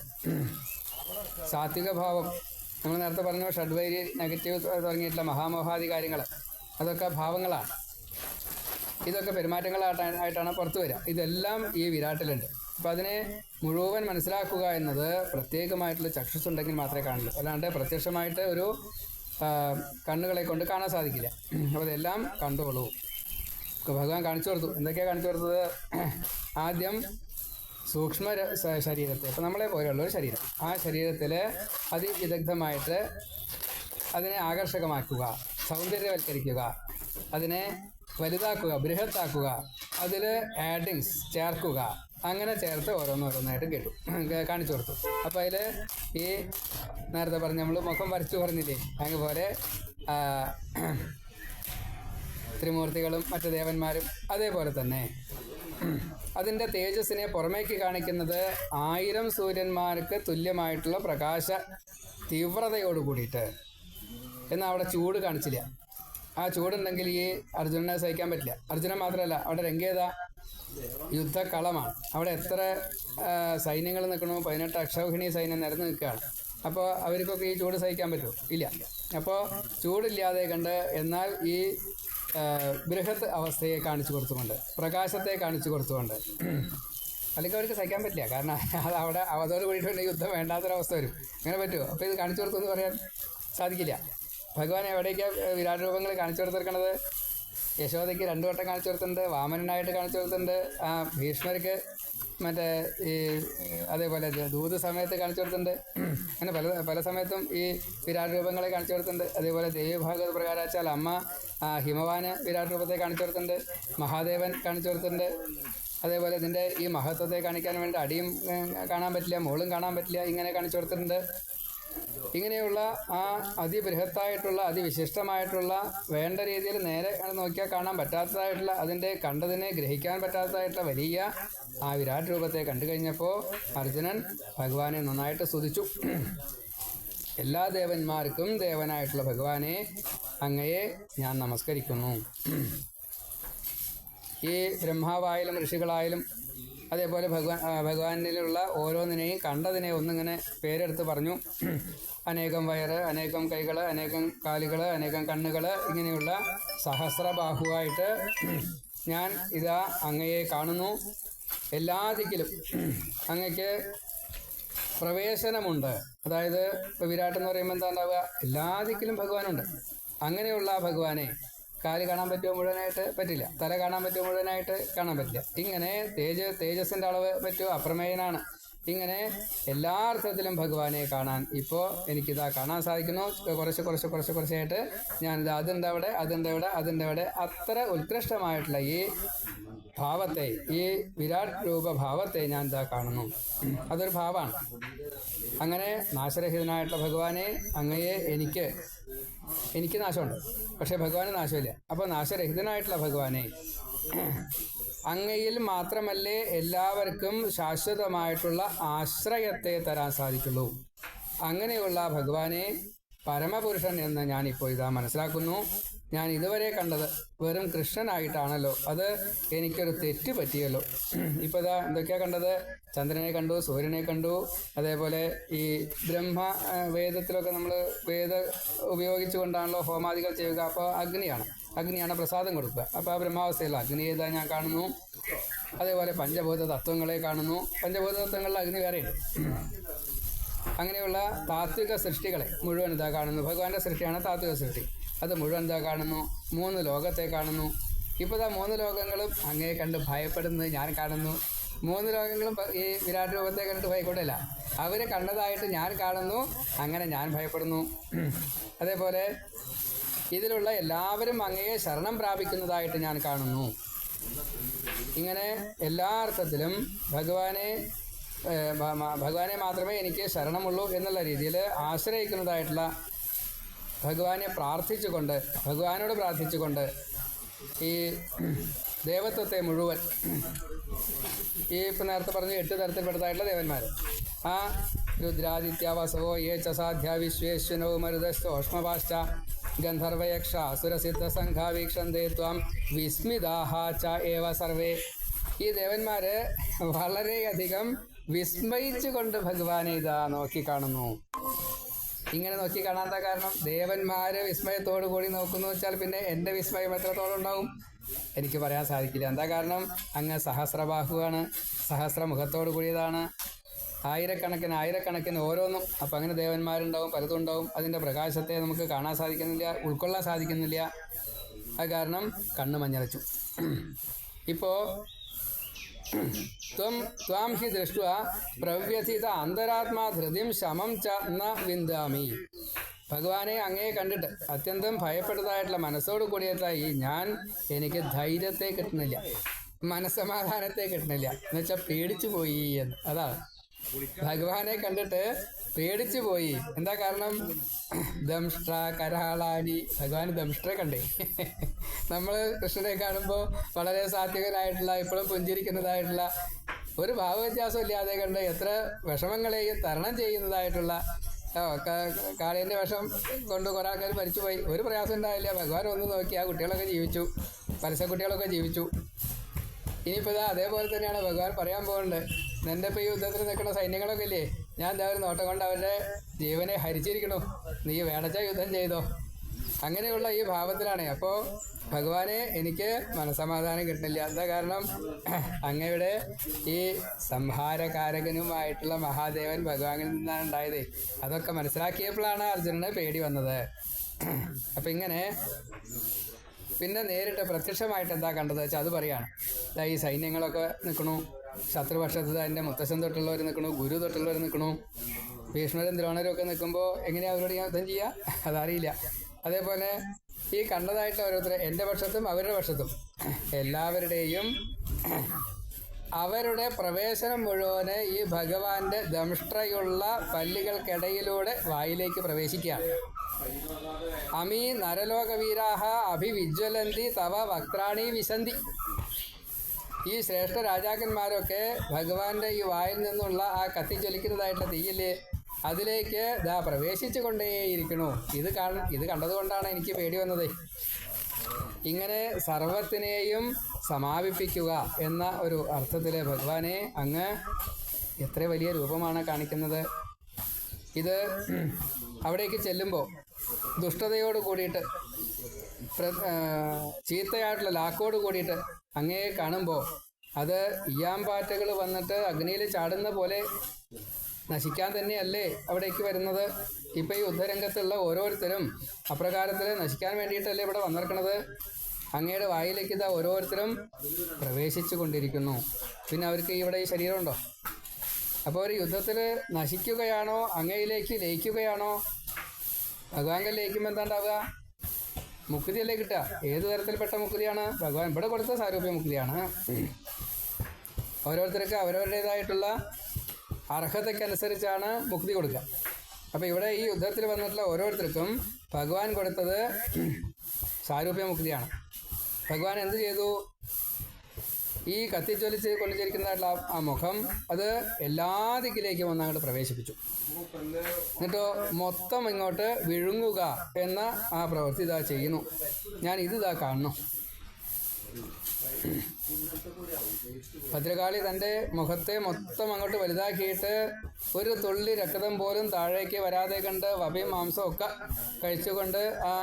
സാത്വിക ഭാവം നമ്മൾ നേരത്തെ പറഞ്ഞു, ഷഡ്വൈരി, നെഗറ്റീവ് തുടങ്ങിയിട്ടുള്ള മഹാമോഹാദി കാര്യങ്ങൾ, അതൊക്കെ ഭാവങ്ങളാണ്. ഇതൊക്കെ പെരുമാറ്റങ്ങളായിട്ടാണ് പുറത്തു വരിക. ഇതെല്ലാം ഈ വിരാട്ടിലുണ്ട്. അപ്പം അതിനെ മുഴുവൻ മനസ്സിലാക്കുക എന്നത് പ്രത്യേകമായിട്ടുള്ള ചക്ഷുസുണ്ടെങ്കിൽ മാത്രമേ കാണുള്ളൂ. അല്ലാണ്ട് പ്രത്യക്ഷമായിട്ട് ഒരു കണ്ണുകളെ കൊണ്ട് കാണാൻ സാധിക്കില്ല. അപ്പോൾ ഇതെല്ലാം കണ്ടോളൂ. ഭഗവാൻ കാണിച്ചു കൊടുത്തു. എന്തൊക്കെയാണ് കാണിച്ചു കൊടുത്തത്? ആദ്യം സൂക്ഷ്മ ശരീരത്തെ, ഇപ്പം നമ്മളെ പോലെയുള്ളൊരു ശരീരം, ആ ശരീരത്തിൽ അതിവിദഗ്ധമായിട്ട് അതിനെ ആകർഷകമാക്കുക, സൗന്ദര്യവൽക്കരിക്കുക, അതിനെ വലുതാക്കുക, ബൃഹത്താക്കുക, അതിൽ ആഡിങ്സ് ചേർക്കുക, അങ്ങനെ ചേർത്ത് ഓരോന്നോരോന്നായിട്ട് കാണിച്ചു കൊടുത്തു. അപ്പോൾ അതിൽ ഈ നേരത്തെ പറഞ്ഞ് നമ്മൾ മുഖം വരച്ചു പറഞ്ഞില്ലേ, അതുപോലെ ത്രിമൂർത്തികളും മറ്റു ദേവന്മാരും അതേപോലെ തന്നെ അതിൻ്റെ തേജസ്സിനെ പുറമേക്ക് കാണിക്കുന്നത് 1000 സൂര്യന്മാർക്ക് തുല്യമായിട്ടുള്ള പ്രകാശ തീവ്രതയോട് കൂടിയിട്ട്. എന്നാൽ അവിടെ ചൂട് കാണിച്ചില്ല. ആ ചൂടുണ്ടെങ്കിൽ ഈ അർജുനനെ സഹിക്കാൻ പറ്റില്ല. അർജുനൻ മാത്രമല്ല, അവിടെ രംഗേതാ യുദ്ധക്കളമാണ്. അവിടെ എത്ര സൈന്യങ്ങൾ നിൽക്കണോ, 18 അക്ഷൗഹിണി സൈന്യം നിരന്ന് നിൽക്കുകയാണ്. അപ്പോൾ അവർക്കൊക്കെ ഈ ചൂട് സഹിക്കാൻ പറ്റുമോ? ഇല്ല. അപ്പോൾ ചൂടില്ലാതെ കണ്ട്, എന്നാൽ ഈ ബൃഹത്ത് അവസ്ഥയെ കാണിച്ചു കൊടുത്തുകൊണ്ട്, പ്രകാശത്തെ കാണിച്ചു കൊടുത്തുകൊണ്ട്, അല്ലെങ്കിൽ അവർക്ക് സഹിക്കാൻ പറ്റില്ല. കാരണം അത് അവിടെ അതോട് കൂടിയിട്ട് യുദ്ധം വേണ്ടാത്തൊരവസ്ഥ വരും. അങ്ങനെ പറ്റുമോ? അപ്പോൾ ഇത് കാണിച്ചു കൊടുത്തു എന്ന് പറയാൻ സാധിക്കില്ല. ഭഗവാൻ എവിടേക്കാണ് വിരാട് രൂപങ്ങൾ കാണിച്ചു കൊടുത്തിരിക്കണത്? യശോദയ്ക്ക് 2 വട്ടം കാണിച്ചു കൊടുത്തിട്ടുണ്ട്, വാമനനായിട്ട് കാണിച്ചു കൊടുത്തിട്ടുണ്ട്, ഭീഷ്മർക്ക് മറ്റേ ഈ അതേപോലെ ദൂത് സമയത്ത് കാണിച്ചു കൊടുത്തിട്ടുണ്ട്. അങ്ങനെ പല സമയത്തും ഈ വിരാട് രൂപങ്ങളെ കാണിച്ചു കൊടുത്തിട്ടുണ്ട്. അതേപോലെ ദേവീഭാഗവത പ്രകാരാച്ചാൽ അമ്മ ഹിമവാന് വിരാട് രൂപത്തെ കാണിച്ചു കൊടുത്തിട്ടുണ്ട്, മഹാദേവൻ കാണിച്ചു കൊടുത്തിട്ടുണ്ട്. അതേപോലെ ഇതിൻ്റെ ഈ മഹത്വത്തെ കാണിക്കാൻ വേണ്ടി അടിയും കാണാൻ പറ്റില്ല, മോളും കാണാൻ പറ്റില്ല, ഇങ്ങനെ കാണിച്ചു കൊടുത്തിട്ടുണ്ട്. ഇങ്ങനെയുള്ള ആ അതിബൃഹത്തായിട്ടുള്ള അതിവിശിഷ്ടമായിട്ടുള്ള വേണ്ട രീതിയിൽ നേരെ നോക്കിയാൽ കാണാൻ പറ്റാത്തതായിട്ടുള്ള, അതിൻ്റെ കണ്ടതിനെ ഗ്രഹിക്കാൻ പറ്റാത്തതായിട്ടുള്ള വലിയ ആ വിരാട് രൂപത്തെ കണ്ടു കഴിഞ്ഞപ്പോൾ അർജുനൻ ഭഗവാനെ നന്നായിട്ട് സ്തുതിച്ചു. എല്ലാ ദേവന്മാർക്കും ദേവനായിട്ടുള്ള ഭഗവാനെ, അങ്ങയെ ഞാൻ നമസ്കരിക്കുന്നു. ഈ ബ്രഹ്മാവായാലും ഋഷികളായാലും അതേപോലെ ഭഗവാനിലുള്ള ഓരോന്നിനെയും കണ്ടതിനെ ഒന്നിങ്ങനെ പേരെടുത്ത് പറഞ്ഞു. അനേകം വയറ്, അനേകം കൈകൾ, അനേകം കാലുകൾ, അനേകം കണ്ണുകൾ, ഇങ്ങനെയുള്ള സഹസ്രബാഹുവായിട്ട് ഞാൻ ഇതാ അങ്ങയെ കാണുന്നു. എല്ലാ ദിക്കിലും അങ്ങയ്ക്ക് പ്രവേശനമുണ്ട്. അതായത് ഇപ്പോൾ വിരാട്ട് എന്ന് പറയുമ്പോൾ എന്താ ഉണ്ടാവുക? എല്ലാ ദിക്കിലും ഭഗവാനുണ്ട്. അങ്ങനെയുള്ള ഭഗവാനെ കാല് കാണാൻ പറ്റുമോ മുഴുവനായിട്ട്? പറ്റില്ല. തല കാണാൻ പറ്റുമോ മുഴുവനായിട്ട്? കാണാൻ പറ്റില്ല. ഇങ്ങനെ തേജസ്സിൻ്റെ അളവ് പറ്റുമോ? അപ്രമേയനാണ്. ഇങ്ങനെ എല്ലാ അർത്ഥത്തിലും ഭഗവാനെ കാണാൻ ഇപ്പോൾ എനിക്കിതാ കാണാൻ സാധിക്കുന്നു. കുറച്ചായിട്ട് ഞാനിത് അതുണ്ട് അവിടെ, അതുണ്ട് ഇവിടെ, അതുണ്ട് ഇവിടെ, അത്ര ഉത്കൃഷ്ടമായിട്ടുള്ള ഈ ഭാവത്തെ, ഈ വിരാട് രൂപഭാവത്തെ ഞാൻ ഇതാ കാണുന്നു. അതൊരു ഭാവമാണ്. അങ്ങനെ നാശരഹിതനായിട്ടുള്ള ഭഗവാനെ, അങ്ങയെ എനിക്ക് നാശമുണ്ട്, പക്ഷെ ഭഗവാന് നാശമില്ല. അപ്പോൾ നാശരഹിതനായിട്ടുള്ള ഭഗവാനെ, അങ്ങയിൽ മാത്രമല്ലേ എല്ലാവർക്കും ശാശ്വതമായിട്ടുള്ള ആശ്രയത്തെ തരാൻ സാധിക്കുള്ളൂ. അങ്ങനെയുള്ള ഭഗവാനെ പരമപുരുഷൻ എന്ന് ഞാനിപ്പോൾ ഇതാ മനസ്സിലാക്കുന്നു. ഞാൻ ഇതുവരെ കണ്ടത് വെറും കൃഷ്ണനായിട്ടാണല്ലോ. അത് എനിക്കൊരു തെറ്റ് പറ്റിയല്ലോ. ഇപ്പോൾ ഇതാ എന്തൊക്കെയാ കണ്ടത്? ചന്ദ്രനെ കണ്ടു, സൂര്യനെ കണ്ടു, അതേപോലെ ഈ വേദത്തിലൊക്കെ നമ്മൾ ഉപയോഗിച്ചുകൊണ്ടാണല്ലോ ഹോമാദികൾ ചെയ്യുക. അപ്പോൾ അഗ്നിയാണ് പ്രസാദം കൊടുക്കുക. അപ്പോൾ ആ ബ്രഹ്മാവസ്ഥയിലുള്ള അഗ്നിയെ ഇതാ ഞാൻ കാണുന്നു. അതേപോലെ പഞ്ചഭൂത തത്വങ്ങളെ കാണുന്നു. പഞ്ചഭൂത തത്വങ്ങളിൽ അഗ്നി വേറെയുണ്ട്. അങ്ങനെയുള്ള താത്വിക സൃഷ്ടികളെ മുഴുവൻ ഇതാ കാണുന്നു. ഭഗവാന്റെ സൃഷ്ടിയാണ് താത്വിക സൃഷ്ടി. അത് മുഴുവൻ ഇതാ കാണുന്നു. 3 ലോകത്തെ കാണുന്നു. ഇപ്പോൾ ഇതാ 3 ലോകങ്ങളും അങ്ങേ കണ്ട് ഭയപ്പെടുന്നത് ഞാൻ കാണുന്നു. 3 ലോകങ്ങളും ഈ വിരാട് രൂപത്തെ കണ്ടിട്ട് ഭയപ്പെടില്ല. അവർ കണ്ടതായിട്ട് ഞാൻ കാണുന്നു. അങ്ങനെ ഞാൻ ഭയപ്പെടുന്നു. അതേപോലെ ഇതിലുള്ള എല്ലാവരും അങ്ങയെ ശരണം പ്രാപിക്കുന്നതായിട്ട് ഞാൻ കാണുന്നു. ഇങ്ങനെ എല്ലാ അർത്ഥത്തിലും ഭഗവാനെ മാത്രമേ എനിക്ക് ശരണമുള്ളൂ എന്നുള്ള രീതിയിൽ ആശ്രയിക്കുന്നതായിട്ടുള്ള ഭഗവാനോട് പ്രാർത്ഥിച്ചുകൊണ്ട് ഈ ദേവത്വത്തെ മുഴുവൻ, ഈ ഇപ്പം നേരത്തെ പറഞ്ഞ 8 തരത്തിൽപ്പെട്ടതായിട്ടുള്ള ദേവന്മാർ, ആ രുദ്രാദിത്യ വസവോ യേ ചസാധ്യ വിശ്വേശ്വനോ മരുതശ്ചോഷ്മപാശ്ച ഗന്ധർവയക്ഷ അസുരസിദ്ധ സംഘ വീക്ഷന്തേ ത്വാം വിസ്മിതാഹ ച ഏവ സർവേ. ഈ ദേവന്മാർ വളരെയധികം വിസ്മയിച്ചുകൊണ്ട് ഭഗവാനെ ഇതാ നോക്കിക്കാണുന്നു. ഇങ്ങനെ നോക്കി കാണാത്ത കാരണം ദേവന്മാർ വിസ്മയത്തോടു കൂടി നോക്കുന്നു വെച്ചാൽ പിന്നെ എൻ്റെ വിസ്മയം എത്രത്തോളം ഉണ്ടാവും എനിക്ക് പറയാൻ സാധിക്കില്ല. എന്താ കാരണം? അങ്ങ് സഹസ്രബാഹുവാണ്, സഹസ്രമുഖത്തോടു കൂടിയതാണ്. ആയിരക്കണക്കിന് ഓരോന്നും. അപ്പം അങ്ങനെ ദേവന്മാരുണ്ടാവും, പലതും ഉണ്ടാവും. അതിൻ്റെ പ്രകാശത്തെ നമുക്ക് കാണാൻ സാധിക്കുന്നില്ല, ഉൾക്കൊള്ളാൻ സാധിക്കുന്നില്ല. അത് കാരണം കണ്ണ് മഞ്ഞളിച്ചു. ഇപ്പോൾ ത്വാം ഹി ദൃഷ്ട പ്രവ്യഥിത അന്തരാത്മാ ധൃതിം ശമം ച ന വിന്ദാമി. ഭഗവാനെ അങ്ങയെ കണ്ടിട്ട് അത്യന്തം ഭയപ്പെട്ടതായിട്ടുള്ള മനസ്സോട് കൂടിയതായി എനിക്ക് ധൈര്യത്തെ കിട്ടുന്നില്ല, മനസ്സമാധാനത്തെ കിട്ടുന്നില്ല. എന്നുവെച്ചാൽ പേടിച്ചു പോയി എന്ന്. അതാണ് ഭഗവാനെ കണ്ടിട്ട് പേടിച്ചു പോയി. എന്താ കാരണം? ദംഷ്ട്ര കരാളാനി. ഭഗവാൻ ദംഷ്ട്രെ കണ്ടേ. നമ്മൾ കൃഷ്ണനെ കാണുമ്പോൾ വളരെ സാത്വികനായിട്ടുള്ള, ഇപ്പോഴും പുഞ്ചിരിക്കുന്നതായിട്ടുള്ള, ഒരു ഭാവവ്യത്യാസം ഇല്ലാതെ കണ്ട് എത്ര വിഷമങ്ങളെയും തരണം ചെയ്യുന്നതായിട്ടുള്ള, കാളേൻ്റെ വിഷം കൊണ്ട് കുറേ ആൾക്കാർ മരിച്ചുപോയി. ഒരു പ്രയാസം ഉണ്ടായില്ല. ഭഗവാൻ ഒന്ന് നോക്കി ആ കുട്ടികളൊക്കെ ജീവിച്ചു, പരസ്യക്കുട്ടികളൊക്കെ ജീവിച്ചു. ഇനിയിപ്പോൾ അതേപോലെ തന്നെയാണ് ഭഗവാൻ പറയാൻ പോകുന്നത്. നിൻ്റെ ഇപ്പോൾ ഈ യുദ്ധത്തിൽ നിൽക്കുന്ന സൈന്യങ്ങളൊക്കെ ഇല്ലേ, ഞാൻ എന്താ ഒരു നോട്ടം കൊണ്ട് അവരുടെ ജീവനെ ഹരിച്ചിരിക്കണു, നീ വേണച്ച യുദ്ധം ചെയ്തോ. അങ്ങനെയുള്ള ഈ ഭാവത്തിലാണ്. അപ്പോൾ ഭഗവാനെ എനിക്ക് മനസ്സമാധാനം കിട്ടുന്നില്ല. എന്താ കാരണം? അങ്ങയുടെ ഈ സംഹാരകാരകനുമായിട്ടുള്ള മഹാദേവൻ ഭഗവാനിൽ നിന്നാണ് ഉണ്ടായത്. അതൊക്കെ മനസ്സിലാക്കിയപ്പോഴാണ് അർജുനന് പേടി വന്നത്. അപ്പം ഇങ്ങനെ പിന്നെ നേരിട്ട് പ്രത്യക്ഷമായിട്ട് എന്താ കണ്ടത് വെച്ചാൽ അത് പറയാണ്. ഈ സൈന്യങ്ങളൊക്കെ നിൽക്കണു, ശത്രുപക്ഷത്ത് എൻ്റെ മുത്തശ്ശൻ തൊട്ടുള്ളവർ നിൽക്കണു, ഗുരു തൊട്ടുള്ളവർ നിൽക്കണു, ഭീഷ്മരും ദ്രോണരും ഒക്കെ നിൽക്കുമ്പോൾ എങ്ങനെയാണ് അവരോട് യുദ്ധം ചെയ്യുക? അതറിയില്ല. അതേപോലെ ഈ കണ്ടതായിട്ട് ഓരോരുത്തർ എൻ്റെ പക്ഷത്തും അവരുടെ പക്ഷത്തും എല്ലാവരുടെയും അവരുടെ പ്രവേശനം മുഴുവന് ഈ ഭഗവാന്റെ ദംഷ്ട്രയുള്ള പല്ലുകൾക്കിടയിലൂടെ വായിലേക്ക് പ്രവേശിക്കുകയാണ്. അമീ നരലോകവീരാഹ അഭിവിജ്വലന്തി തവ വക്രാണി വിശന്തി. ഈ ശ്രേഷ്ഠ രാജാക്കന്മാരൊക്കെ ഭഗവാന്റെ ഈ വായിൽ നിന്നുള്ള ആ കത്തിജ്വലിക്കുന്നതായിട്ടുള്ള തീയില് അതിലേക്ക് പ്രവേശിച്ചു കൊണ്ടേയിരിക്കണു. ഇത് കണ്ടതുകൊണ്ടാണ് എനിക്ക് പേടി വന്നത്. ഇങ്ങനെ സർവത്തിനെയും സമാപിപ്പിക്കുക എന്ന ഒരു അർത്ഥത്തിൽ ഭഗവാനെ അങ്ങ് എത്ര വലിയ രൂപമാണ് കാണിക്കുന്നത്. ഇത് അവിടേക്ക് ചെല്ലുമ്പോൾ ദുഷ്ടതയോട് കൂടിയിട്ട്, ചീത്തയായിട്ടുള്ള ലാക്കോട് കൂടിയിട്ട് അങ്ങയെ കാണുമ്പോൾ അത് ഇയാമ്പാറ്റകൾ വന്നിട്ട് അഗ്നിയിൽ ചാടുന്ന പോലെ നശിക്കാൻ തന്നെയല്ലേ അവിടേക്ക് വരുന്നത്. ഇപ്പം ഈ യുദ്ധരംഗത്തുള്ള ഓരോരുത്തരും അപ്രകാരത്തിൽ നശിക്കാൻ വേണ്ടിയിട്ടല്ലേ ഇവിടെ വന്നിരിക്കണത്. അങ്ങയുടെ വായിലേക്ക് ഓരോരുത്തരും പ്രവേശിച്ചു കൊണ്ടിരിക്കുന്നു. പിന്നെ അവർക്ക് ഇവിടെ ഈ ശരീരമുണ്ടോ? അപ്പോൾ ഒരു യുദ്ധത്തിൽ നശിക്കുകയാണോ അങ്ങയിലേക്ക് ലയിക്കുകയാണോ? ഭഗവാൻ ലയിക്കുമ്പോൾ എന്താ ഉണ്ടാവുക? മുക്തിയല്ലേ കിട്ടുക. ഏത് തരത്തിൽപ്പെട്ട മുക്തിയാണ്? ഭഗവാൻ ഇവിടെ കൊടുത്ത സാരൂപ്യ മുക്തിയാണ്. ഓരോരുത്തർക്ക് അവരവരുടേതായിട്ടുള്ള അർഹതയ്ക്കനുസരിച്ചാണ് മുക്തി കൊടുക്കുക. അപ്പോൾ ഇവിടെ ഈ യുദ്ധത്തിൽ വന്നിട്ടുള്ള ഓരോരുത്തർക്കും ഭഗവാൻ കൊടുത്തത് സാരൂപ്യ മുക്തിയാണ്. ഭഗവാൻ എന്ത് ചെയ്തു? ഈ കത്തിച്ചൊലിച്ച് കൊണ്ടുചരിക്കുന്നതായിട്ടുള്ള ആ മുഖം അത് എല്ലാ ദിക്കിലേക്കും ഒന്നങ്ങോട്ട് പ്രവേശിപ്പിച്ചു. എന്നിട്ടോ മൊത്തം ഇങ്ങോട്ട് വിഴുങ്ങുക എന്ന ആ പ്രവൃത്തി ഇതാ ചെയ്യുന്നു. ഞാൻ ഇതാ കാണുന്നു. ഭദ്രകാളി തൻ്റെ മുഖത്തെ മൊത്തം അങ്ങോട്ട് വലുതാക്കിയിട്ട് ഒരു തുള്ളി രക്തം പോലും താഴേക്ക് വരാതെ കണ്ട് വപയും മാംസവും ഒക്കെ കഴിച്ചുകൊണ്ട് ആ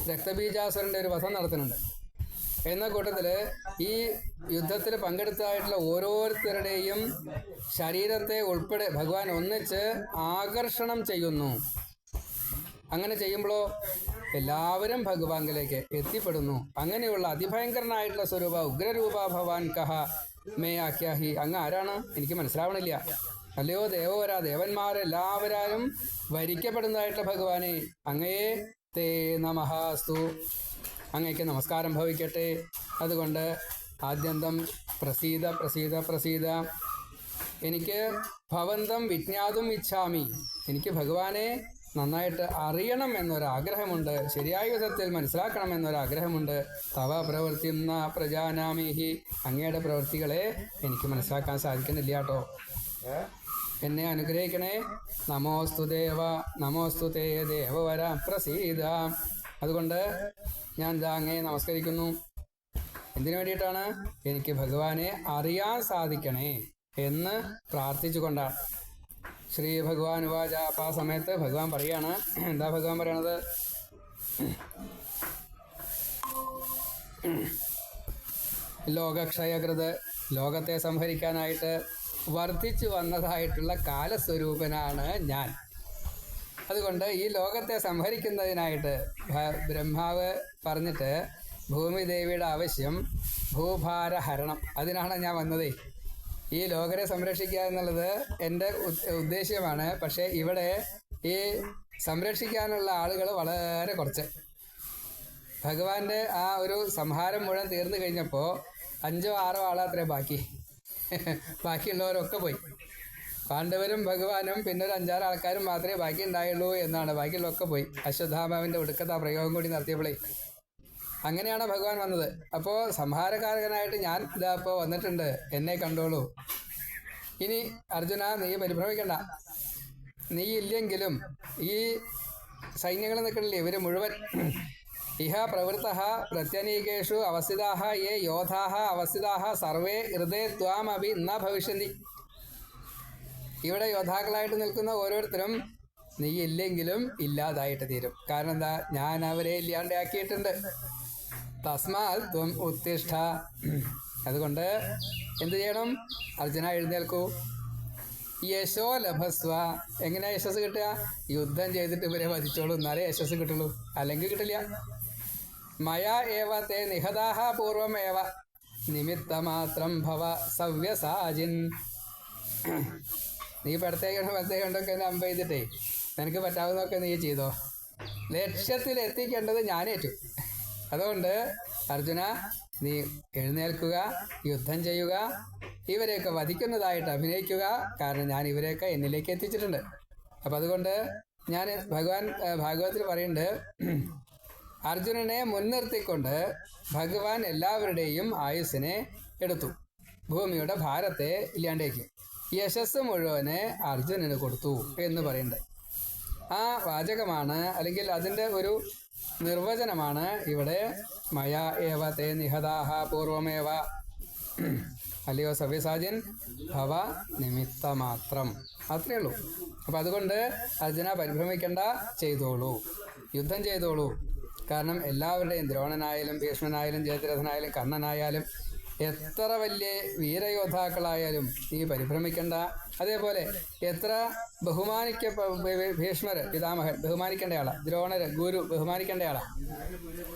രക്തബീജാസുരൻ്റെ ഒരു വധം നടത്തുന്നുണ്ട്. എന്ന കൂട്ടത്തിൽ ഈ യുദ്ധത്തിൽ പങ്കെടുത്തതായിട്ടുള്ള ഓരോരുത്തരുടെയും ശരീരത്തെ ഉൾപ്പെടെ ഭഗവാൻ ഒന്നിച്ച് ആകർഷണം ചെയ്യുന്നു. അങ്ങനെ ചെയ്യുമ്പോഴോ എല്ലാവരും ഭഗവാനിലേക്ക് എത്തിപ്പെടുന്നു. അങ്ങനെയുള്ള അതിഭയങ്കരനായിട്ടുള്ള സ്വരൂപ ഉഗ്രരൂപ ഭവാൻ കഹ മേ ആഖ്യാഹി. അങ്ങ് ആരാണ്? എനിക്ക് മനസ്സിലാവണില്ല. അല്ലയോ ദേവോര, ദേവന്മാരെല്ലാവരും വരിക്കപ്പെടുന്നതായിട്ടുള്ള ഭഗവാനെ, അങ്ങയെ തേ നമഃസ്തു, അങ്ങയ്ക്ക് നമസ്കാരം ഭവിക്കട്ടെ. അതുകൊണ്ട് ആദ്യന്തം പ്രസീത പ്രസീത പ്രസീത. എനിക്ക് ഭവന്തം വിജ്ഞാതും ഇച്ഛാമി. എനിക്ക് ഭഗവാനെ നന്നായിട്ട് അറിയണം എന്നൊരാഗ്രഹമുണ്ട്, ശരിയായ വിധത്തിൽ മനസ്സിലാക്കണം എന്നൊരാഗ്രഹമുണ്ട്. തവ പ്രവൃത്തിം ന പ്രജാനാമിഹി. അങ്ങയുടെ പ്രവൃത്തികളെ എനിക്ക് മനസ്സിലാക്കാൻ സാധിക്കുന്നില്ല കേട്ടോ. എന്നെ അനുഗ്രഹിക്കണേ. നമോസ്തു ദേവ, നമോസ്തു തേ ദേവവര പ്രസീത. അതുകൊണ്ട് ഞാൻ ഇതാ അങ്ങയെ നമസ്കരിക്കുന്നു. എന്തിനു വേണ്ടിയിട്ടാണ്? എനിക്ക് ഭഗവാനെ അറിയാൻ സാധിക്കണേ എന്ന് പ്രാർത്ഥിച്ചുകൊണ്ടാണ്. ശ്രീ ഭഗവാൻ ഉവാച. അപ്പം ആ സമയത്ത് ഭഗവാൻ പറയാണ്. എന്താ ഭഗവാൻ പറയണത്? ലോകക്ഷയകൃത്, ലോകത്തെ സംഹരിക്കാനായിട്ട് വർദ്ധിച്ചു വന്നതായിട്ടുള്ള കാലസ്വരൂപനാണ് ഞാൻ. അതുകൊണ്ട് ഈ ലോകത്തെ സംഹരിക്കുന്നതിനായിട്ട് ബ്രഹ്മാവ് പറഞ്ഞിട്ട് ഭൂമിദേവിയുടെ ആവശ്യം ഭൂഭാരഹരണം. അതിനാണ് ഞാൻ വന്നതേ. ഈ ലോകരെ സംരക്ഷിക്കുക എന്നുള്ളത് എൻ്റെ ഉദ്ദേശ്യമാണ്. പക്ഷേ ഇവിടെ ഈ സംരക്ഷിക്കാനുള്ള ആളുകൾ വളരെ കുറച്ച്. ഭഗവാന്റെ ആ ഒരു സംഹാരം മുഴുവൻ തീർന്നു കഴിഞ്ഞപ്പോൾ 5 or 6 ആളത്രേ ബാക്കി. ബാക്കിയുള്ളവരൊക്കെ പോയി. പാണ്ഡവരും ഭഗവാനും പിന്നെ ഒരു 5-6 ആൾക്കാരും മാത്രമേ ബാക്കി ഉണ്ടായുള്ളൂ എന്നാണ്. ബാക്കിയുള്ളതൊക്കെ പോയി. അശ്വത്ഥാമാവിൻ്റെ ഒടുക്കത്തെ ആ പ്രയോഗം കൂടി നടത്തിയപ്പോഴേ അങ്ങനെയാണ് ഭഗവാൻ വന്നത്. അപ്പോൾ സംഹാരകാരകനായിട്ട് ഞാൻ ഇതാ ഇപ്പോൾ വന്നിട്ടുണ്ട്, എന്നെ കണ്ടോളൂ. ഇനി അർജുന, നീ പരിഭ്രമിക്കണ്ട. നീ ഇല്ലെങ്കിലും ഈ സൈന്യങ്ങൾ നിൽക്കണില്ലേ, ഇവർ മുഴുവൻ ഇഹ പ്രവൃത്തഃ പ്രത്യനീകേഷു അവസ്ഥിതാഃ യേ യോദ്ധാഃ അവസ്ഥിതാഃ സർവേ ഹൃദേ ത്വാമപി ന ഭവിഷ്യന്തി. ഇവിടെ യോദ്ധാക്കളായിട്ട് നിൽക്കുന്ന ഓരോരുത്തരും നീ ഇല്ലെങ്കിലും ഇല്ലാതായിട്ട് തീരും. കാരണം എന്താ? ഞാൻ അവരെ ഇല്ലാണ്ടാക്കിയിട്ടുണ്ട്. തസ്മാൽ ത്വം ഉത്തിഷ്ഠ. അതുകൊണ്ട് എന്ത് ചെയ്യണം? അർജുന, എഴുന്നേൽക്കൂ. യശോ ലഭസ്വ. എങ്ങനെയാ യശസ് കിട്ടുക? യുദ്ധം ചെയ്തിട്ട് ഇവരെ വധിച്ചോളൂ, എന്നാലേ യശസ് കിട്ടുള്ളൂ, അല്ലെങ്കിൽ കിട്ടില്ല. മയാ ഏവ തേ നിഹതാഹ പൂർവമേവ നിമിത്തമാത്രം ഭവ സവ്യസാജിൻ. നീ പടത്തേക്കൊണ്ടൊക്കെ എന്നെ അമ്പ ചെയ്തിട്ടേ നിനക്ക് പറ്റാവുന്നതൊക്കെ നീ ചെയ്തോ. ലക്ഷ്യത്തിൽ എത്തിക്കേണ്ടത് ഞാനേറ്റു. അതുകൊണ്ട് അർജുന, നീ എഴുന്നേൽക്കുക, യുദ്ധം ചെയ്യുക, ഇവരെയൊക്കെ വധിക്കുന്നതായിട്ട് അഭിനയിക്കുക. കാരണം ഞാൻ ഇവരെയൊക്കെ എന്നിലേക്ക് എത്തിച്ചിട്ടുണ്ട്. അപ്പം അതുകൊണ്ട് ഞാൻ ഭഗവാൻ ഭാഗവത്തിൽ പറയുന്നുണ്ട്, അർജുനനെ മുൻനിർത്തിക്കൊണ്ട് ഭഗവാൻ എല്ലാവരുടെയും ആയുസ്സിനെ എടുത്തു, ഭൂമിയുടെ ഭാരത്തെ ഇല്ലാണ്ടേക്ക്, യശസ് മുഴുവനെ അർജുനന് കൊടുത്തു എന്ന് പറയുന്നുണ്ട്. ആ വാചകമാണ്, അല്ലെങ്കിൽ അതിൻ്റെ ഒരു നിർവചനമാണ് ഇവിടെ മയാ ഏവ തേ നിഹതാഹ പൂർവമേവ. അല്ലയോ സവ്യസാജൻ, ഭവ നിമിത്തമാത്രം. അത്രയേ ഉള്ളൂ. അപ്പം അതുകൊണ്ട് അർജുന പരിഭ്രമിക്കേണ്ട, ചെയ്തോളൂ, യുദ്ധം ചെയ്തോളൂ. കാരണം എല്ലാവരുടെയും, ദ്രോണനായാലും ഭീഷ്മനായാലും ജയദ്രഥനായാലും കർണനായാലും എത്ര വലിയ വീരയോദ്ധാക്കളായാലും നീ പരിഭ്രമിക്കേണ്ട. അതേപോലെ എത്ര ഭീഷ്മർ പിതാമഹൻ ബഹുമാനിക്കേണ്ടയാളാ, ദ്രോണര് ഗുരു ബഹുമാനിക്കേണ്ടയാളാ.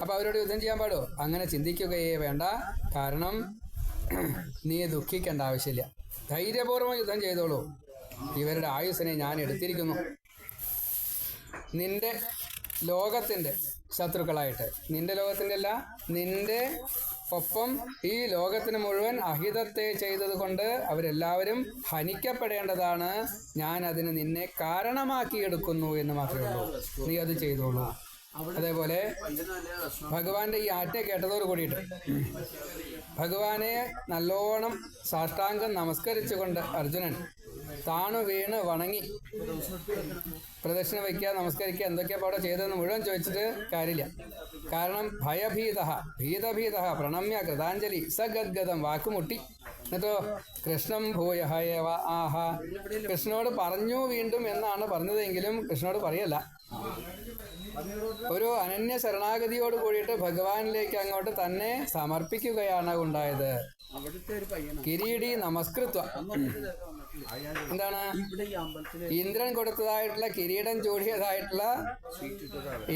അപ്പം അവരോട് യുദ്ധം ചെയ്യാൻ പാടുമോ? അങ്ങനെ ചിന്തിക്കുകയേ വേണ്ട. കാരണം നീ ദുഃഖിക്കേണ്ട ആവശ്യമില്ല. ധൈര്യപൂർവ്വം യുദ്ധം ചെയ്തോളൂ. ഇവരുടെ ആയുസ്സിനെ ഞാൻ എടുത്തിരിക്കുന്നു. നിന്റെ ലോകത്തിൻ്റെ ശത്രുക്കളായിട്ട്, നിന്റെ ലോകത്തിൻ്റെ അല്ല, നിന്റെ ഒപ്പം ഈ ലോകത്തിന് മുഴുവൻ അഹിതത്തെ ചെയ്തത് കൊണ്ട് അവരെല്ലാവരും ഹനിക്കപ്പെടേണ്ടതാണ്. ഞാൻ അതിന് നിന്നെ കാരണമാക്കിയെടുക്കുന്നു എന്ന് മാത്രമേ ഉള്ളൂ. നീ അത് ചെയ്തോളൂ. അതേപോലെ ഭഗവാന്റെ ഈ ആജ്ഞ കേട്ടതോട് കൂടിയിട്ട് ഭഗവാനെ നല്ലോണം സാഷ്ടാംഗം നമസ്കരിച്ചുകൊണ്ട് അർജുനൻ താണു വീണ് വണങ്ങി. പ്രദക്ഷിണ വയ്ക്കുക, നമസ്കരിക്കുക, എന്തൊക്കെയാ അവിടെ ചെയ്തതെന്ന് മുഴുവൻ ചോദിച്ചിട്ട് കാര്യമില്ല. കാരണം ഭീതഭീത പ്രണമ്യ കൃതാഞ്ജലി സഗദ്ഗതം വാക്കുമുട്ടി. എന്നിട്ടോ കൃഷ്ണം ഭൂയഹ ഏവ ആഹ, കൃഷ്ണനോട് പറഞ്ഞു വീണ്ടും എന്നാണ് പറഞ്ഞതെങ്കിലും കൃഷ്ണനോട് പറയല്ല. ഒരു അനന്യ ശരണാഗതിയോട് കൂടിയിട്ട് ഭഗവാനിലേക്ക് അങ്ങോട്ട് തന്നെ സമർപ്പിക്കുകയാണ് ഉണ്ടായത്. കിരീടി നമസ്കൃത്വ എന്താണ്? ഇന്ദ്രൻ കൊടുത്തതായിട്ടുള്ള കിരീടം ചൂടിയതായിട്ടുള്ള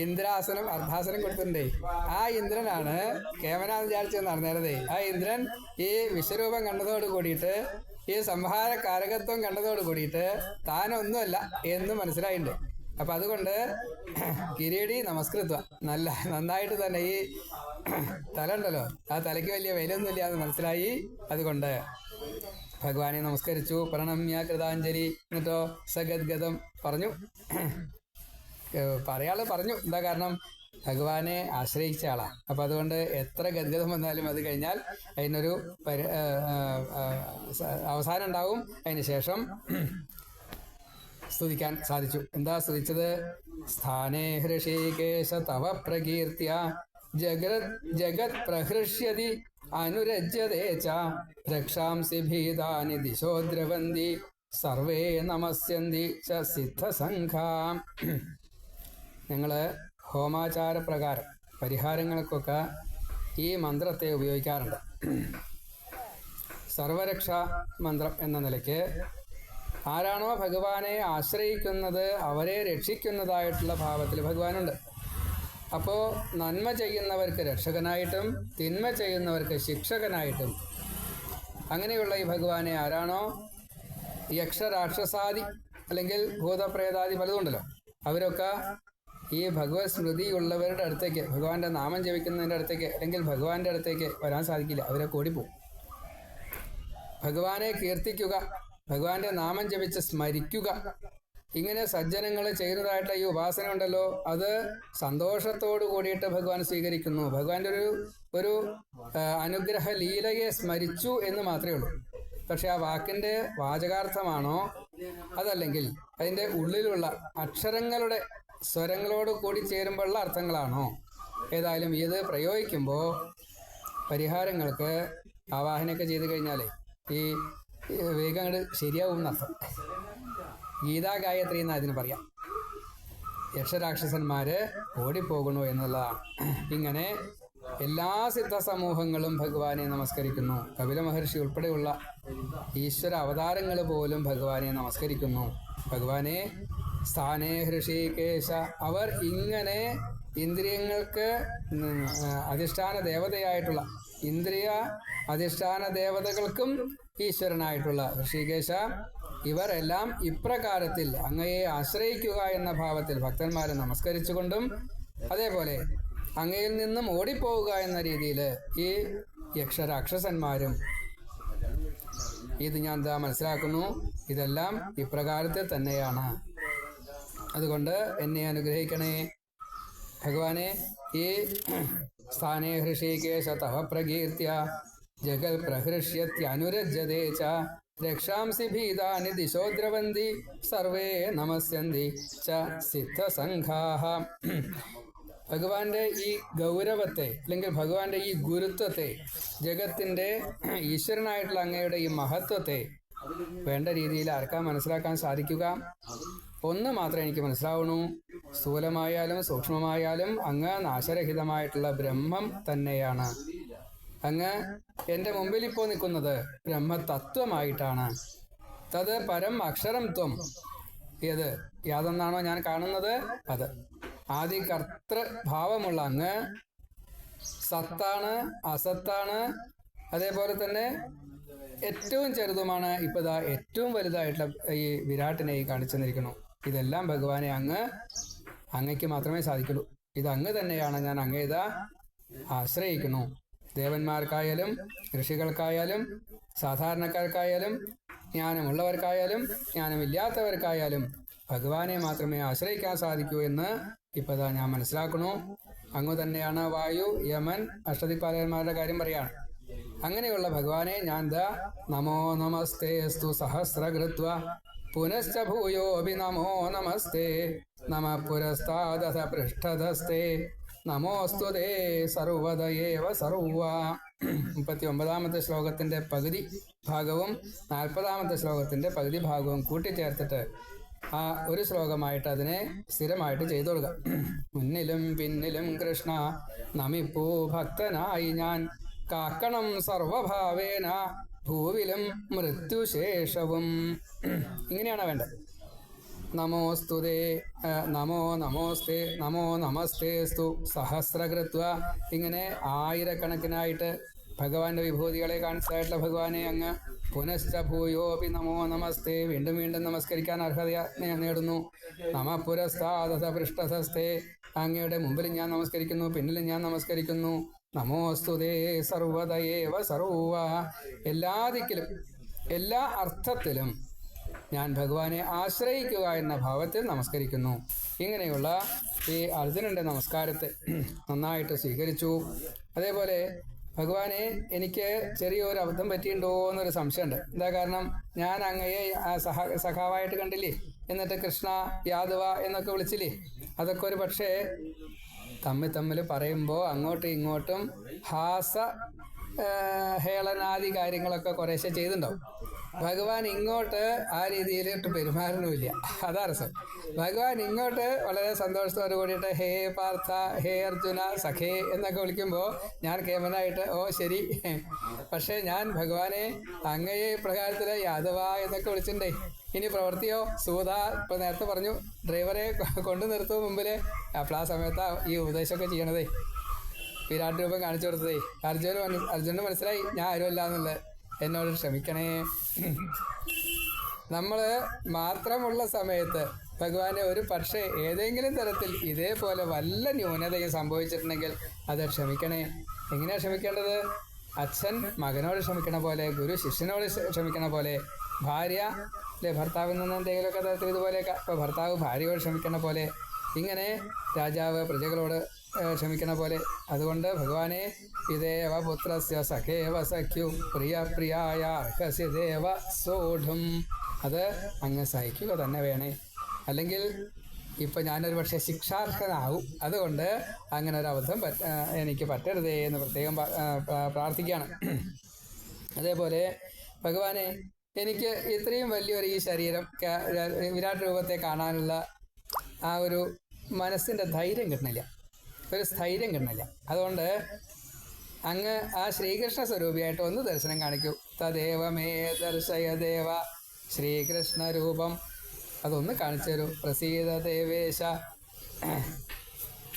ഇന്ദ്രാസനം അർദ്ധാസനം കൊടുത്തിട്ടുണ്ടേ. ആ ഇന്ദ്രനാണ് കേവനാന്ന് വിചാരിച്ചെന്നാണ് നേരത്തെ. ആ ഇന്ദ്രൻ ഈ വിശ്വരൂപം കണ്ടതോട് കൂടിയിട്ട്, ഈ സംഹാര കാരകത്വം കണ്ടതോട് കൂടിയിട്ട് താനൊന്നുമല്ല എന്ന് മനസ്സിലായിട്ടുണ്ട്. അപ്പൊ അതുകൊണ്ട് കിരീടി നമസ്കൃത്വ നന്നായിട്ട് തന്നെ ഈ തല ഉണ്ടല്ലോ, ആ തലയ്ക്ക് വലിയ വിലയൊന്നുമില്ല എന്ന് മനസ്സിലായി. അതുകൊണ്ട് ഭഗവാനെ നമസ്കരിച്ചു. പ്രണമ്യ കൃതാഞ്ജലി. എന്നിട്ടോ സഗദ്ഗതം പറഞ്ഞു. പറയാള് പറഞ്ഞു. എന്താ കാരണം? ഭഗവാനെ ആശ്രയിച്ച ആളാ. അപ്പൊ അതുകൊണ്ട് എത്ര ഗദ്ഗതം വന്നാലും അത് കഴിഞ്ഞാൽ അതിനൊരു അവസാനം ഉണ്ടാവും. അതിന് ശേഷം സ്തുതിക്കാൻ സാധിച്ചു. എന്താ സ്തുതിച്ചത്? സ്ഥാനേ ഹൃഷീകേശ തവ പ്രകീർത്തിയ ജഗത് പ്രഹൃഷ്യതി അനുരജ്യതേ ച രക്ഷാംസി ഭീതാനി ദിശോ ദ്രവന്തി സർവേ നമസ്യന്തി ച സിദ്ധസംഘാം. ഞങ്ങള് ഹോമാചാര പ്രകാരം പരിഹാരങ്ങൾക്കൊക്കെ ഈ മന്ത്രത്തെ ഉപയോഗിക്കാറുണ്ട്. സർവരക്ഷാ മന്ത്രം എന്ന നിലയ്ക്ക് ആരാണോ ഭഗവാനെ ആശ്രയിക്കുന്നത് അവരെ രക്ഷിക്കുന്നതായിട്ടുള്ള ഭാവത്തിൽ ഭഗവാനുണ്ട്. അപ്പോൾ നന്മ ചെയ്യുന്നവർക്ക് രക്ഷകനായിട്ടും തിന്മ ചെയ്യുന്നവർക്ക് ശിക്ഷകനായിട്ടും അങ്ങനെയുള്ള ഈ ഭഗവാനെ ആരാണോ യക്ഷരാക്ഷസാദി അല്ലെങ്കിൽ ഭൂതപ്രേതാദി പലതുണ്ടല്ലോ, അവരൊക്കെ ഈ ഭഗവത് സ്മൃതിയുള്ളവരുടെ അടുത്തേക്ക്, ഭഗവാന്റെ നാമം ജപിക്കുന്നതിൻ്റെ അടുത്തേക്ക് അല്ലെങ്കിൽ ഭഗവാന്റെ അടുത്തേക്ക് വരാൻ സാധിക്കില്ല. അവരൊക്കെ ഓടിപ്പോവും. ഭഗവാനെ കീർത്തിക്കുക, ഭഗവാന്റെ നാമം ജപിച്ച് സ്മരിക്കുക, ഇങ്ങനെ സജ്ജനങ്ങൾ ചെയ്യുന്നതായിട്ടുള്ള ഈ ഉപാസന ഉണ്ടല്ലോ, അത് സന്തോഷത്തോടു കൂടിയിട്ട് ഭഗവാൻ സ്വീകരിക്കുന്നു. ഭഗവാന്റെ ഒരു അനുഗ്രഹ ലീലയെ സ്മരിച്ചു എന്ന് മാത്രമേ ഉള്ളൂ. പക്ഷെ ആ വാക്കിന്റെ വാചകാർത്ഥമാണോ അതല്ലെങ്കിൽ അതിന്റെ ഉള്ളിലുള്ള അക്ഷരങ്ങളുടെ സ്വരങ്ങളോട് കൂടി ചേരുമ്പോഴുള്ള അർത്ഥങ്ങളാണോ, ഏതായാലും ഇത് പ്രയോഗിക്കുമ്പോൾ പരിഹാരങ്ങൾക്ക് ആവാഹനയൊക്കെ ചെയ്തു കഴിഞ്ഞാലേ ഈ വേഗം അങ്ങോട്ട് ശരിയാവും എന്നർത്ഥം. ഗീതാ ഗായത്രി എന്ന് അതിന് പറയാം. യക്ഷരാക്ഷസന്മാര് ഓടിപ്പോകണു എന്നുള്ളതാണ്. ഇങ്ങനെ എല്ലാ സിദ്ധ സമൂഹങ്ങളും ഭഗവാനെ നമസ്കരിക്കുന്നു. കപില മഹർഷി ഉൾപ്പെടെയുള്ള ഈശ്വര അവതാരങ്ങൾ പോലും ഭഗവാനെ നമസ്കരിക്കുന്നു. ഭഗവാനെ സ്ഥാനേ ഹൃഷീകേശ, അവർ ഇങ്ങനെ ഇന്ദ്രിയങ്ങൾക്ക് അധിഷ്ഠാന ദേവതയായിട്ടുള്ള, ഇന്ദ്രിയ അധിഷ്ഠാന ദേവതകൾക്കും ഈശ്വരനായിട്ടുള്ള ഋഷികേശ, ഇവരെല്ലാം ഇപ്രകാരത്തിൽ അങ്ങയെ ആശ്രയിക്കുക എന്ന ഭാവത്തിൽ ഭക്തന്മാരെ നമസ്കരിച്ചുകൊണ്ടും അതേപോലെ അങ്ങയിൽ നിന്നും ഓടിപ്പോവുക എന്ന രീതിയിൽ ഈ യക്ഷരാക്ഷസന്മാരും, ഇത് ഞാൻ എന്താ മനസ്സിലാക്കുന്നു, ഇതെല്ലാം ഇപ്രകാരത്തിൽ തന്നെയാണ്. അതുകൊണ്ട് എന്നെ അനുഗ്രഹിക്കണേ ഭഗവാനെ. ഈ സ്ഥാനേ ഹൃഷീകേശ തവ പ്രകീർത്തിയ ജഗൽ പ്രഹൃഷ്യത്യനുരജ്യതേ ച രക്ഷാംസി ഭീതാനി ദിശോ ദ്രവന്തി സർവേ നമസ്യന്തി ച സിദ്ധസംഘാഃ. ഭഗവാന്റെ ഈ ഗൗരവത്തെ അല്ലെങ്കിൽ ഭഗവാന്റെ ഈ ഗുരുത്വത്തെ, ജഗത്തിന്റെ ഈശ്വരനായിട്ടുള്ള അങ്ങയുടെ ഈ മഹത്വത്തെ വേണ്ട രീതിയിൽ ആർക്കാ മനസ്സിലാക്കാൻ സാധിക്കുക? ഒന്ന് മാത്രമേ എനിക്ക് മനസ്സിലാവണു. സ്ഥൂലമായാലും സൂക്ഷ്മമായാലും അങ്ങ് നാശരഹിതമായിട്ടുള്ള ബ്രഹ്മം തന്നെയാണ്. അങ്ങ് എൻ്റെ മുമ്പിൽ ഇപ്പോൾ നിൽക്കുന്നത് ബ്രഹ്മതത്വമായിട്ടാണ്. തത് പരം അക്ഷരം ത്വം. ഏത് യാതൊന്നാണോ ഞാൻ കാണുന്നത് അത് ആദി കർത്തൃഭാവമുള്ള അങ്ങ് സത്താണ്, അസത്താണ്, അതേപോലെ തന്നെ ഏറ്റവും ചെറുതുമാണ്. ഇപ്പോൾ ഇതാ ഏറ്റവും വലുതായിട്ടുള്ള ഈ വിരാട്ടിനെ കാണിച്ചു തന്നിരിക്കുന്നു. ഇതെല്ലാം ഭഗവാനെ അങ്ങയ്ക്ക് മാത്രമേ സാധിക്കുള്ളൂ. ഇത് അങ്ങ് തന്നെയാണ്. ഞാൻ അങ്ങേതാ ആശ്രയിക്കുന്നു. ദേവന്മാർക്കായാലും ഋഷികൾക്കായാലും സാധാരണക്കാർക്കായാലും ജ്ഞാനമുള്ളവർക്കായാലും ജ്ഞാനമില്ലാത്തവർക്കായാലും ഭഗവാനെ മാത്രമേ ആശ്രയിക്കാൻ സാധിക്കൂ എന്ന് ഇപ്പതാ ഞാൻ മനസ്സിലാക്കണു. അങ്ങ് തന്നെയാണ് വായു, യമൻ, അഷ്ടദിക്പാലകന്മാരുടെ കാര്യം പറയാണ്. അങ്ങനെയുള്ള ഭഗവാനെ ഞാൻ ദാ നമോ നമസ്തേസ്തു സഹസ്രകൃത്വ പുനശ്ച ഭൂയോപി നമോ നമസ്തേ നമ പുരസ്താദഥ പൃഷ്ഠതസ്തേ നമോസ്തു തേ സർവദയേവ സർവ. 39ാമത്തെ ശ്ലോകത്തിന്റെ പകുതി ഭാഗവും 40ാമത്തെ ശ്ലോകത്തിന്റെ പകുതി ഭാഗവും കൂട്ടിച്ചേർത്തിട്ട് ആ ഒരു ശ്ലോകമായിട്ട് അതിനെ സ്ഥിരമായിട്ട് ചെയ്തു കൊടുക്കുക. മുന്നിലും പിന്നിലും കൃഷ്ണ നമിപ്പൂ ഭക്തനായി ഞാൻ, കാക്കണം സർവഭാവേന ഭൂവിലും മൃത്യുശേഷവും. ഇങ്ങനെയാണ് വേണ്ടത്. നമോസ്തുതേ നമോ നമോസ്തേ നമോ നമസ്തേസ്തു സഹസ്രകൃത്വ. ഇങ്ങനെ ആയിരക്കണക്കിനായിട്ട് ഭഗവാന്റെ വിഭൂതികളെ കാണിച്ചതായിട്ടുള്ള ഭഗവാനെ അങ്ങ് പുനശ്ച ഭൂയോപി നമോ നമസ്തേ, വീണ്ടും വീണ്ടും നമസ്കരിക്കാൻ അർഹത നേടുന്നു. നമ പുരസ്താദഥ പൃഷ്ഠതസ്തേ, അങ്ങയുടെ മുമ്പിലും ഞാൻ നമസ്കരിക്കുന്നു, പിന്നിലും ഞാൻ നമസ്കരിക്കുന്നു. നമോസ്തുതേ സർവദയേവ സർവ. എല്ലാ ദിക്കിലും എല്ലാ അർത്ഥത്തിലും ഞാൻ ഭഗവാനെ ആശ്രയിക്കുക എന്ന ഭാവത്തിൽ നമസ്കരിക്കുന്നു. ഇങ്ങനെയുള്ള ഈ അർജുനന്റെ നമസ്കാരത്തെ നന്നായിട്ട് സ്വീകരിച്ചു. അതേപോലെ ഭഗവാനെ എനിക്ക് ചെറിയൊരു അബദ്ധം പറ്റിയിട്ടുണ്ടോ എന്നൊരു സംശയമുണ്ട്. എന്താ കാരണം, ഞാൻ അങ്ങയെ സഖാവായിട്ട് കണ്ടില്ലേ, എന്നിട്ട് കൃഷ്ണ യാദവ എന്നൊക്കെ വിളിച്ചില്ലേ. അതൊക്കെ ഒരു പക്ഷേ തമ്മിൽ പറയുമ്പോൾ അങ്ങോട്ടും ഇങ്ങോട്ടും ഹേളനാദി കാര്യങ്ങളൊക്കെ കുറേശ്ശെ ചെയ്തിട്ടുണ്ടാവും. ഭഗവാൻ ഇങ്ങോട്ട് ആ രീതിയിലിട്ട് പെരുമാറണമില്ല. അതാ രസം. ഭഗവാൻ ഇങ്ങോട്ട് വളരെ സന്തോഷത്തോടു കൂടിയിട്ട് ഹേ പാർത്ഥ, ഹേ അർജുന, സഖേ എന്നൊക്കെ വിളിക്കുമ്പോൾ ഞാൻ കേമനായിട്ട് ഓ ശരി. പക്ഷേ ഞാൻ ഭഗവാനെ അങ്ങയെ പ്രകാരത്തിൽ യാദവ എന്നൊക്കെ വിളിച്ചിട്ടുണ്ടേ. ഇനി പ്രവൃത്തിയോ സൂത, ഇപ്പൊ നേരത്തെ പറഞ്ഞു ഡ്രൈവറെ കൊണ്ടു നിർത്തും മുമ്പില്. അപ്പോൾ ആ സമയത്താ ഈ ഉപദേശമൊക്കെ ചെയ്യണതേ, വിരാട് രൂപം കാണിച്ചു കൊടുത്തതേ. അർജുനന് മനസ്സിലായി ഞാൻ ആരുമല്ല എന്നുള്ളത്. എന്നോട് ക്ഷമിക്കണേ. നമ്മൾ മാത്രമുള്ള സമയത്ത് ഭഗവാനെ ഒരു പക്ഷേ ഏതെങ്കിലും തരത്തിൽ ഇതേപോലെ വല്ല ന്യൂനതയും സംഭവിച്ചിട്ടുണ്ടെങ്കിൽ അത് ക്ഷമിക്കണേ. എങ്ങനെയാണ് ക്ഷമിക്കേണ്ടത്? അച്ഛൻ മകനോട് ക്ഷമിക്കണ പോലെ, ഗുരു ശിഷ്യനോട് ക്ഷമിക്കണ പോലെ, ഭാര്യ ഭർത്താവിൽ നിന്ന് എന്തെങ്കിലുമൊക്കെ തരത്തിൽ ഇതുപോലെയൊക്കെ, ഇപ്പോൾ ഭർത്താവ് ഭാര്യയോട് ക്ഷമിക്കണ പോലെ, ഇങ്ങനെ രാജാവ് പ്രജകളോട് ക്ഷമിക്കണ പോലെ. അതുകൊണ്ട് ഭഗവാനെ ഇതേവ പുത്രസ്യ സഖേവ സഖ്യു പ്രിയ പ്രിയായ അർഹസ്യ ദേവ സോഢും. അത് അങ്ങ് സഹിക്കുക തന്നെ വേണേ, അല്ലെങ്കിൽ ഇപ്പം ഞാനൊരു പക്ഷേ ശിക്ഷാർഹനാവും. അതുകൊണ്ട് അങ്ങനെ ഒരു അബദ്ധം എനിക്ക് പറ്റരുതേ എന്ന് പ്രത്യേകം പ്രാർത്ഥിക്കുകയാണ്. അതേപോലെ ഭഗവാനെ എനിക്ക് ഇത്രയും വലിയൊരു ഈ ശരീരം വിരാട് രൂപത്തെ കാണാനുള്ള ആ ഒരു മനസ്സിൻ്റെ ധൈര്യം കിട്ടണില്ല, ഒരു സ്ഥൈര്യം കിട്ടണില്ല. അതുകൊണ്ട് അങ്ങ് ആ ശ്രീകൃഷ്ണ സ്വരൂപിയായിട്ട് ഒന്ന് ദർശനം കാണിക്കൂ. തദേവമേ ദർശയ ദേവ, ശ്രീകൃഷ്ണ രൂപം അതൊന്ന് കാണിച്ചു തരൂ. പ്രസീത ദേവേശ.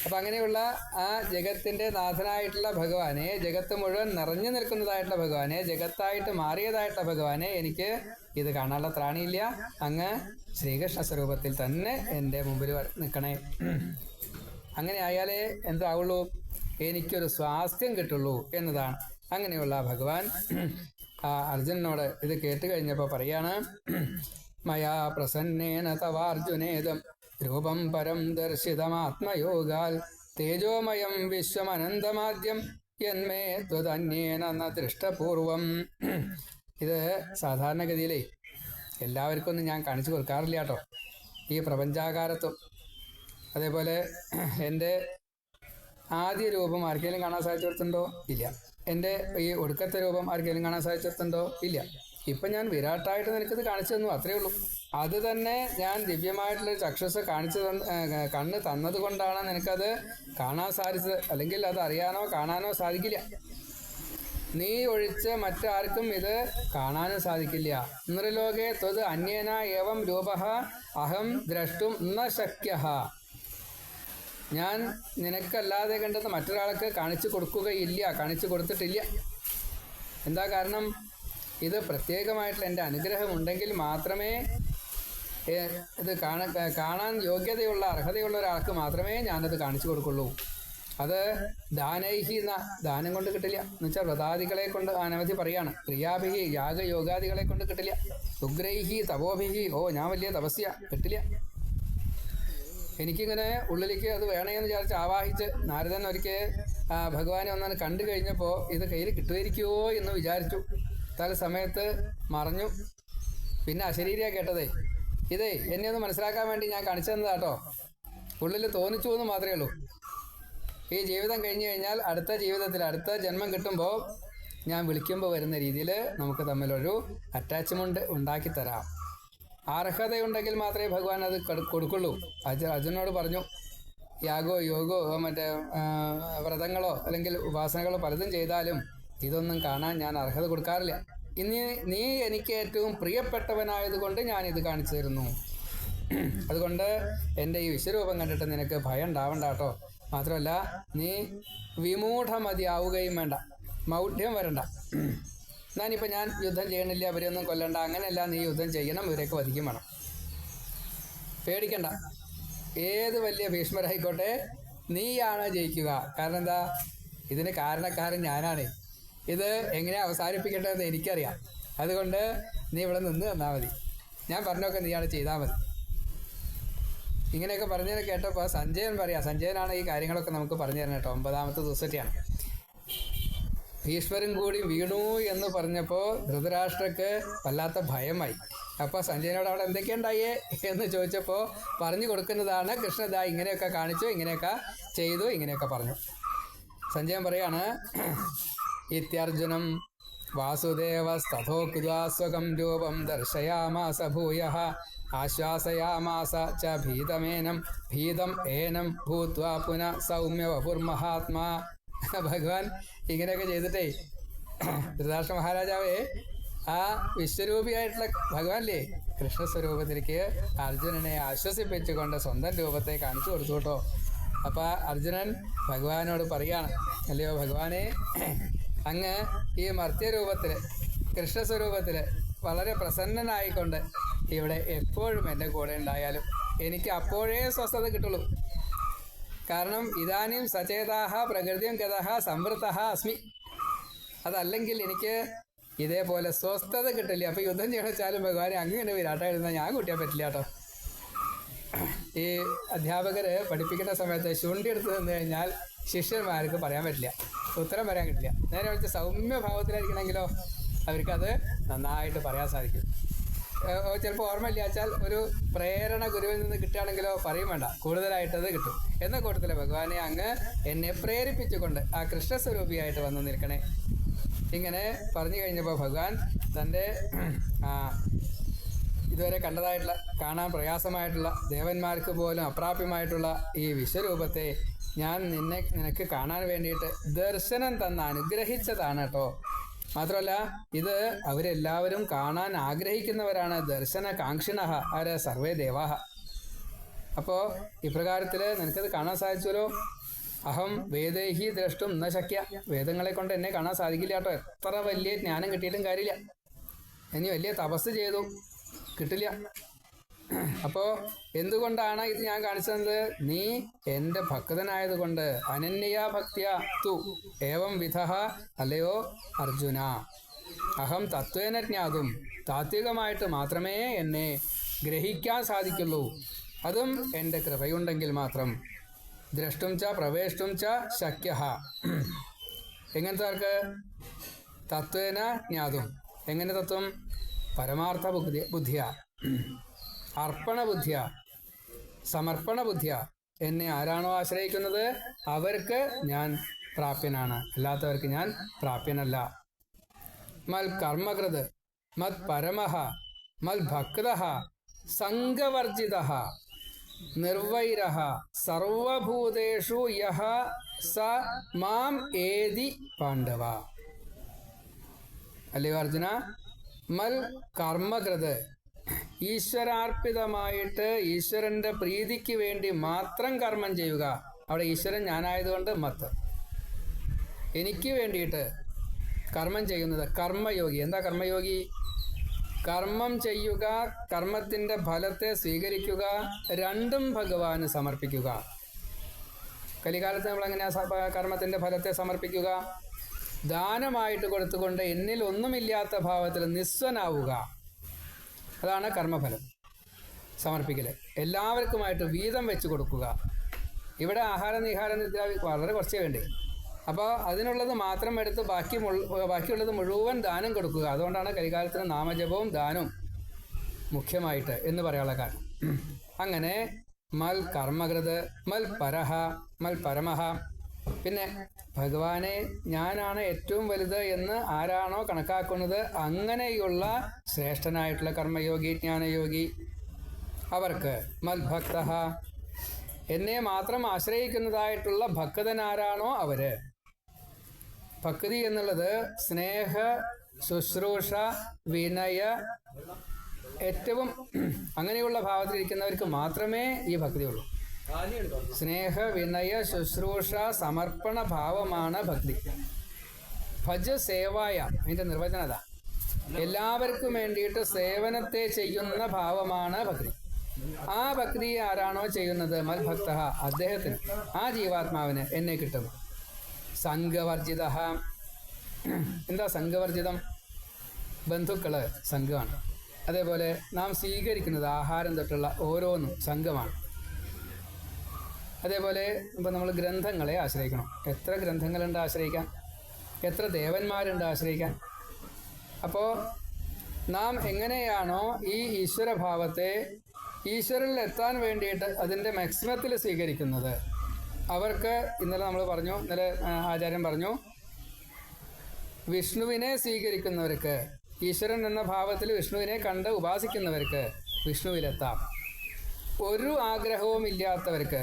അപ്പം അങ്ങനെയുള്ള ആ ജഗത്തിൻ്റെ നാഥനായിട്ടുള്ള ഭഗവാനെ, ജഗത്ത് മുഴുവൻ നിറഞ്ഞു നിൽക്കുന്നതായിട്ടുള്ള ഭഗവാനെ, ജഗത്തായിട്ട് മാറിയതായിട്ടുള്ള ഭഗവാനെ എനിക്ക് ഇത് കാണാനുള്ള ത്രാണിയില്ല. അങ്ങ് ശ്രീകൃഷ്ണ സ്വരൂപത്തിൽ തന്നെ എൻ്റെ മുമ്പിൽ നിൽക്കണേ. അങ്ങനെ ആയാലേ എന്താവുള്ളൂ, എനിക്കൊരു സ്വാസ്ഥ്യം കിട്ടുള്ളൂ എന്നതാണ്. അങ്ങനെയുള്ള ഭഗവാൻ ആ അർജുനനോട് ഇത് കേട്ട് കഴിഞ്ഞപ്പോൾ പറയാണ്, മയാ പ്രസന്നേന തവാർജുനേദം രൂപം പരം ദർശിതമാത്മയോഗാൽ തേജോമയം വിശ്വമനന്തമാദ്യം യന്മേ ത്വതന്യേന ന ദൃഷ്ടപൂർവം. ഇത് സാധാരണഗതിയിലേ എല്ലാവർക്കും ഒന്നും ഞാൻ കാണിച്ചു കൊടുക്കാറില്ല കേട്ടോ. ഈ പ്രപഞ്ചാകാരത്വം അതേപോലെ എൻ്റെ ആദ്യ രൂപം ആർക്കെങ്കിലും കാണാൻ സാധിച്ചിടത്തുണ്ടോ? ഇല്ല. എൻ്റെ ഈ ഒടുക്കത്തെ രൂപം ആർക്കെങ്കിലും കാണാൻ സാധിച്ചിടത്തുണ്ടോ? ഇല്ല. ഇപ്പം ഞാൻ വിരാട്ടായിട്ട് നിനക്കിത് കാണിച്ചു തന്നു, അത്രയേ ഉള്ളൂ. അത് തന്നെ ഞാൻ ദിവ്യമായിട്ടുള്ളൊരു ചക്ഷുസ് കണ്ണ് തന്നത് കൊണ്ടാണ് നിനക്കത് കാണാൻ സാധിച്ചത്. അല്ലെങ്കിൽ അത് അറിയാനോ കാണാനോ സാധിക്കില്ല. നീ ഒഴിച്ച് മറ്റാർക്കും ഇത് കാണാനും സാധിക്കില്ല. നൃലോകേ ത്വത് അന്യേന ഏവം രൂപഃ അഹം ദ്രഷ്ടും ന ശക്യഃ. ഞാൻ നിനക്കല്ലാതെ കണ്ടത് മറ്റൊരാൾക്ക് കാണിച്ചു കൊടുക്കുകയില്ല, കാണിച്ചു കൊടുത്തിട്ടില്ല. എന്താ കാരണം? ഇത് പ്രത്യേകമായിട്ടുള്ള എൻ്റെ അനുഗ്രഹമുണ്ടെങ്കിൽ മാത്രമേ ഇത് കാണാൻ യോഗ്യതയുള്ള അർഹതയുള്ള ഒരാൾക്ക് മാത്രമേ ഞാനത് കാണിച്ചു കൊടുക്കുള്ളൂ. അത് ദാനൈഹി എന്ന ദാനം കൊണ്ട് കിട്ടില്ല. എന്ന് വെച്ചാൽ വ്രതാദികളെ കൊണ്ട് അനവധി പറയാണ്. ക്രിയാഭിഹി യാഗയോഗാദികളെ കൊണ്ട് കിട്ടില്ല. ഉഗ്രൈഹി തപോഭിഹി, ഓ ഞാൻ വലിയ തപസ്യ, കിട്ടില്ല. എനിക്കിങ്ങനെ ഉള്ളിലേക്ക് അത് വേണമെന്ന് വിചാരിച്ച് ആവാഹിച്ച് നാരദൻ ഒരിക്കൽ ഭഗവാനെ ഒന്നാണ് കണ്ടു കഴിഞ്ഞപ്പോൾ ഇത് കയ്യിൽ കിട്ടുമായിരിക്കുമോ എന്ന് വിചാരിച്ചു. സമയത്ത് മറഞ്ഞു. പിന്നെ അശരീരിയാണ് കേട്ടതേ. ഇതേ എന്നെ ഒന്ന് മനസ്സിലാക്കാൻ വേണ്ടി ഞാൻ കാണിച്ചു തന്നതാട്ടോ. ഉള്ളിൽ തോന്നിച്ചു എന്ന് മാത്രമേ ഉള്ളൂ. ഈ ജീവിതം കഴിഞ്ഞു കഴിഞ്ഞാൽ അടുത്ത ജീവിതത്തിൽ അടുത്ത ജന്മം കിട്ടുമ്പോൾ ഞാൻ വിളിക്കുമ്പോൾ വരുന്ന രീതിയിൽ നമുക്ക് തമ്മിലൊരു അറ്റാച്ച്മെൻറ്റ് ഉണ്ടാക്കി തരാം. അർഹതയുണ്ടെങ്കിൽ മാത്രമേ ഭഗവാൻ അത് കൊടുക്കുള്ളൂ. അർജുനോട് പറഞ്ഞു, യാഗോ യോഗോ മറ്റേ വ്രതങ്ങളോ അല്ലെങ്കിൽ ഉപാസനകളോ പലതും ചെയ്താലും ഇതൊന്നും കാണാൻ ഞാൻ അർഹത കൊടുക്കാറില്ല. ഇനി നീ എനിക്ക് ഏറ്റവും പ്രിയപ്പെട്ടവനായതുകൊണ്ട് ഞാനിത് കാണിച്ചു തരുന്നു. അതുകൊണ്ട് എൻ്റെ ഈ വിശ്വരൂപം കണ്ടിട്ട് നിനക്ക് ഭയം ഉണ്ടാവണ്ട കേട്ടോ. മാത്രമല്ല നീ വിമൂഢമതിയാവുകയും വേണ്ട, മൗഢ്യം വരണ്ട. ഞാനിപ്പോൾ ഞാൻ യുദ്ധം ചെയ്യണില്ല, അവരെയൊന്നും കൊല്ലണ്ട, അങ്ങനെയല്ല. നീ യുദ്ധം ചെയ്യണം, ഇവരെയൊക്കെ വധിക്കും വേണം. പേടിക്കണ്ട. ഏത് വലിയ ഭീഷ്മരായിക്കോട്ടെ നീയാണ് ജയിക്കുക. കാരണം എന്താ? ഇതിന് കാരണക്കാരൻ ഞാനാണ്. ഇത് എങ്ങനെ അവസാനിപ്പിക്കേണ്ടതെന്ന് എനിക്കറിയാം. അതുകൊണ്ട് നീ ഇവിടെ നിന്ന് തന്നാൽ മതി, ഞാൻ പറഞ്ഞൊക്കെ നീയാണ് ചെയ്താൽ മതി. ഇങ്ങനെയൊക്കെ പറഞ്ഞത് കേട്ടപ്പോൾ സഞ്ജയൻ പറയാം. സഞ്ജയനാണ് ഈ കാര്യങ്ങളൊക്കെ നമുക്ക് പറഞ്ഞു തരണം കേട്ടോ. 9ാമത്തെ ദിവസത്തെയാണ്. ഭീഷ്മരും കൂടി വീണു എന്ന് പറഞ്ഞപ്പോൾ ധൃതരാഷ്ട്രക്ക് വല്ലാത്ത ഭയമായി. അപ്പോൾ സഞ്ജയനോട് അവിടെ എന്തൊക്കെയുണ്ടായേ എന്ന് ചോദിച്ചപ്പോൾ പറഞ്ഞു കൊടുക്കുന്നതാണ് കൃഷ്ണദാ ഇങ്ങനെയൊക്കെ കാണിച്ചു, ഇങ്ങനെയൊക്കെ ചെയ്തു, ഇങ്ങനെയൊക്കെ പറഞ്ഞു. സഞ്ജയൻ പറയാണ്, ഇത്യർജുനം വാസുദേവസ്തഥോക്രുതാസ്വകം രൂപം ദർശയാമാസ ഭൂയഃ ആശ്വാസയാമാസ ച ഭീതം ഏനം ഭൂത്വാ പുനഃ സൗമ്യ വപുർമഹാത്മാ. ഭഗവാൻ ഇങ്ങനെയൊക്കെ ചെയ്തിട്ടേ ധൃതരാഷ്ട്ര മഹാരാജാവേ ആ വിശ്വരൂപിയായിട്ടുള്ള ഭഗവാനില്ലേ കൃഷ്ണസ്വരൂപത്തിലേക്ക് അർജുനനെ ആശ്വസിപ്പിച്ചുകൊണ്ട് സ്വന്തം രൂപത്തെ കാണിച്ചു കൊടുത്തു കേട്ടോ. അപ്പോൾ അർജുനൻ ഭഗവാനോട് പറയാണ്, അല്ലയോ ഭഗവാനെ, അങ്ങ് ഈ മർത്യരൂപത്തിൽ കൃഷ്ണസ്വരൂപത്തിൽ വളരെ പ്രസന്നനായിക്കൊണ്ട് ഇവിടെ എപ്പോഴും എൻ്റെ കൂടെ ഉണ്ടായാലും എനിക്ക് അപ്പോഴേ സ്വസ്ഥത കിട്ടുള്ളൂ. കാരണം ഇതാനും സചേതാഹ പ്രകൃതിയും ഗതഃ സംവൃതഃ അസ്മി. അതല്ലെങ്കിൽ എനിക്ക് ഇതേപോലെ സ്വസ്ഥത കിട്ടില്ല. അപ്പോൾ യുദ്ധം ചെയ്യണം വെച്ചാലും ഭഗവാനെ അങ്ങനെ വിരാട്ടായിരുന്നാൽ ഞാൻ കൂട്ടിയാൽ പറ്റില്ല കേട്ടോ. ഈ അധ്യാപകർ പഠിപ്പിക്കുന്ന സമയത്ത് ശുണ്ഠി എടുത്ത് നിന്ന് കഴിഞ്ഞാൽ ശിഷ്യന്മാർക്ക് പറയാൻ പറ്റില്ല, ഉത്തരം പറയാൻ കിട്ടില്ല. നേരെ വെച്ച് സൗമ്യഭാവത്തിലായിരിക്കണമെങ്കിലോ അവർക്കത് നന്നായിട്ട് പറയാൻ സാധിക്കും. ചിലപ്പോൾ ഓർമ്മയില്ല വെച്ചാൽ ഒരു പ്രേരണ ഗുരുവിൽ നിന്ന് കിട്ടുകയാണെങ്കിലോ പറയും വേണ്ട, കൂടുതലായിട്ടത് കിട്ടും. എന്ന കൂട്ടത്തിൽ ഭഗവാനെ അങ്ങ് എന്നെ പ്രേരിപ്പിച്ചുകൊണ്ട് ആ കൃഷ്ണസ്വരൂപിയായിട്ട് വന്നു നിൽക്കണേ. ഇങ്ങനെ പറഞ്ഞു കഴിഞ്ഞപ്പോൾ ഭഗവാൻ തൻ്റെ ഇതുവരെ കണ്ടതായിട്ടുള്ള കാണാൻ പ്രയാസമായിട്ടുള്ള ദേവന്മാർക്ക് പോലും അപ്രാപ്യമായിട്ടുള്ള ഈ വിശ്വരൂപത്തെ ഞാൻ നിനക്ക് കാണാൻ വേണ്ടിയിട്ട് ദർശനം തന്ന് അനുഗ്രഹിച്ചതാണ് കേട്ടോ. മാത്രമല്ല ഇത് അവരെല്ലാവരും കാണാൻ ആഗ്രഹിക്കുന്നവരാണ്. ദർശന കാംക്ഷിണഃ ആര് സർവേ ദേവാഹ. അപ്പോൾ ഇപ്രകാരത്തിൽ നിനക്കത് കാണാൻ സാധിച്ചുവല്ലോ. അഹം വേദേഹി ദ്രഷ്ടും ന ശക്യ. വേദങ്ങളെ കൊണ്ട് എന്നെ കാണാൻ സാധിക്കില്ല കേട്ടോ. എത്ര വലിയ ജ്ഞാനം കിട്ടിയിട്ടും കാര്യമില്ല. ഇനി വലിയ തപസ് ചെയ്തു കിട്ടില്ല. അപ്പോൾ എന്തുകൊണ്ടാണ് ഇത് ഞാൻ കാണിച്ചത്? നീ എൻ്റെ ഭക്തനായതുകൊണ്ട്. അനന്യയാ ഭക്തിയ തു ഏവം വിധഃ. അല്ലയോ അർജുന, അഹം തത്വേന ജ്ഞാതും. താത്വികമായിട്ട് മാത്രമേ എന്നെ ഗ്രഹിക്കാൻ സാധിക്കുള്ളൂ. അതും എൻ്റെ കൃപയുണ്ടെങ്കിൽ മാത്രം. ദ്രഷ്ടും ച പ്രവേഷ്ടും ച ശക്യഃ. എങ്ങനത്തെ തത്വേന ജ്ഞാതും. എങ്ങനെ തത്വം? പരമാർത്ഥ ബുദ്ധിയ, അർപ്പണ ബുദ്ധിയ, സമർപ്പണ ബുദ്ധിയ. എന്നെ ആരാണോ ആശ്രയിക്കുന്നത് അവർക്ക് ഞാൻ പ്രാപ്യനാണ്, അല്ലാത്തവർക്ക് ഞാൻ പ്രാപ്യനല്ല. മൽ കർമ്മകൃത് മത് പരമഃ മൽ ഭക്തഃ സംഗവർജിതഃ നിർവൈരഃ സർവഭൂതേഷു യഃ സ മാം ഏതി പാണ്ഡവ. അല്ലയോ അർജുന, മൽ കർമ്മകൃത്, ഈശ്വരാർപ്പിതമായിട്ട് ഈശ്വരൻ്റെ പ്രീതിക്ക് വേണ്ടി മാത്രം കർമ്മം ചെയ്യുക. അവിടെ ഈശ്വരൻ ഞാനായതുകൊണ്ട് മത്ത്. എനിക്ക് വേണ്ടിയിട്ട് കർമ്മം ചെയ്യുന്നത് കർമ്മയോഗി. എന്താ കർമ്മയോഗി? കർമ്മം ചെയ്യുക, കർമ്മത്തിൻ്റെ ഫലത്തെ സ്വീകരിക്കുക, രണ്ടും ഭഗവാന് സമർപ്പിക്കുക. കലികാലത്ത് നമ്മളെങ്ങനെയാ കർമ്മത്തിൻ്റെ ഫലത്തെ സമർപ്പിക്കുക? ദാനമായിട്ട് കൊടുത്തുകൊണ്ട് എന്നിൽ ഒന്നുമില്ലാത്ത ഭാവത്തിൽ നിസ്വനാവുക. അതാണ് കർമ്മഫലം. സമർപ്പിക്കൽ. എല്ലാവർക്കുമായിട്ട് വീതം വെച്ച് കൊടുക്കുക. ഇവിടെ ആഹാര നിഹാരം വളരെ കുറച്ചേ വേണ്ടേ. അപ്പോൾ അതിനുള്ളത് മാത്രം എടുത്ത് ബാക്കിയുള്ളത് മുഴുവൻ ദാനം കൊടുക്കുക. അതുകൊണ്ടാണ് കലികാലത്തിന് നാമജപവും ദാനവും മുഖ്യമായിട്ട് എന്ന് പറയാനുള്ള കാരണം. അങ്ങനെ മൽ കർമ്മകൃത്, മൽ പരഹ, മൽ പരമഹ. പിന്നെ ഭഗവാനെ ഞാനാണ് ഏറ്റവും വലുത് എന്ന് ആരാണോ കണക്കാക്കുന്നത് അങ്ങനെയുള്ള ശ്രേഷ്ഠനായിട്ടുള്ള കർമ്മയോഗി, ജ്ഞാനയോഗി, അവർക്ക് മൽ ഭക്ത, എന്നെ മാത്രം ആശ്രയിക്കുന്നതായിട്ടുള്ള ഭക്തനാരാണോ അവര്. ഭക്തി എന്നുള്ളത് സ്നേഹ, ശുശ്രൂഷ, വിനയ, ഏറ്റവും അങ്ങനെയുള്ള ഭാവത്തിലിരിക്കുന്നവർക്ക് മാത്രമേ ഈ ഭക്തിയുള്ളൂ. സ്നേഹ, വിനയ, ശുശ്രൂഷ, സമർപ്പണ ഭാവമാണ് ഭക്തി. ഭജ സേവായ, അതിൻ്റെ നിർവചനം അതാ. എല്ലാവർക്കും വേണ്ടിയിട്ട് സേവനത്തെ ചെയ്യുന്ന ഭാവമാണ് ഭക്തി. ആ ഭക്തി ആരാണോ ചെയ്യുന്നത് മൽഭക്ത, അദ്ദേഹത്തിന്, ആ ജീവാത്മാവിന് എന്നെ കിട്ടും. സംഘവർജിത. എന്താ സംഘവർജിതം? ബന്ധുക്കള് സംഘമാണ്. അതേപോലെ നാം സ്വീകരിക്കുന്നത് ആഹാരം തൊട്ടുള്ള ഓരോന്നും സംഘമാണ്. അതേപോലെ ഇപ്പം നമ്മൾ ഗ്രന്ഥങ്ങളെ ആശ്രയിക്കണം. എത്ര ഗ്രന്ഥങ്ങളുണ്ട് ആശ്രയിക്കാൻ, എത്ര ദേവന്മാരുണ്ട് ആശ്രയിക്കാൻ. അപ്പോൾ നാം എങ്ങനെയാണോ ഈ ഈശ്വരഭാവത്തെ ഈശ്വരനിൽ എത്താൻ വേണ്ടിയിട്ട് അതിൻ്റെ മാക്സിമത്തിൽ സ്വീകരിക്കുന്നത്, അവർക്ക് ഇന്നലെ നമ്മൾ പറഞ്ഞു, ഇന്നലെ ആചാര്യൻ പറഞ്ഞു, വിഷ്ണുവിനെ സ്വീകരിക്കുന്നവർക്ക്, ഈശ്വരൻ എന്ന ഭാവത്തിൽ വിഷ്ണുവിനെ കണ്ട് ഉപാസിക്കുന്നവർക്ക് വിഷ്ണുവിലെത്താം. ഒരു ആഗ്രഹവും ഇല്ലാത്തവർക്ക്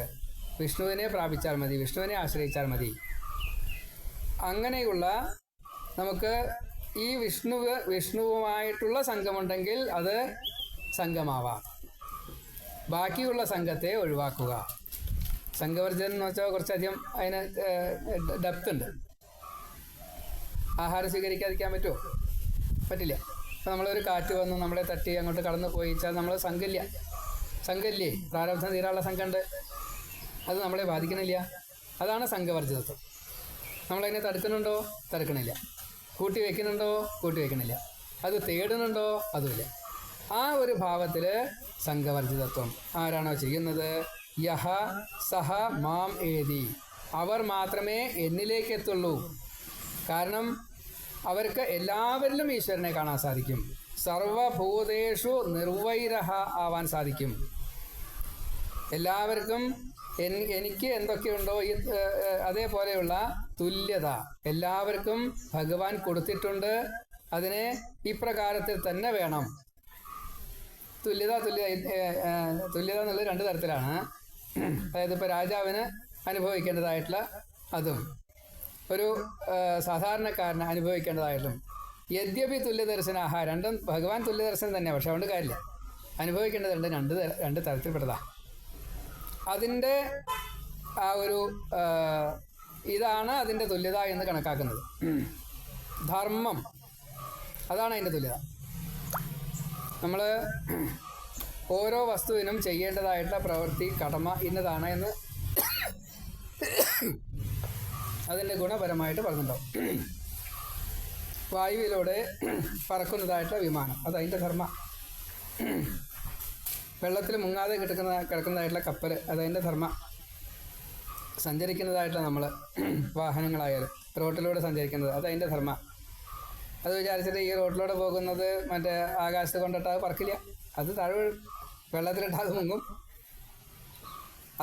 വിഷ്ണുവിനെ പ്രാപിച്ചാൽ മതി, വിഷ്ണുവിനെ ആശ്രയിച്ചാൽ മതി. അങ്ങനെയുള്ള നമുക്ക് ഈ വിഷ്ണുവുമായിട്ടുള്ള സംഘമുണ്ടെങ്കിൽ അത് സംഘമാവാം. ബാക്കിയുള്ള സംഘത്തെ ഒഴിവാക്കുക. സംഘവർജനം എന്ന് വെച്ചാൽ കുറച്ചധികം അതിന് ഡെപ്ത് ഉണ്ട്. ആഹാരം സ്വീകരിക്കാതിരിക്കാൻ പറ്റുമോ? പറ്റില്ല. ഇപ്പം നമ്മളൊരു കാറ്റ് വന്ന് നമ്മളെ തട്ടി അങ്ങോട്ട് കടന്നു പോയിച്ചാൽ നമ്മൾ സംഘമില്ലേ, പ്രാരബ്ധം തീരാനുള്ള സംഘമുണ്ട്, അത് നമ്മളെ ബാധിക്കണില്ല. അതാണ് സംഘവർജിതത്വം. നമ്മളതിനെ തടുക്കുന്നുണ്ടോ? തടുക്കണില്ല. കൂട്ടി വയ്ക്കുന്നുണ്ടോ? കൂട്ടി വയ്ക്കണില്ല. അത് തേടുന്നുണ്ടോ? അതുമില്ല. ആ ഒരു ഭാവത്തിൽ സംഘവർജിതത്വം ആരാണോ ചെയ്യുന്നത്, യഹ സഹ മാം ഏതി, അവർ മാത്രമേ എന്നിലേക്ക് എത്തുള്ളൂ. കാരണം അവർക്ക് എല്ലാവരിലും ഈശ്വരനെ കാണാൻ സാധിക്കും. സർവഭൂതേഷു നിർവൈരഹ ആവാൻ സാധിക്കും. എല്ലാവർക്കും എനിക്ക് എന്തൊക്കെയുണ്ടോ അതേപോലെയുള്ള തുല്യത എല്ലാവർക്കും ഭഗവാൻ കൊടുത്തിട്ടുണ്ട്. അതിനെ ഇപ്രകാരത്തിൽ തന്നെ വേണം. തുല്യത എന്നുള്ളത് രണ്ട് തരത്തിലാണ്. അതായത് ഇപ്പോൾ രാജാവിന് അനുഭവിക്കേണ്ടതായിട്ടുള്ള അതും ഒരു സാധാരണക്കാരന് അനുഭവിക്കേണ്ടതായിട്ടും. യദ്യപി തുല്യദർശനാഹ, രണ്ടും ഭഗവാൻ തുല്യദർശനം തന്നെയാണ്. പക്ഷെ അതുകൊണ്ട് കാര്യമില്ല, അനുഭവിക്കേണ്ടതുണ്ട്. രണ്ട് തരത്തിൽപ്പെട്ടതാണ്. അതിൻ്റെ ആ ഒരു ഇതാണ് അതിൻ്റെ തുല്യത എന്ന് കണക്കാക്കുന്നത്. ധർമ്മം, അതാണ് അതിൻ്റെ തുല്യത. നമ്മൾ ഓരോ വസ്തുവിനും ചെയ്യേണ്ടതായിട്ടുള്ള പ്രവൃത്തി, കടമ ഇന്നതാണ് എന്ന് അതിൻ്റെ ഗുണപരമായിട്ട് പറഞ്ഞിട്ടുണ്ടാവും. വായുവിലൂടെ പറക്കുന്നതായിട്ടുള്ള വിമാനം, അതതിൻ്റെ ധർമ്മ. വെള്ളത്തിൽ മുങ്ങാതെ കിടക്കുന്നതായിട്ടുള്ള കപ്പൽ, അതതിൻ്റെ ധർമ്മ. സഞ്ചരിക്കുന്നതായിട്ടുള്ള നമ്മൾ വാഹനങ്ങളായാലും റോട്ടിലൂടെ സഞ്ചരിക്കുന്നത്, അതതിൻ്റെ ധർമ്മ. അത് വിചാരിച്ചിട്ട് ഈ റോട്ടിലൂടെ പോകുന്നത് മറ്റേ ആകാശത്ത് കൊണ്ടിട്ട് പറക്കില്ല, അത് താഴെ വെള്ളത്തിലിട്ട് അത് മുങ്ങും.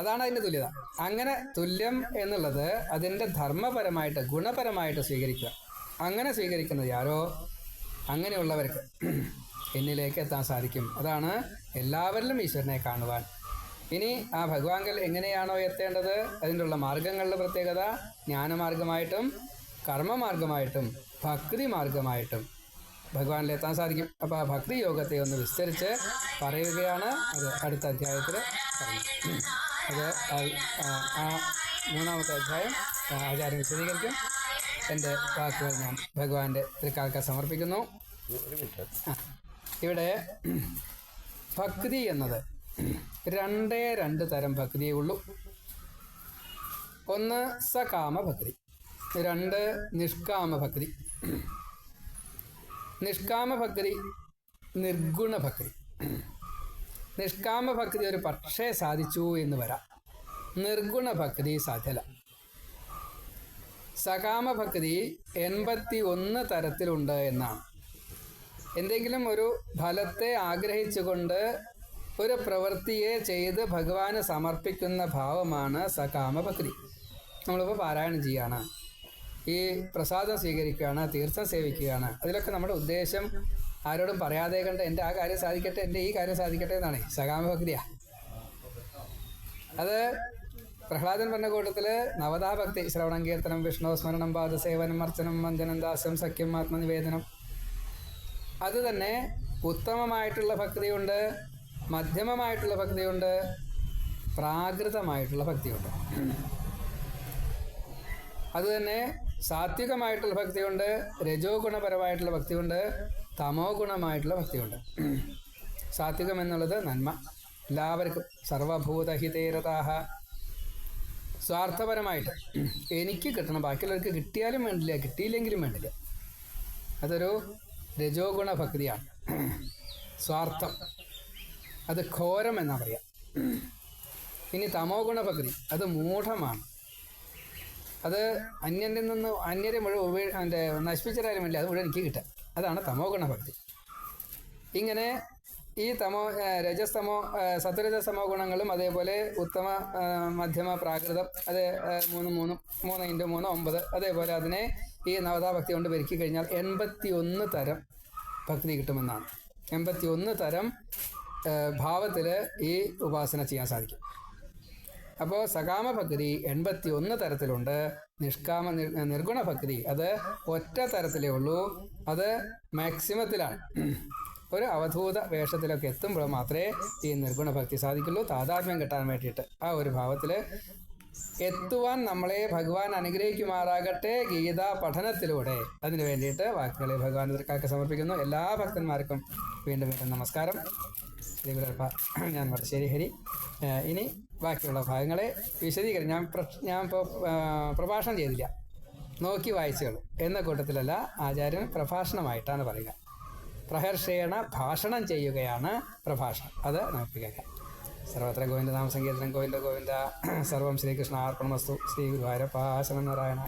അതാണ് അതിൻ്റെ തുല്യത. അങ്ങനെ തുല്യം എന്നുള്ളത് അതിൻ്റെ ധർമ്മപരമായിട്ട് ഗുണപരമായിട്ട് സ്വീകരിക്കുക. അങ്ങനെ സ്വീകരിക്കുന്നത് ആരോ അങ്ങനെയുള്ളവർക്ക് എന്നിലേക്ക് എത്താൻ സാധിക്കും. അതാണ് എല്ലാവരിലും ഈശ്വരനെ കാണുവാൻ. ഇനി ആ ഭഗവാങ്കൽ എങ്ങനെയാണോ എത്തേണ്ടത്, അതിൻ്റെ ഉള്ള മാർഗങ്ങളുടെ പ്രത്യേകത ജ്ഞാനമാർഗമായിട്ടും കർമ്മമാർഗമായിട്ടും ഭക്തി മാർഗമായിട്ടും ഭഗവാനിലെത്താൻ സാധിക്കും. അപ്പോൾ ആ ഭക്തി യോഗത്തെ ഒന്ന് വിസ്തരിച്ച് പറയുകയാണ്. അത് അടുത്ത അധ്യായത്തിൽ പറഞ്ഞു. അത് ആ 3-ാമത്തെ അധ്യായം ആചാര്യം വിശദീകരിക്കും. എൻ്റെ വാക്കുകൾ ഞാൻ ഭഗവാന്റെ തൃക്കാൽക്ക സമർപ്പിക്കുന്നു. ഇവിടെ ഭക്തി എന്നത് രണ്ട് തരം ഭക്തിയേ ഉള്ളൂ. ഒന്ന് സകാമ ഭക്തി, രണ്ട് നിഷ്കാമ ഭക്തി. നിഷ്കാമ ഭക്തി, നിർഗുണ ഭക്തി. നിഷ്കാമ ഭക്തി ഒരു പക്ഷേ സാധിച്ചു എന്ന് വരാം. നിർഗുണ ഭക്തി സാധ്യത. സകാമ ഭക്തി 81 തരത്തിലുണ്ട് എന്നാണ്. എന്തെങ്കിലും ഒരു ഫലത്തെ ആഗ്രഹിച്ചുകൊണ്ട് ഒരു പ്രവൃത്തിയെ ചെയ്ത് ഭഗവാന് സമർപ്പിക്കുന്ന ഭാവമാണ് സകാമ ഭക്തി. നമ്മളിപ്പോൾ പാരായണം ചെയ്യുകയാണ്, ഈ പ്രസാദം സ്വീകരിക്കുകയാണ്, തീർത്ഥം സേവിക്കുകയാണ്, അതിലൊക്കെ നമ്മുടെ ഉദ്ദേശം ആരോടും പറയാതെ കണ്ട് എൻ്റെ ആ കാര്യം സാധിക്കട്ടെ, എൻ്റെ ഈ കാര്യം സാധിക്കട്ടെ എന്നാണ് സകാമ ഭക്തിയാണ്. അത് പ്രഹ്ലാദൻ പറഞ്ഞ കൂട്ടത്തിൽ നവതാ ഭക്തി, ശ്രവണം, കീർത്തനം, വിഷ്ണു സ്മരണം, പാദസേവനം, അർച്ചനം, വന്ദനം, ദാസ്യം, സഖ്യം, ആത്മനിവേദനം. അത് തന്നെ ഉത്തമമായിട്ടുള്ള ഭക്തിയുണ്ട്, മധ്യമമായിട്ടുള്ള ഭക്തിയുണ്ട്, പ്രാകൃതമായിട്ടുള്ള ഭക്തിയുണ്ട്. അതുതന്നെ സാത്വികമായിട്ടുള്ള ഭക്തിയുണ്ട്, രജോ ഗുണപരമായിട്ടുള്ള ഭക്തിയുണ്ട്, തമോ ഗുണമായിട്ടുള്ള ഭക്തിയുണ്ട്. സാത്വികം എന്നുള്ളത് നന്മ, എല്ലാവർക്കും സർവഭൂതഹിതേരതാഹ, സ്വാർത്ഥപരമായിട്ട് എനിക്ക് കിട്ടണം, ബാക്കിയുള്ളവർക്ക് കിട്ടിയാലും വേണ്ടില്ല, കിട്ടിയില്ലെങ്കിലും വേണ്ടില്ല. അതൊരു രജോ ഗുണ ഭക്തിയാണ്. സ്വാർത്ഥം, അത് ഘോരം എന്നാ പറയാം. ഇനി തമോ ഗുണ ഭക്തി, അത് മൂഢമാണ്. അത് അന്യൻ്റെ നിന്ന് അന്യരെ മുഴുവൻ നശിപ്പിച്ചാലും വേണ്ടി അത് മുഴുവൻ എനിക്ക് കിട്ടുക, അതാണ് തമോ ഗുണ ഭക്തി. ഇങ്ങനെ ഈ രജസ്തമോ സത്വരജസ്തമോ ഗുണങ്ങളും അതേപോലെ ഉത്തമ, മധ്യമ, പ്രാകൃതം, അത് 3 × 3 9, അതേപോലെ അതിനെ ഈ നവതാ ഭക്തി കൊണ്ട് പെരുക്കി കഴിഞ്ഞാൽ 81 തരം ഭക്തി കിട്ടുമെന്നാണ്. 81 തരം ഭാവത്തിൽ ഈ ഉപാസന ചെയ്യാൻ സാധിക്കും. അപ്പോൾ സകാമ ഭക്തി 81 തരത്തിലുണ്ട്. നിർഗുണ ഭക്തി അത് ഒറ്റ തരത്തിലേ ഉള്ളൂ, അത് മാക്സിമത്തിലാണ്. ഒരു അവധൂത വേഷത്തിലൊക്കെ എത്തുമ്പോൾ മാത്രമേ ഈ നിർഗുണ ഭക്തി സാധിക്കുള്ളൂ. താതാത്മ്യം കിട്ടാൻ വേണ്ടിയിട്ട് ആ ഒരു ഭാവത്തിൽ എത്തുവാൻ നമ്മളെ ഭഗവാൻ അനുഗ്രഹിക്കുമാറാകട്ടെ ഗീതാ പഠനത്തിലൂടെ. അതിനു വേണ്ടിയിട്ട് വാക്കുകളെ ഭഗവാൻ തൃക്കാക്ക് സമർപ്പിക്കുന്നു. എല്ലാ ഭക്തന്മാർക്കും വീണ്ടും നമസ്കാരം. ശ്രീ ഗുരുപ്പ, ഞാൻ വടശ്ശേരി ഹരി. ഇനി ബാക്കിയുള്ള ഭാഗങ്ങളെ ഞാൻ ഇപ്പോൾ പ്രഭാഷണം ചെയ്തില്ല, നോക്കി വായിച്ചുള്ളൂ എന്ന കൂട്ടത്തിലല്ല, ആചാര്യൻ പ്രഭാഷണമായിട്ടാണ് പറയുക. പ്രഹർഷേണ ഭാഷണം ചെയ്യുകയാണ് പ്രഭാഷണം. അത് നമുക്ക് കേൾക്കാം. സർവത്ര ഗോവിന്ദ നാമസങ്കീർത്തനം, ഗോവിന്ദ ഗോവിന്ദ. സർവം ശ്രീകൃഷ്ണ അർപ്പണമസ്തു. ശ്രീ ഗുരുവായൂരപ്പ ശരണം നാരായണ.